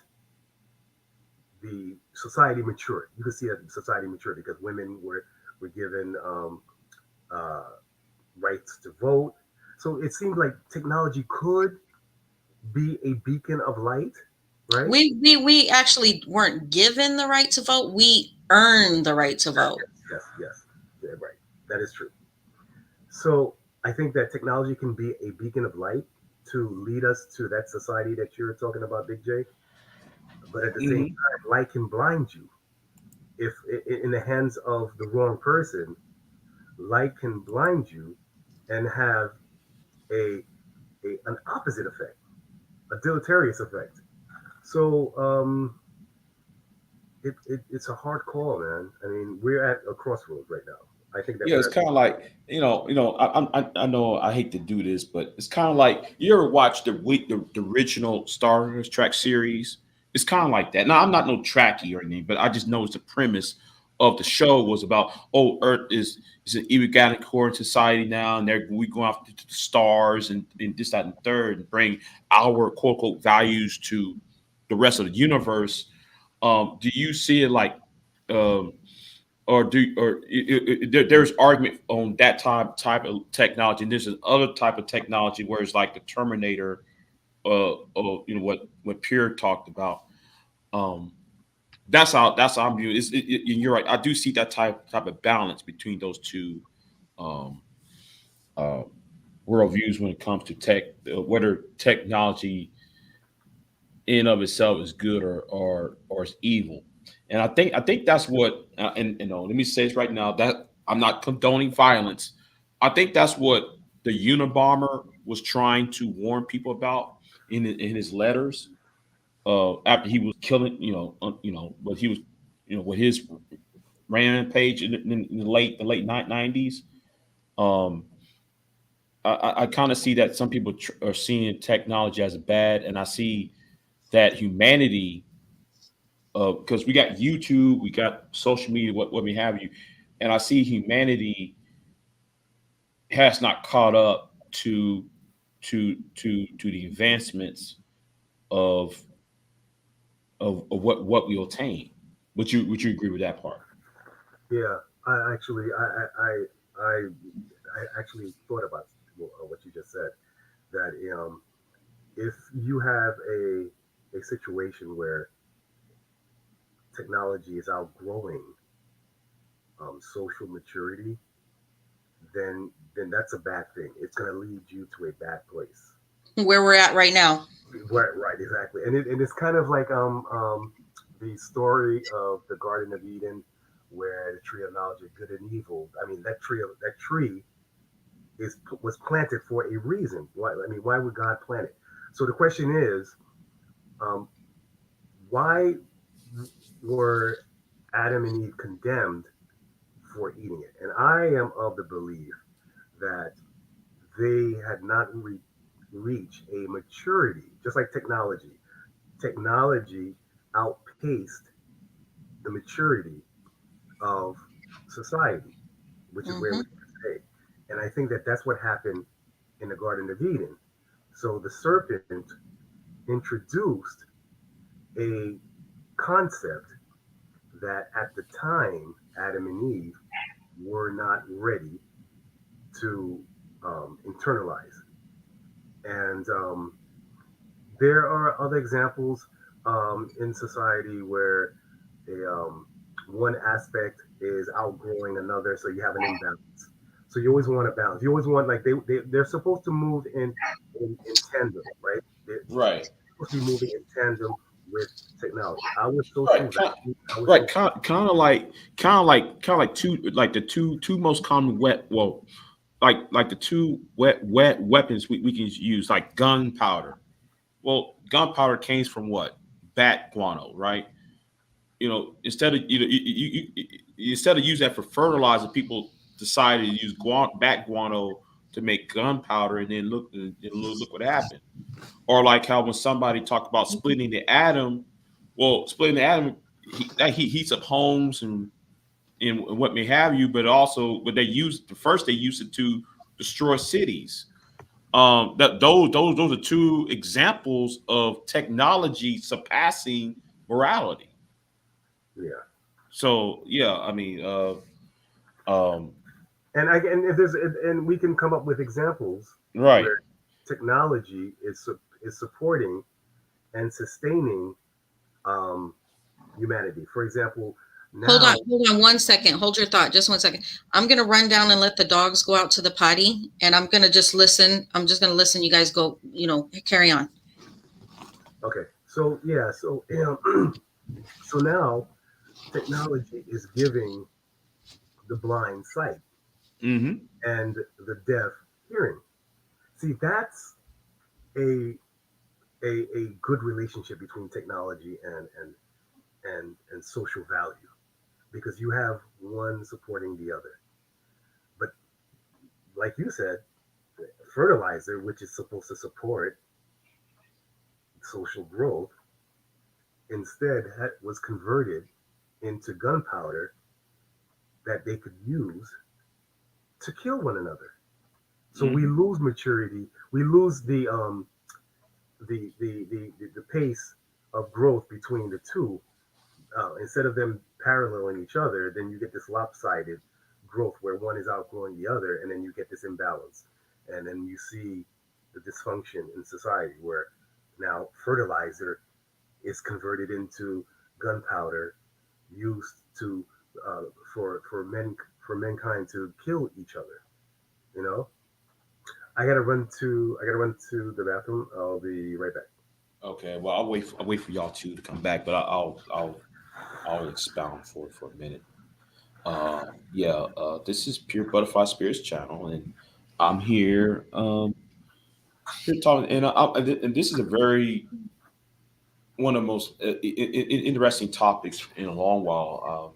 Speaker 2: the society matured. You could see that society matured because women were given uh, rights to vote. So it seems like technology could be a beacon of light, right?
Speaker 1: We actually weren't given the right to vote. We earned the right to vote.
Speaker 2: Yes, yeah, right. That is true. So I think that technology can be a beacon of light to lead us to that society that you're talking about, Big J. But at the same time, light can blind you. If in the hands of the wrong person, light can blind you and have a, an opposite effect, a deleterious effect. So it's a hard call, man. I mean, we're at a crossroads right now. I think that
Speaker 3: Yeah, it's kind of like I know I hate to do this, but it's kind of like you ever watch the original Star Trek series. It's kind of like that. Now I'm not no Trekkie or anything, but I just know it's the premise of the show was about Earth is an egalitarian society now, and we go out to the stars and this that and third and bring our quote unquote values to the rest of the universe. Do you see it like? Um, there's argument on that type of technology, and there's another type of technology where it's like the Terminator, what Pierre talked about. Um, that's how I'm viewing it. You're right. I do see that type of balance between those two um, uh, worldviews when it comes to tech, whether technology in of itself is good or is evil. And I think that's what and let me say this right now that I'm not condoning violence. I think that's what the Unabomber was trying to warn people about in his letters after he was killing but he was with his rampage in the late 90s. Um, I kind of see that some people are seeing technology as bad, and I see that humanity because we got YouTube, we got social media, what we have you, and I see humanity has not caught up to the advancements of of what we attain. Would you agree with that part?
Speaker 2: yeah. I actually, I, I actually thought about what you just said. That if you have a situation where technology is outgrowing social maturity, then that's a bad thing. It's going to lead you to a bad place.
Speaker 1: Where we're at right now.
Speaker 2: Right, exactly. And it's kind of like the story of the Garden of Eden, where the tree of knowledge of good and evil. I mean, that tree was planted for a reason. Why would God plant it? So the question is, um, why were Adam and Eve condemned for eating it? And I am of the belief that they had not reached a maturity, just like technology. Technology outpaced the maturity of society, which is where we are today. And I think that that's what happened in the Garden of Eden. So the serpent introduced a concept that at the time Adam and Eve were not ready to internalize. And there are other examples in society where one aspect is outgrowing another, so you have an imbalance. So you always want a balance. You always want like they're supposed to move in tandem, right? They're
Speaker 3: Right.
Speaker 2: supposed to be moving in tandem with technology. Our social
Speaker 3: Right.
Speaker 2: values, our
Speaker 3: Right.
Speaker 2: social
Speaker 3: Kind of like two most common like the two wet weapons we can use like gunpowder. Well, gunpowder came from what? bat guano, right? Instead of instead of using that for fertilizer, people decided to use bat guano to make gunpowder, and then look what happened. Or like how when somebody talked about splitting the atom, well, splitting the atom, that heats up homes and what may have you, but also what they used it to destroy cities. That those are two examples of technology surpassing morality.
Speaker 2: Yeah.
Speaker 3: So yeah, I mean, um,
Speaker 2: And if there's and we can come up with examples
Speaker 3: right.
Speaker 2: where technology is supporting and sustaining um, humanity. For example, now.
Speaker 1: Hold on 1 second. Hold your thought. Just 1 second. I'm going to run down and let the dogs go out to the potty, and I'm going to just listen. I'm just going to listen. You guys go, carry on.
Speaker 2: Okay. So yeah. So so now technology is giving the blind sight
Speaker 3: Mm-hmm.
Speaker 2: and the deaf hearing. See, that's a a good relationship between technology and social value because you have one supporting the other. But like you said, fertilizer, which is supposed to support social growth, instead was converted into gunpowder that they could use to kill one another. So we lose maturity. We lose the pace of growth between the two. Instead of them paralleling each other, then you get this lopsided growth where one is outgrowing the other, and then you get this imbalance, and then you see the dysfunction in society where now fertilizer is converted into gunpowder used to for mankind to kill each other. You know, I gotta run to the bathroom. I'll be right back.
Speaker 3: Okay. Well, I'll wait for y'all two to come back, but I'll expound for a minute. Yeah. This is Pure Butterfly Spirits channel, and I'm here here talking, and this is a very one of the most interesting topics in a long while,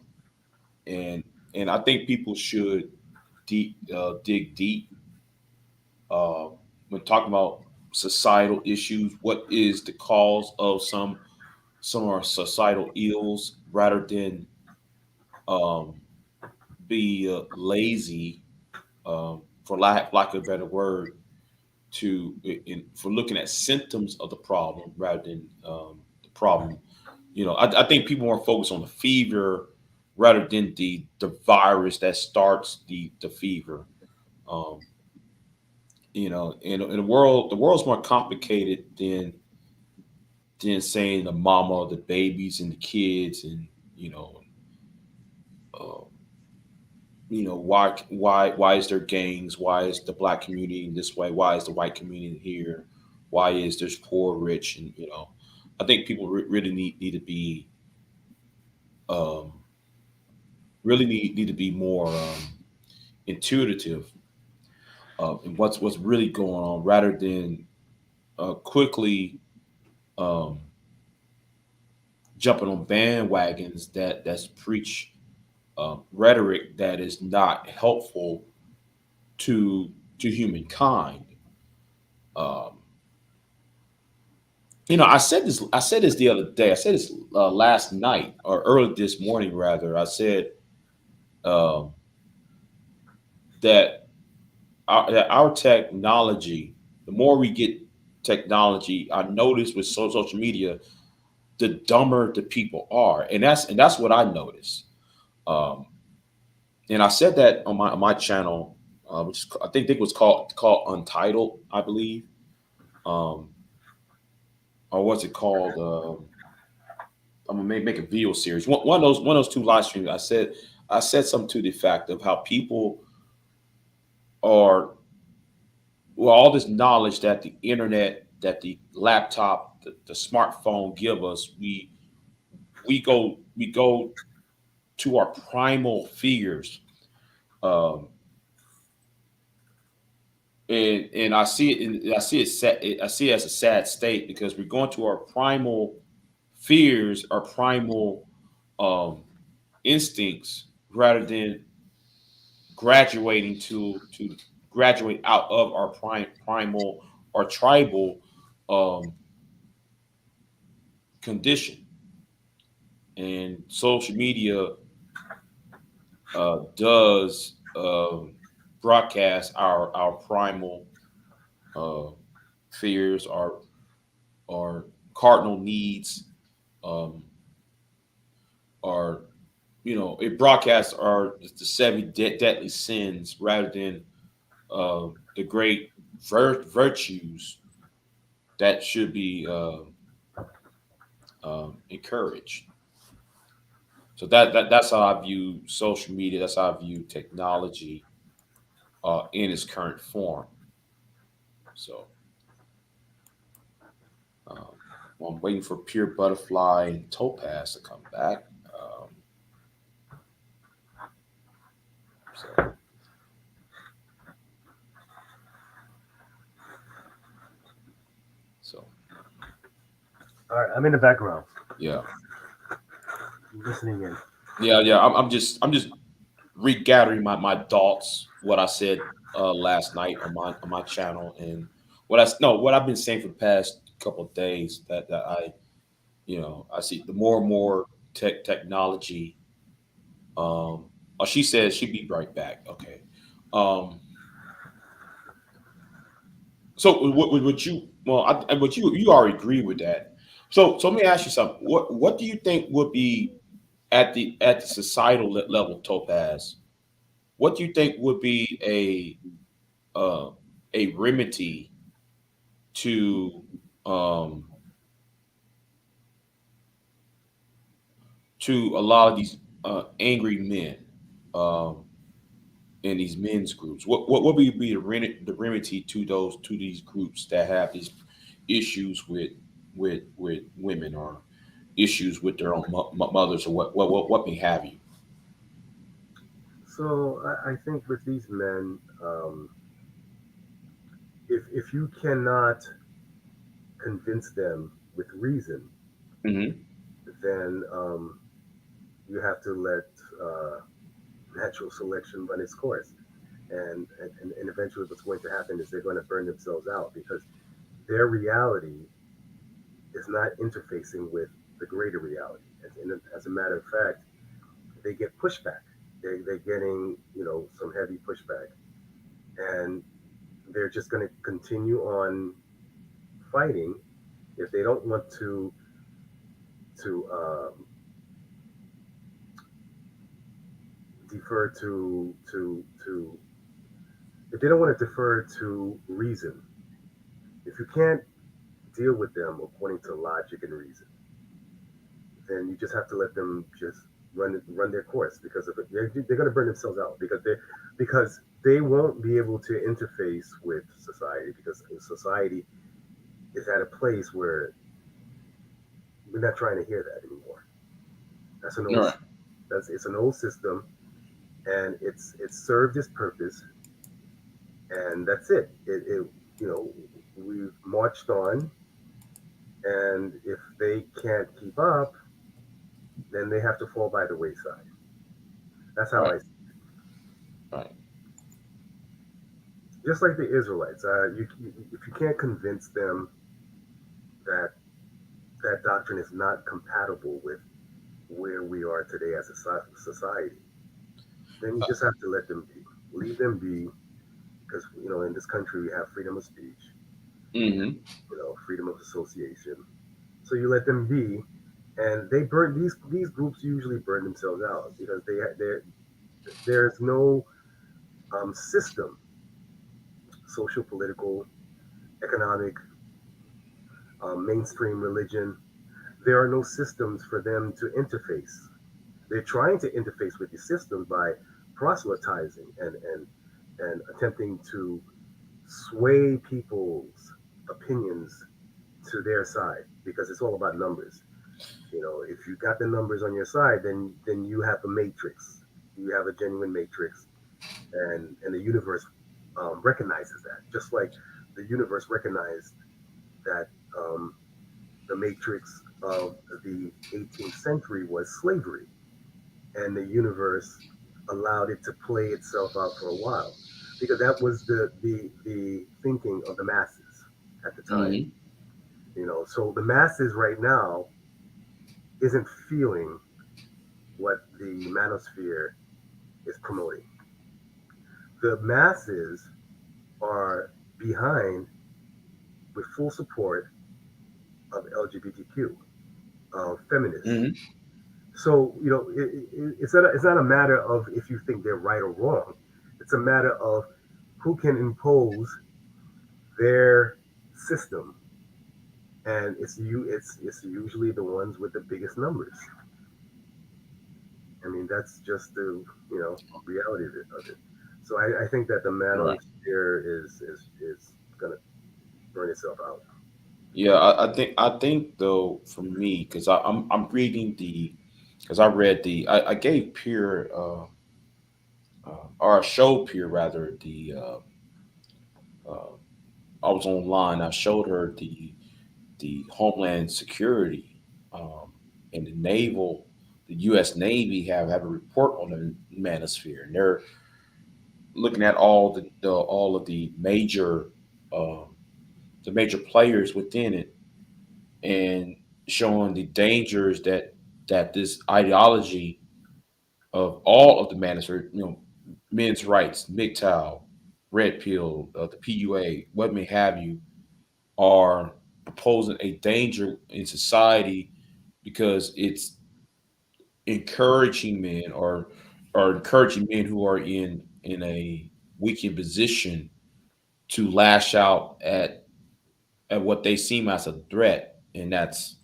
Speaker 3: and I think people should dig deep uh, when talking about societal issues. What is the cause of some of our societal ills, rather than um, be lazy, for lack of a better word, for looking at symptoms of the problem rather than the problem. I think people are focused on the fever rather than the virus that starts the fever. Um, in the world, the world's more complicated than saying the mama, the babies, and the kids, and you know, uh, why is there gangs? Why is the black community in this way? Why is the white community here? Why is there's poor, rich, and I think people really need to be um, really need to be more intuitive in what's really going on, rather than quickly um, jumping on bandwagons that's preach rhetoric that is not helpful to humankind. Um, I said this the other day. I said this last night or early this morning, rather. I said um, that our technology, the more we get technology, I notice with social media, the dumber the people are, and that's what I noticed. Um, and I said that on my channel, which think it was called Untitled, I believe, um, or what's it called? I'm gonna make a video series. One of those two live streams. I said something to the fact of how people are, well, all this knowledge that the internet, that the laptop, the smartphone give us, we go to our primal fears, um, and I see it. I see it. I see it as a sad state because we're going to our primal fears are primal um, instincts rather than graduating to graduate out of our primal or tribal um, condition. And social media does broadcast our primal uh, fears, our cardinal needs, um, our it broadcasts our the seven deadly sins rather than the great virtues that should be encouraged. So that's how I view social media. That's how I view technology in its current form. So um, well, I'm waiting for Pure Butterfly and Topaz to come back. So so
Speaker 2: All right, I'm in the background
Speaker 3: yeah,
Speaker 2: listening in.
Speaker 3: yeah. I'm just regathering my thoughts. What I said last night on my channel and what I no what I've been saying for the past couple of days that I see the more and more technology. Oh, she says she'd be right back. Okay. Um, so would you? Well, but you already agree with that. So let me ask you something. What do you think would be at the societal level, Topaz? What do you think would be a remedy to um to a lot of these angry men in these men's groups? What would be the remedy to these groups that have these issues with women or issues with their own mothers or what may have you?
Speaker 2: So I think with these men, if you cannot convince them with reason,
Speaker 3: Hmm.
Speaker 2: then you have to let uh, natural selection run its course. And eventually, what's going to happen is they're going to burn themselves out because their reality is not interfacing with the greater reality. As a matter of fact, they get pushback. They're getting, some heavy pushback. And they're just going to continue on fighting if they don't want to defer to if they don't want to defer to reason. If you can't deal with them according to logic and reason, then you just have to let them just run their course because of it. They're going to burn themselves out because they won't be able to interface with society because society is at a place where we're not trying to hear that anymore. That's an
Speaker 3: All
Speaker 2: old
Speaker 3: right.
Speaker 2: it's an old system, and it's served its purpose, and that's it. You know we've marched on, and if they can't keep up, then they have to fall by the wayside. That's how
Speaker 3: Right.
Speaker 2: I
Speaker 3: Right.
Speaker 2: just like the Israelites. If you can't convince them that that doctrine is not compatible with where we are today as a society, then you just have to let them be, leave them be, because in this country we have freedom of speech,
Speaker 3: Hmm.
Speaker 2: freedom of association. So you let them be, and they burn these groups usually burn themselves out because there's no system, social, political, economic, mainstream religion. There are no systems for them to interface. They're trying to interface with the systems by proselytizing and attempting to sway people's opinions to their side because it's all about numbers. If you got the numbers on your side, then you have a matrix. You have a genuine matrix, and the universe recognizes that. Just like the universe recognized that the matrix of the 18th century was slavery, and the universe allowed it to play itself out for a while because that was the thinking of the masses at the time.
Speaker 3: Hmm.
Speaker 2: So the masses right now isn't feeling what the manosphere is promoting. The masses are behind with full support of LGBTQ, feminists.
Speaker 3: Hmm.
Speaker 2: So it's not a matter of if you think they're right or wrong. It's a matter of who can impose their system, and it's usually the ones with the biggest numbers. I mean, that's just the reality of it. So I think that the
Speaker 3: Right.
Speaker 2: manosphere is gonna burn itself out.
Speaker 3: Yeah, I think though for me, because I'm reading the, because I read the, I gave Peer or I showed Peer rather the uh, I was online. I showed her the Homeland Security, and the naval, the U.S. Navy have a report on the manosphere, and they're looking at all of um, the major players within it, and showing the dangers that this ideology of all of the manosphere, men's rights, MGTOW, Red Pill, the PUA, what may have you, are proposing a danger in society because it's encouraging men, or encouraging men who are in a weakened position to lash out at what they seem as a threat, and that's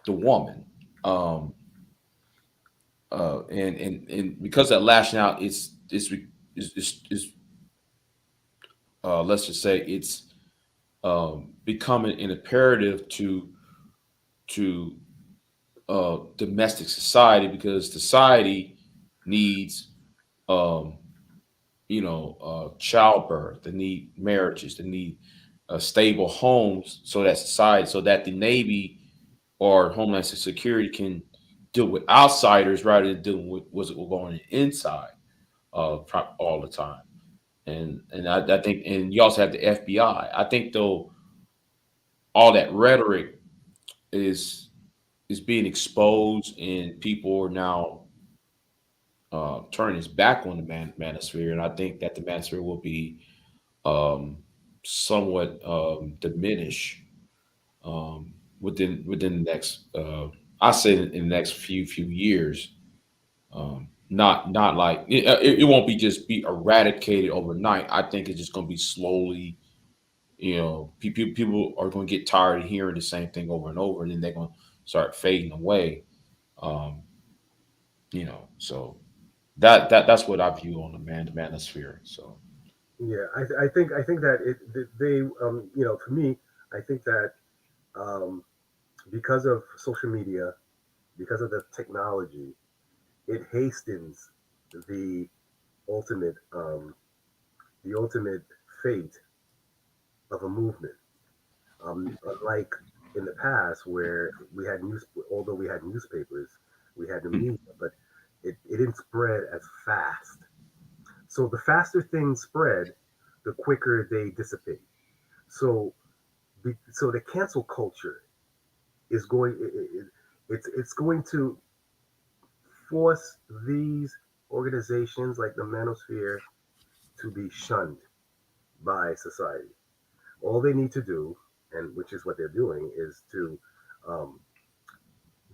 Speaker 3: the woman. Um, and because that lashing out is let's just say it's becoming an imperative to domestic society, because society needs um, childbirth, they need marriages, they need stable homes, so that society, so that the Navy or Homeland Security can deal with outsiders rather than dealing with what's going on inside all the time. And I think, and you also have the FBI. I think though all that rhetoric is is being exposed, and people are now turning his back on the manosphere, and I think that the manosphere will be um, somewhat diminished within the next. I say in the next few years. Not like it won't be just be eradicated overnight. I think it's just going to be slowly. People are going to get tired of hearing the same thing over and over, and then they're going to start fading away. Um, so that's what I view on the manosphere. So.
Speaker 2: Yeah, I think that they for me, I think that um, because of social media, because of the technology, it hastens the ultimate um, the ultimate fate of a movement. Unlike in the past where although we had newspapers, we had the media, but it didn't spread as fast. So the faster things spread, the quicker they dissipate. So so the cancel culture is it's going to force these organizations like the manosphere to be shunned by society. All they need to do, and which is what they're doing, is to um,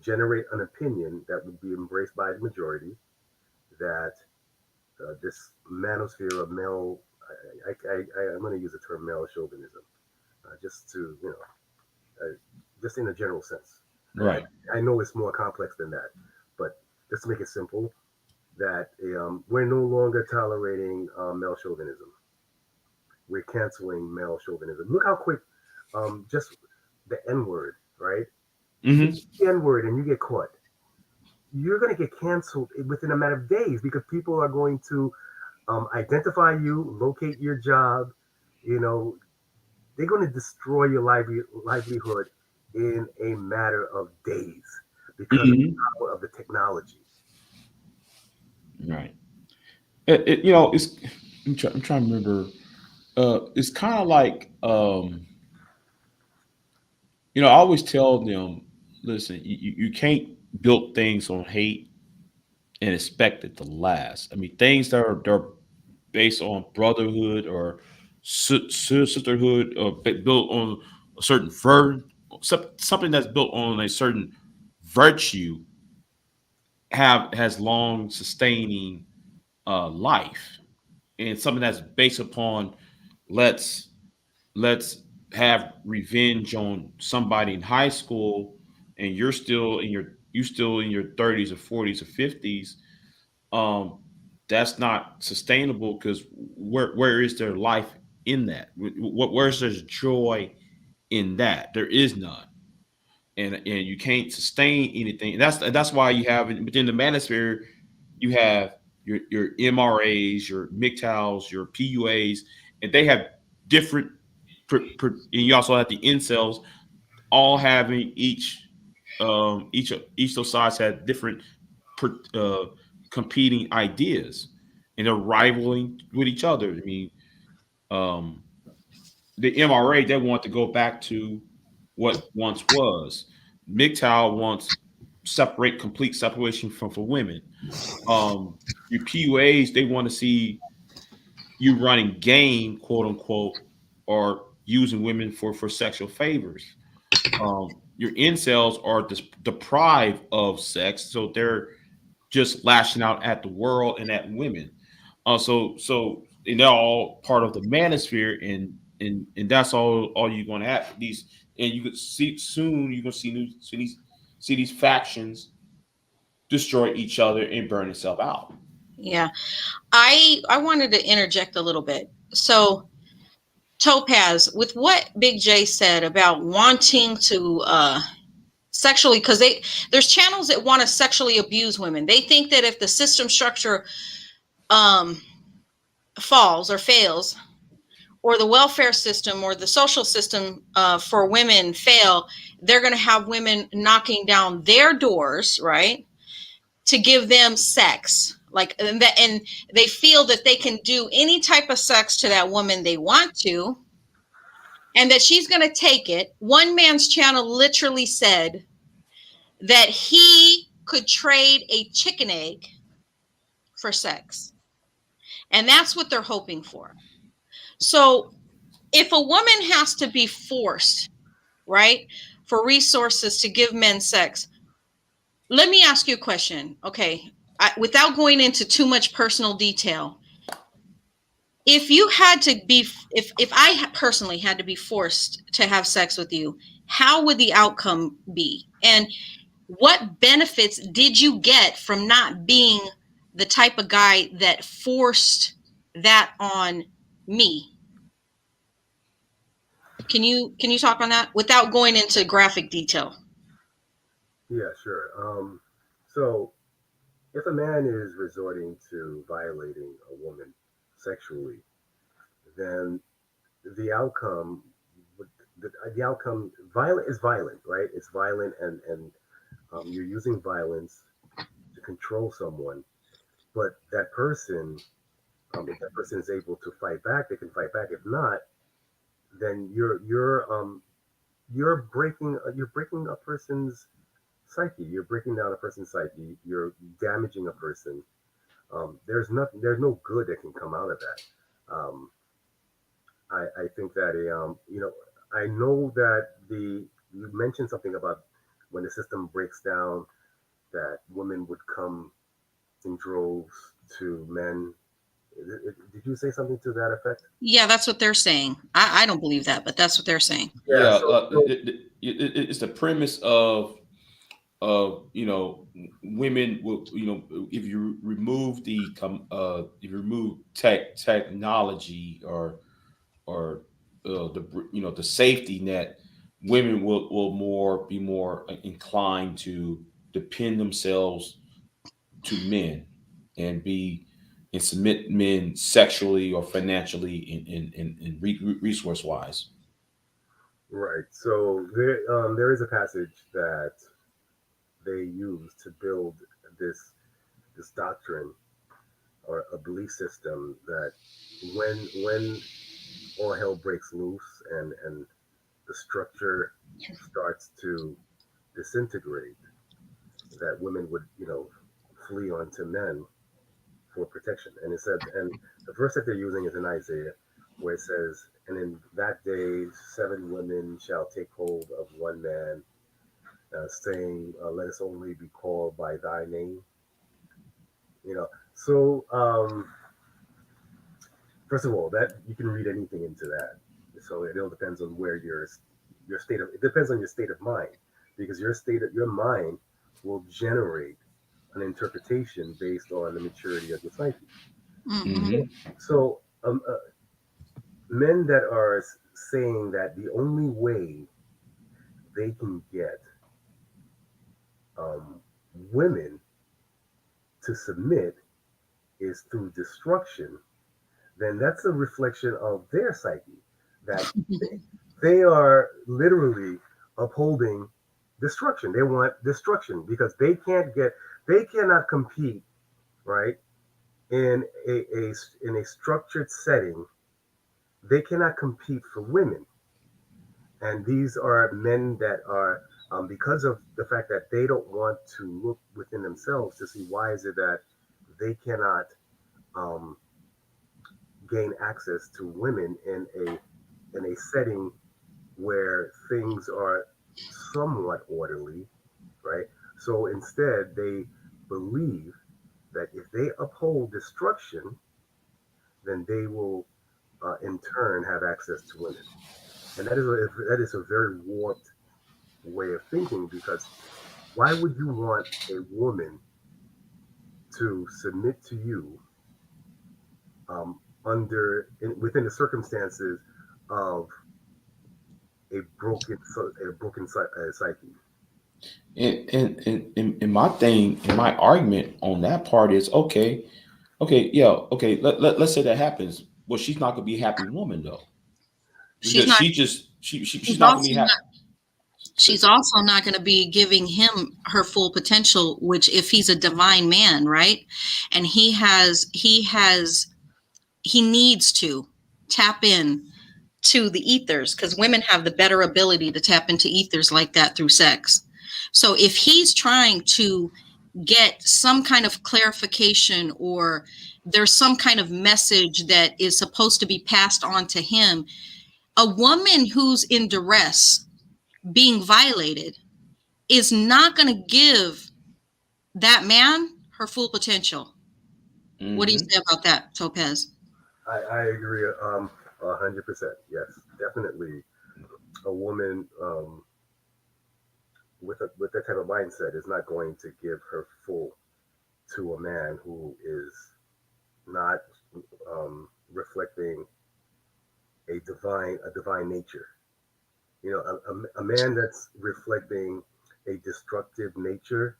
Speaker 2: generate an opinion that would be embraced by the majority that this manosphere of male, I'm going to use the term male chauvinism, just to, just in a general sense.
Speaker 3: Right.
Speaker 2: I know it's more complex than that, but just to make it simple, that we're no longer tolerating male chauvinism. We're canceling male chauvinism. Look how quick, just the N word, right? You
Speaker 3: Hmm.
Speaker 2: use the N word and you get caught. You're going to get canceled within a matter of days because people are going to identify you, locate your job. You know, they're going to destroy your livelihood in a matter of days because of the power of the technology.
Speaker 3: Right. It's I'm trying to remember. It's kind of like I always tell them, listen, you can't build things on hate and expect it to last. I mean, things that are they're based on brotherhood or sisterhood or built on a certain something that's built on a certain virtue has long sustaining life, and something that's based upon let's let's have revenge on somebody in high school, and you still in your 30s or 40s or 50s. um that's not sustainable, because where is there life in that? Where's there's joy in that? There is none. And you can't sustain anything. And that's why you have within the manosphere, you have your MRAs, your MGTOWs, your PUAs, and they have different. And you also have the incels, all having each of those sides had different uh, competing ideas, and they're rivaling with each other. I mean, um, the MRA, they want to go back to what once was. MGTOW wants complete separation from for women. Your PUAs, they want to see you running game, quote unquote, or using women for sexual favors. Your incels are deprived of sex, so they're just lashing out at the world and at women. So and they're all part of the manosphere, and that's all you're going to have these. And you could see soon you're going to see these factions destroy each other and burn itself out.
Speaker 1: Yeah. I wanted to interject a little bit. So Topaz, with what Big J said about wanting to sexually, because there's channels that want to sexually abuse women. They think that if the system structure falls or fails, or the welfare system or the social system for women fail, they're going to have women knocking down their doors, right, to give them sex. And they feel that they can do any type of sex to that woman they want to, and that she's going to take it. One man's channel literally said that he could trade a chicken egg for sex. And that's what they're hoping for. So if a woman has to be forced, right, for resources to give men sex, let me ask you a question. Okay. Without going into too much personal detail, if I personally had to be forced to have sex with you, how would the outcome be? And what benefits did you get from not being the type of guy that forced that on me? Can you talk on that without going into graphic detail?
Speaker 2: Yeah, sure. So if a man is resorting to violating a woman sexually, then the outcome the outcome violent is violent, right? It's violent, and you're using violence to control someone. But that person, if that person is able to fight back, they can fight back. If not, then you're breaking a person's psyche. You're breaking down a person's psyche. You're damaging a person. There's no good that can come out of that. I think that I know that you mentioned something about when the system breaks down, that women would come in droves to men. Did you say something to that effect?
Speaker 1: Yeah, that's what they're saying. I don't believe that, but that's what they're saying.
Speaker 3: Yeah,
Speaker 2: Yeah.
Speaker 3: it's the premise of women will, if you remove technology or the safety net, women will be more inclined to depend themselves to men and submit men sexually or financially and resource wise.
Speaker 2: Right. So there is a passage that they use to build this this doctrine or a belief system that when all hell breaks loose and the structure starts to disintegrate, that women would, flee onto men for protection. And it said, and the verse that they're using is in Isaiah, where it says, "And in that day, 7 women shall take hold of one man, saying, Let us only be called by thy name." You know, so first of all, that you can read anything into that. So it all depends on where your state of it depends on your state of mind, because your mind will generate an interpretation based on the maturity of your psyche.
Speaker 1: Mm-hmm.
Speaker 3: Mm-hmm.
Speaker 2: So men that are saying that the only way they can get um, women to submit is through destruction, then that's a reflection of their psyche. That they are literally upholding destruction. They want destruction because they cannot compete, right? In in a structured setting, they cannot compete for women. And these are men that are, because of the fact that they don't want to look within themselves to see why is it that they cannot um, gain access to women in a setting where things are somewhat orderly, right? So instead, they believe that if they uphold destruction, then they will, in turn, have access to women. And that is a very warped way of thinking, because why would you want a woman to submit to you within the circumstances of a broken psyche?
Speaker 3: And my thing and my argument on that part is okay, yeah, okay. Let's say that happens. Well, she's not gonna be a happy woman though,
Speaker 1: She's
Speaker 3: because
Speaker 1: not.
Speaker 3: she's
Speaker 1: She's
Speaker 3: not gonna be
Speaker 1: also
Speaker 3: happy.
Speaker 1: not. She's also not going to be giving him her full potential. Which, if he's a divine man, right, and he needs to tap in to the ethers, because women have the better ability to tap into ethers like that through sex. So if he's trying to get some kind of clarification, or there's some kind of message that is supposed to be passed on to him, a woman who's in duress, being violated, is not going to give that man her full potential. What do you
Speaker 3: Mm-hmm.
Speaker 1: say about that, Topaz?
Speaker 2: I agree 100%. Yes, definitely. A woman with that type of mindset is not going to give her full to a man who is not reflecting a divine nature. A man that's reflecting a destructive nature.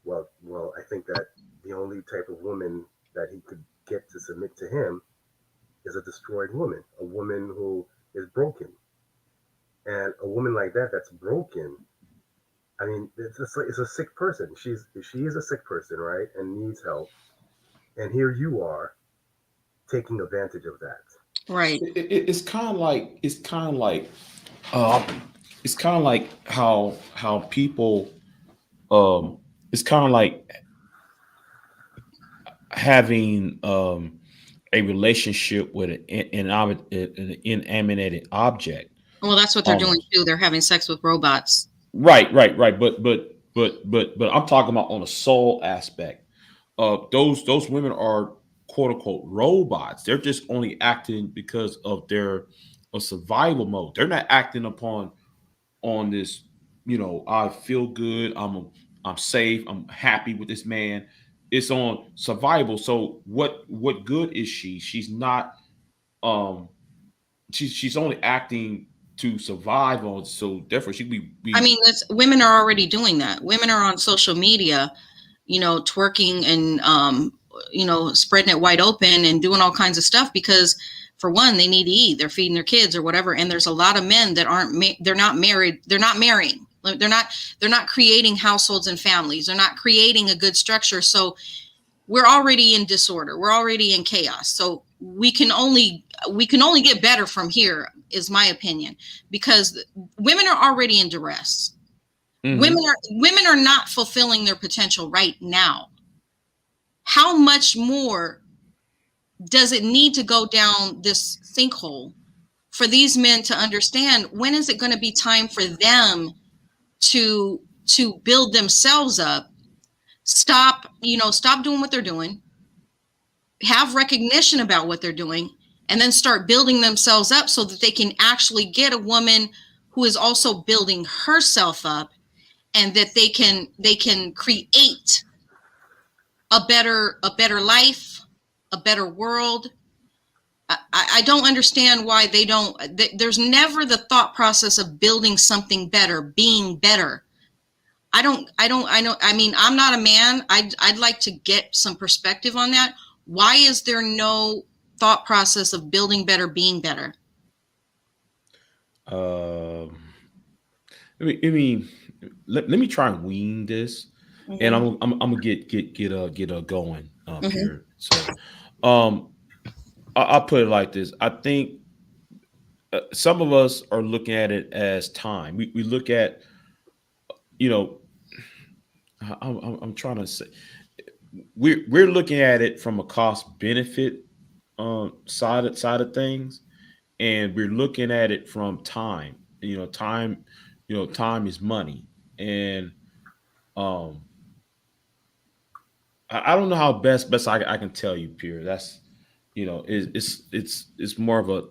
Speaker 2: Well, I think that the only type of woman that he could get to submit to him is a destroyed woman, a woman who is broken. And a woman like that that's broken, I mean, it's a sick person. She is a sick person, right, and needs help. And here you are taking advantage of that.
Speaker 1: Right.
Speaker 3: It's kind of like um, it's kind of like how people it's kind of like having a relationship with an inanimate object.
Speaker 1: Well, that's what they're doing
Speaker 3: Almost.
Speaker 1: too. They're having sex with robots.
Speaker 3: Right. But I'm talking about on a soul aspect. Those women are quote unquote robots. They're just only acting because of their a survival mode. They're not acting upon on this. I feel good. I'm safe. I'm happy with this man. It's on survival. So what good is she? She's not. Um, she's only acting to survive on. So therefore, she
Speaker 1: I
Speaker 3: be
Speaker 1: mean, women are already doing that. Women are on social media, twerking and spreading it wide open and doing all kinds of stuff because for one, they need to eat. They're feeding their kids or whatever. And there's a lot of men that they're not married. They're not marrying. They're not creating households and families. They're not creating a good structure. So we're already in disorder. We're already in chaos. So we can only get better from here, is my opinion, because women are already in duress. Women are not fulfilling their potential right now. How much more does it need to go down this sinkhole for these men to understand when is it going to be time for them to build themselves up? Stop doing what they're doing, have recognition about what they're doing, and then start building themselves up so that they can actually get a woman who is also building herself up, and that they can create a better life, a better world. I don't understand why they don't. There's never the thought process of building something better, being better. I know. I mean, I'm not a man. I'd like to get some perspective on that. Why is there no thought process of building better, being better?
Speaker 3: I mean, let me try and wean this, and I'm gonna get going here. So, I'll put it like this. I think some of us are looking at it as time. We look at, I'm trying to say, we're looking at it from a cost benefit side of things, and we're looking at it from time. Time is money, and I don't know how best I can tell you, Pierre. That's it's more of a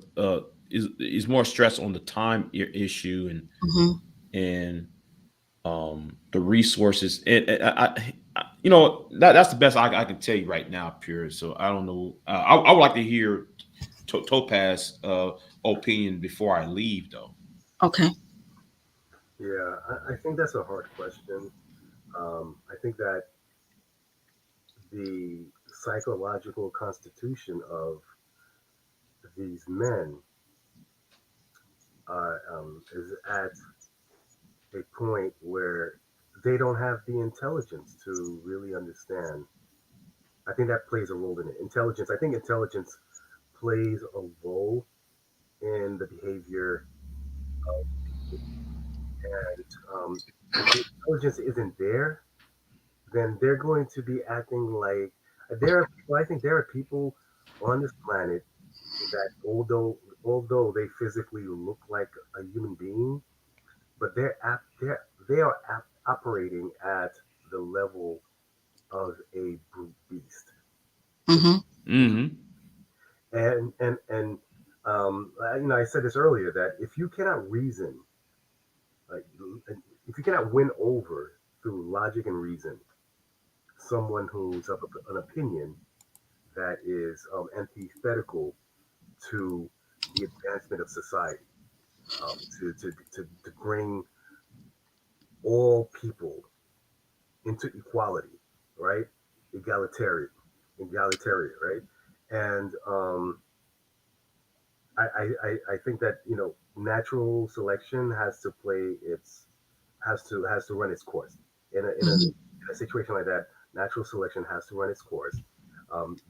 Speaker 3: is more stress on the time issue and the resources, and that's the best I can tell you right now, Pierre. So I don't know. I would like to hear Topaz's opinion before I leave, though.
Speaker 1: Okay.
Speaker 2: Yeah, I think that's a hard question. I think that the psychological constitution of these men is at a point where they don't have the intelligence to really understand. I think that plays a role in it. I think intelligence plays a role in the behavior of people. And if the intelligence isn't there, then they're going to be acting like I think there are people on this planet that although they physically look like a human being, but they are operating at the level of a brute beast. And I said this earlier, that if you cannot reason, like if you cannot win over through logic and reason someone who's of an opinion that is antithetical to the advancement of society, to bring all people into equality, right? Egalitarian, right? And I think that natural selection has to run its course in a situation like that. Natural selection has to run its course.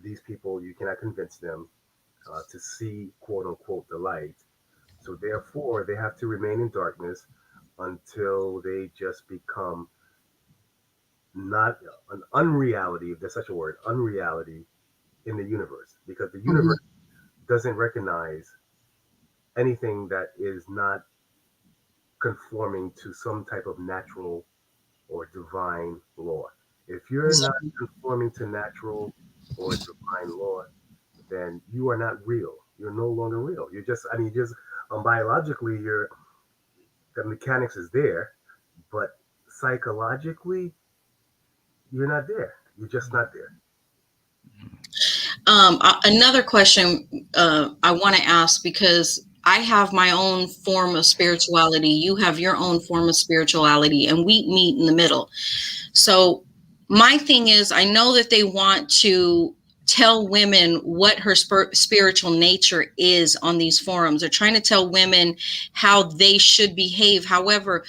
Speaker 2: These people, you cannot convince them to see, quote unquote, the light. So therefore, they have to remain in darkness until they just become not an unreality, if there's such a word, unreality in the universe, because the universe doesn't recognize anything that is not conforming to some type of natural or divine law. If you're not conforming to natural or divine law, then you are not real. You're no longer real. You're just, biologically, the mechanics is there, but psychologically, you're not there. You're just not there.
Speaker 1: Another question I want to ask, because I have my own form of spirituality. You have your own form of spirituality, and we meet in the middle. So my thing is, I know that they want to tell women what her spiritual nature is on these forums. They're trying to tell women how they should behave. However,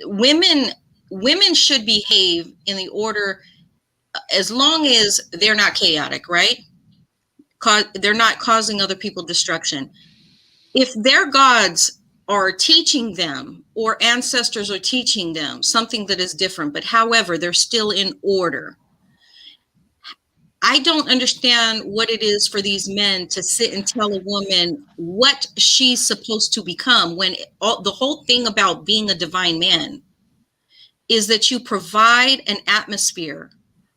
Speaker 1: women should behave in the order, as long as they're not chaotic, right? They're not causing other people destruction. If their gods are teaching them, or ancestors are teaching them something that is different, but however, they're still in order. I don't understand what it is for these men to sit and tell a woman what she's supposed to become, when the whole thing about being a divine man is that you provide an atmosphere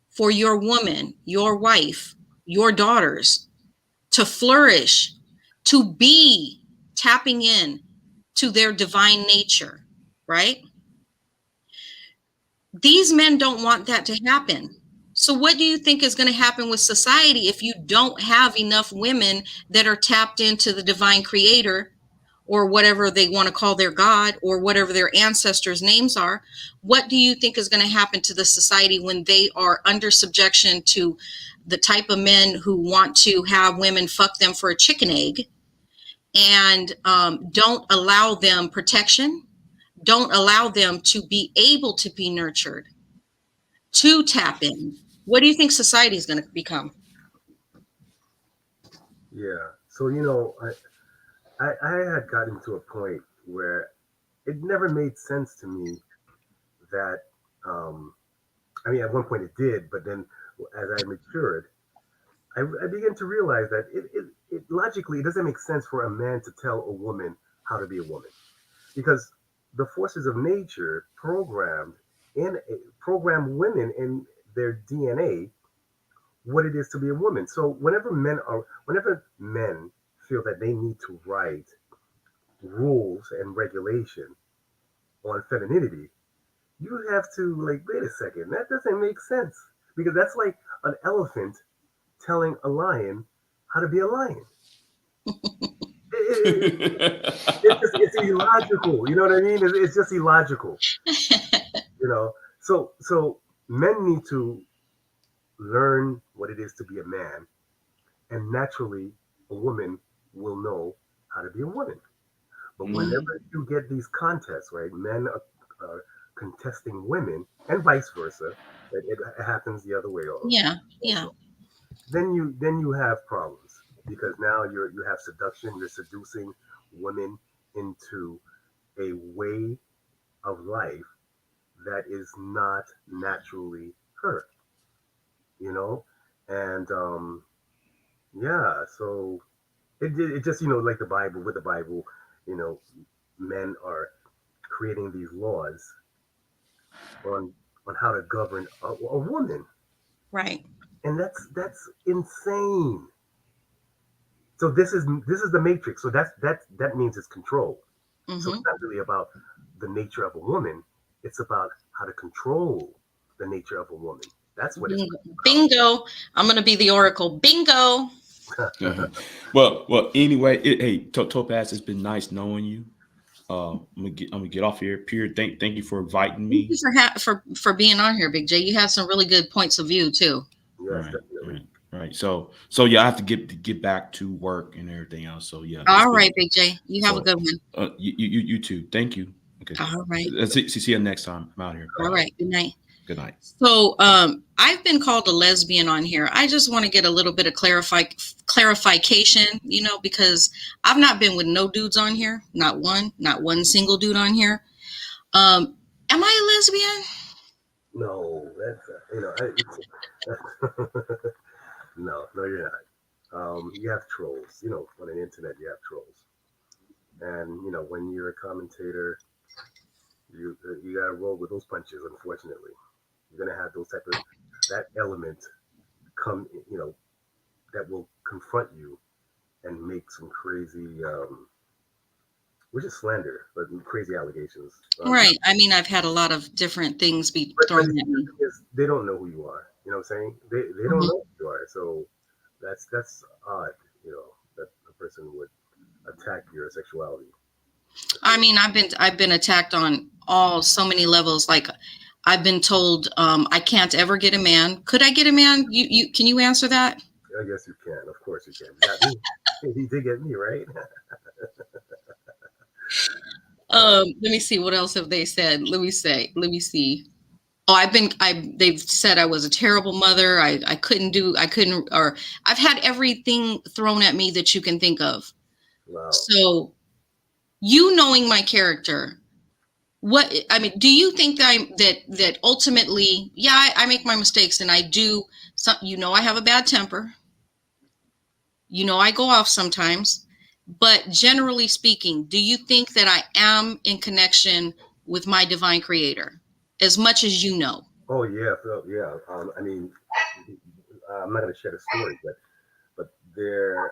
Speaker 1: for your woman, your wife, your daughters to flourish, to be tapping in to their divine nature, right? These men don't want that to happen. So what do you think is going to happen with society if you don't have enough women that are tapped into the divine creator, or whatever they want to call their God, or whatever their ancestors' names are? What do you think is going to happen to the society when they are under subjection to the type of men who want to have women fuck them for a chicken egg, and don't allow them protection, don't allow them to be able to be nurtured, to tap in? What do you think society is going to become?
Speaker 2: Yeah. So I had gotten to a point where it never made sense to me that I mean, at one point it did, but then as I matured, I began to realize that it logically it doesn't make sense for a man to tell a woman how to be a woman, because the forces of nature program women in their DNA what it is to be a woman. So whenever men feel that they need to write rules and regulation on femininity, you have to, like, wait a second, that doesn't make sense, because that's like an elephant telling a lion how to be a lion. It's illogical. You know what I mean? It's just illogical. So men need to learn what it is to be a man, and naturally, a woman will know how to be a woman. But whenever you get these contests, right, men are contesting women, and vice versa, it happens the other way also.
Speaker 1: Yeah.
Speaker 2: Then you have problems, because now you have seduction. You're seducing women into a way of life that is not naturally her. And yeah, so it just, like the Bible, with the Bible, you know men are creating these laws on how to govern a woman,
Speaker 1: Right.
Speaker 2: and that's insane. So this is the matrix. So that means it's control. So it's not really about the nature of a woman. It's about how to control the nature of a woman. That's what it's about.
Speaker 1: Bingo. I'm going to be the oracle. Bingo.
Speaker 3: Well. Anyway, hey, Topaz, it's been nice knowing you. I'm gonna get off here. Pierre, thank you for inviting me.
Speaker 1: Thank you for being on here, Big J. You have some really good points of view too.
Speaker 2: Yes, definitely.
Speaker 3: Right. So yeah, I have to get back to work and everything else. So yeah.
Speaker 1: All right, Big J. You have a good one.
Speaker 3: You too. Thank you. Okay.
Speaker 1: All right.
Speaker 3: Let's see you next time. I'm out here.
Speaker 1: All right. Good night.
Speaker 3: Good night.
Speaker 1: So I've been called a lesbian on here. I just want to get a little bit of clarification, because I've not been with no dudes on here. Not one single dude on here. Am I a lesbian?
Speaker 2: No, no, you're not. You have trolls. On the internet, you have trolls, and when you're a commentator, you gotta roll with those punches. Unfortunately, you're gonna have that element come, that will confront you and make some crazy, which is slander, but crazy allegations.
Speaker 1: Right. I mean, I've had a lot of different things be thrown at me.
Speaker 2: They don't know who you are. You know what I'm saying? They don't know who you are. So that's odd. That a person would attack your sexuality.
Speaker 1: I mean, I've been attacked on so many levels. Like, I've been told I can't ever get a man. Could I get a man? You can you answer that?
Speaker 2: I guess you can. Of course you can. You got me. You did get me, right?
Speaker 1: Let me see. What else have they said? Let me see. Oh, they've said I was a terrible mother. I couldn't, or I've had everything thrown at me that you can think of.
Speaker 2: Wow.
Speaker 1: So you knowing my character, do you think that ultimately, yeah, I make my mistakes and I do some, I have a bad temper. I go off sometimes, but generally speaking, do you think that I am in connection with my divine creator as much as you know?
Speaker 2: Oh yeah, yeah. I mean, I'm not going to share the story, but there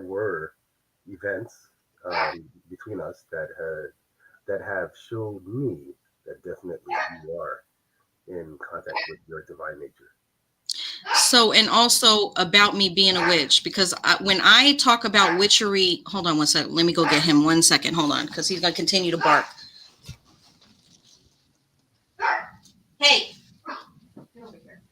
Speaker 2: were events between us that have showed me that definitely you are in contact with your divine nature.
Speaker 1: So, and also about me being a witch, because when I talk about witchery, hold on one second. Let me go get him 1 second. Hold on, because he's going to continue to bark. Hey. Get over here.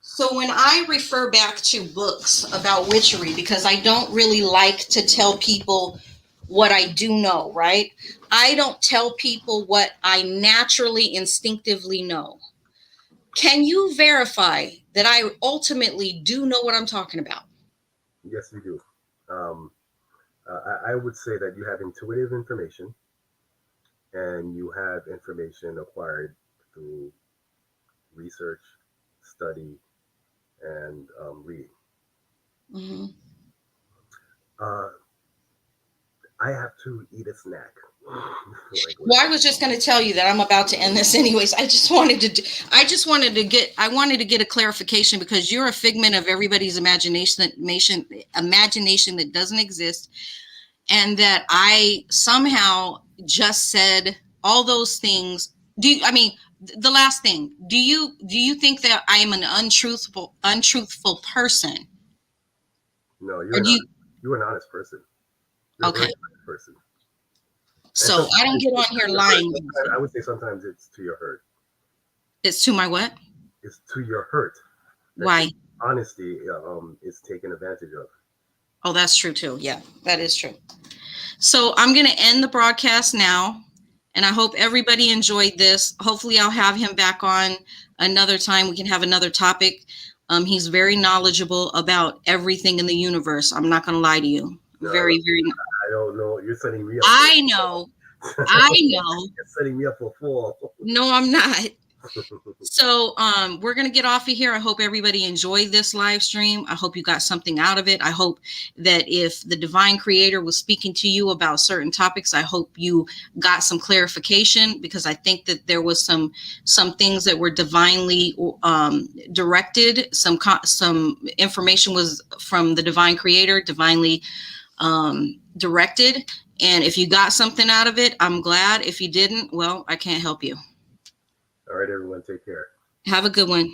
Speaker 1: So when I refer back to books about witchery, because I don't really like to tell people what I do know, right? I don't tell people what I naturally, instinctively know. Can you verify that I ultimately do know what I'm talking about?
Speaker 2: Yes, you do. I would say that you have intuitive information and you have information acquired through research, study, and reading.
Speaker 1: Mm-hmm.
Speaker 2: I have to eat a snack.
Speaker 1: Well, I was just going to tell you that I'm about to end this anyways. I wanted to get a clarification, because you're a figment of everybody's imagination that doesn't exist. And that I somehow just said all those things. The last thing, do you think that I am an untruthful person?
Speaker 2: No,
Speaker 1: Or do you?
Speaker 2: you're an honest person. You're
Speaker 1: Okay.
Speaker 2: a very honest person.
Speaker 1: So I don't get on here lying.
Speaker 2: I would say sometimes it's to your hurt.
Speaker 1: It's to my what?
Speaker 2: It's to your hurt.
Speaker 1: Why?
Speaker 2: Honesty is taken advantage of.
Speaker 1: Oh, that's true too. Yeah, that is true. So I'm going to end the broadcast now, and I hope everybody enjoyed this. Hopefully I'll have him back on another time. We can have another topic. He's very knowledgeable about everything in the universe. I'm not going to lie to you.
Speaker 2: No,
Speaker 1: very.
Speaker 2: I don't know. You're setting me up.
Speaker 1: I know.
Speaker 2: You're setting me up for fall.
Speaker 1: No, I'm not. So we're going to get off of here. I hope everybody enjoyed this live stream. I hope you got something out of it. I hope that if the divine creator was speaking to you about certain topics, I hope you got some clarification, because I think that there was some things that were divinely directed. Some information was from the divine creator, divinely directed. And if you got something out of it, I'm glad. If you didn't, well, I can't help you.
Speaker 2: All right, everyone, take care.
Speaker 1: Have a good one.